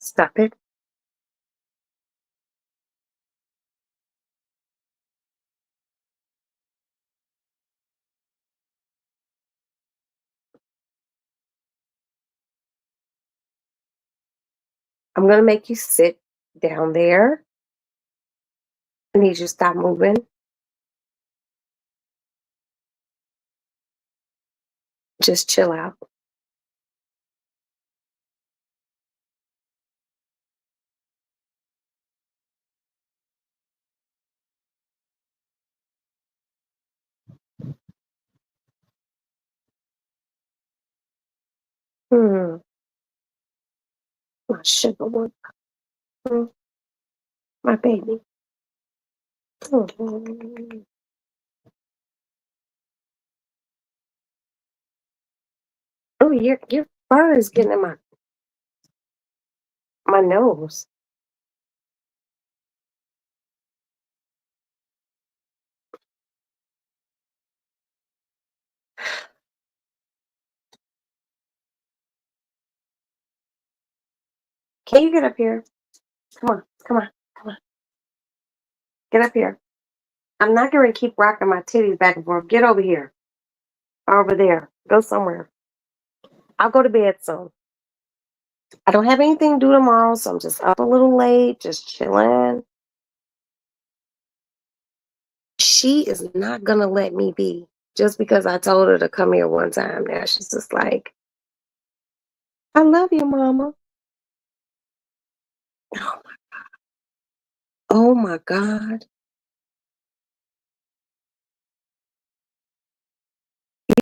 Stop it. I'm gonna make you sit down there. I need you to stop moving. Just chill out. Hmm. My sugar one. Hmm. My baby. Hmm. Oh, your fur is getting in my nose. Can you get up here? Come on, come on, come on. Get up here. I'm not going to keep rocking my titties back and forth. Get over here. Over there. Go somewhere. I'll go to bed soon. I don't have anything to do tomorrow, so I'm just up a little late, just chilling. She is not going to let me be just because I told her to come here one time. Now she's just like, I love you, mama. Oh, oh my God.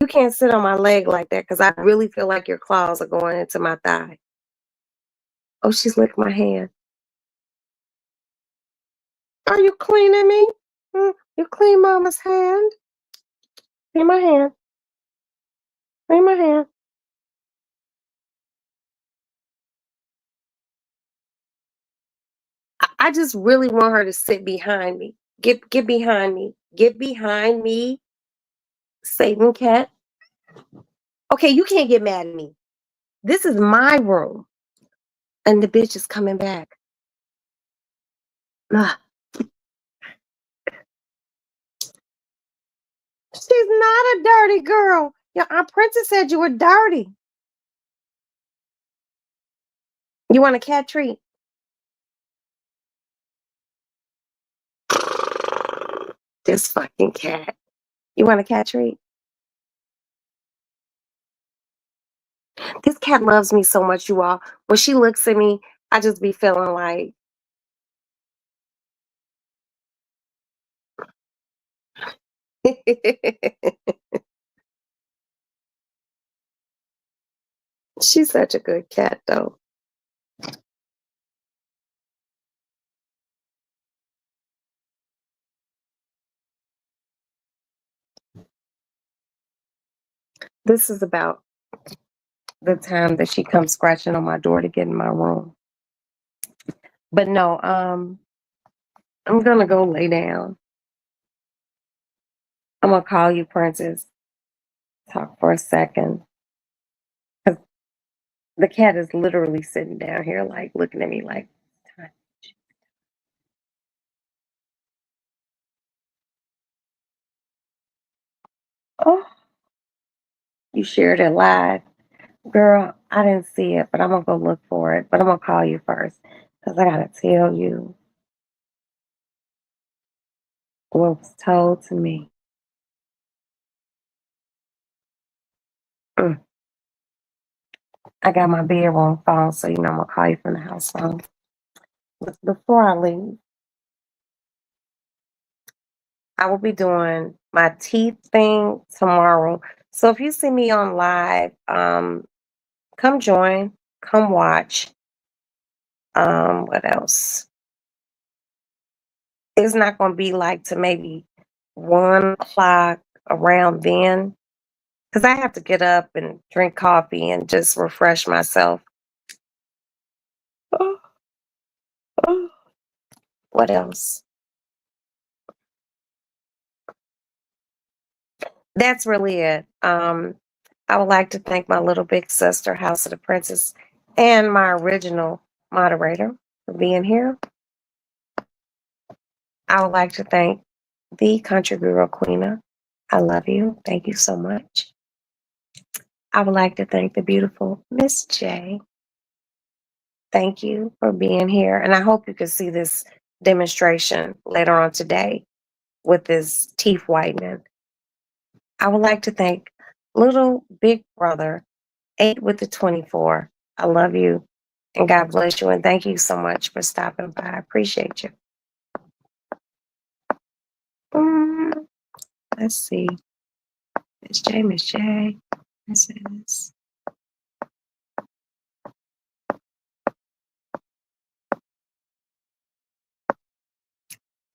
You can't sit on my leg like that because I really feel like your claws are going into my thigh. Oh, she's licked my hand. Are you cleaning me? You clean mama's hand? Clean my hand. Clean my hand. I just really want her to sit behind me. Get behind me. Get behind me, Satan cat. Okay, you can't get mad at me. This is my room. And the bitch is coming back. Ugh. She's not a dirty girl. Your Aunt Princess said you were dirty. You want a cat treat? This fucking cat. You want a cat treat? This cat loves me so much, you all. When she looks at me, I just be feeling like she's such a good cat, though. This is about the time that she comes scratching on my door to get in my room. But no, I'm gonna go lay down. I'm gonna call you, Princess. Talk for a second. 'Cause the cat is literally sitting down here, like looking at me like, oh, you shared it live. Girl, I didn't see it, but I'm gonna go look for it. But I'm gonna call you first because I gotta tell you what was told to me. Mm. I got my bedroom phone, so you know I'm gonna call you from the house phone. But before I leave, I will be doing my teeth thing tomorrow. So if you see me on live, come join, come watch. What else? It's not gonna be like to maybe 1 o'clock around then. Because I have to get up and drink coffee and just refresh myself. Oh, oh. What else? That's really it. I would like to thank my little big sister, House of the Princess, and my original moderator, for being here. I would like to thank the Country Girl Queena. I love you. Thank you so much. I would like to thank the beautiful Miss J. Thank you for being here. And I hope you can see this demonstration later on today with this teeth whitening. I would like to thank little big brother, 8 with the 24. I love you and God bless you. And thank you so much for stopping by. I appreciate you. Let's see. Miss J, Miss J. This is.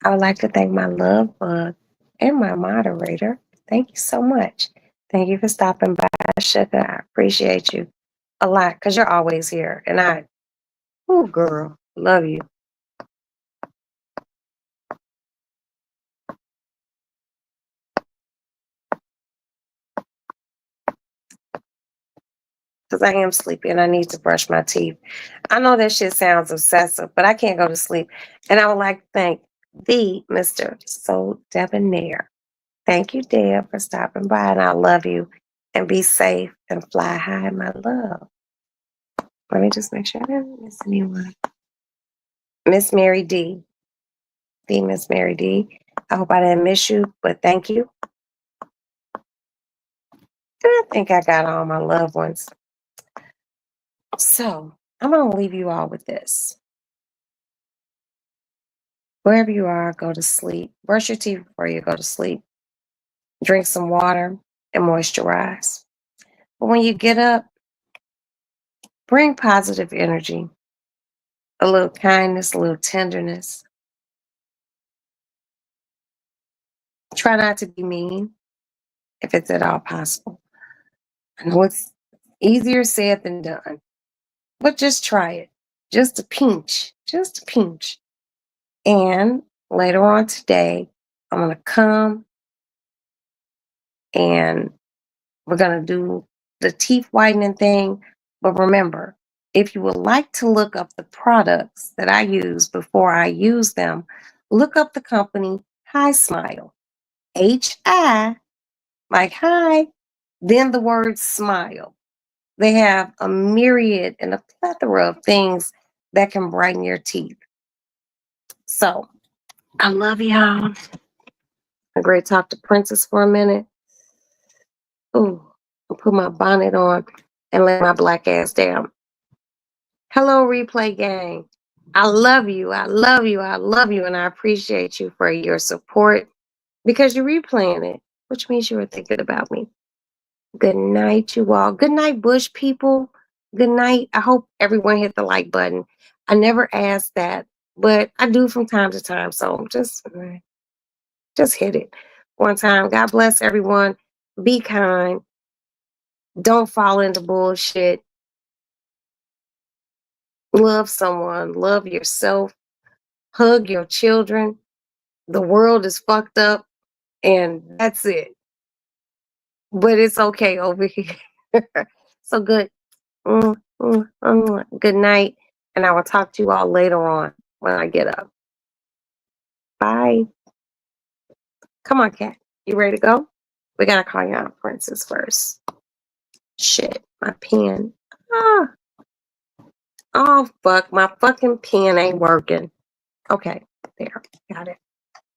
I would like to thank my love bug and my moderator. Thank you so much. Thank you for stopping by, Sugar. I appreciate you a lot because you're always here. And oh, girl, love you. Because I am sleepy and I need to brush my teeth. I know that shit sounds obsessive, but I can't go to sleep. And I would like to thank the Mr. So Debonair. Thank you, Deb, for stopping by. And I love you. And be safe and fly high, my love. Let me just make sure I didn't miss anyone. Miss Mary D. The Miss Mary D. I hope I didn't miss you, but thank you. And I think I got all my loved ones. So I'm going to leave you all with this. Wherever you are, go to sleep. Brush your teeth before you go to sleep. Drink some water and moisturize. But when you get up, bring positive energy, a little kindness, a little tenderness. Try not to be mean if it's at all possible. I know it's easier said than done, but just try it. Just a pinch, just a pinch. And later on today, I'm going to come and we're going to do the teeth whitening thing. But remember, if you would like to look up the products that I use before I use them, look up the company Hi Smile. Hi, like hi, then the word smile. They have a myriad and a plethora of things that can brighten your teeth. So I love y'all. I'm great to talk to Princess for a minute. Ooh, I'll put my bonnet on and lay my black ass down. Hello, replay gang. I love you. I love you. I love you. And I appreciate you for your support because you're replaying it, which means you were thinking about me. Good night, you all. Good night, Bush people. Good night. I hope everyone hit the like button. I never asked that, but I do from time to time. So just hit it one time. God bless everyone. Be kind. Don't fall into bullshit. Love someone. Love yourself. Hug your children. The world is fucked up, and that's it. But it's okay over here. So good. Good night. And I will talk to you all later on when I get up. Bye. Come on, cat. You ready to go? We gotta call you out, Princess, first. Shit, my pen. Ah. Oh, fuck. My fucking pen ain't working. Okay, there. Got it.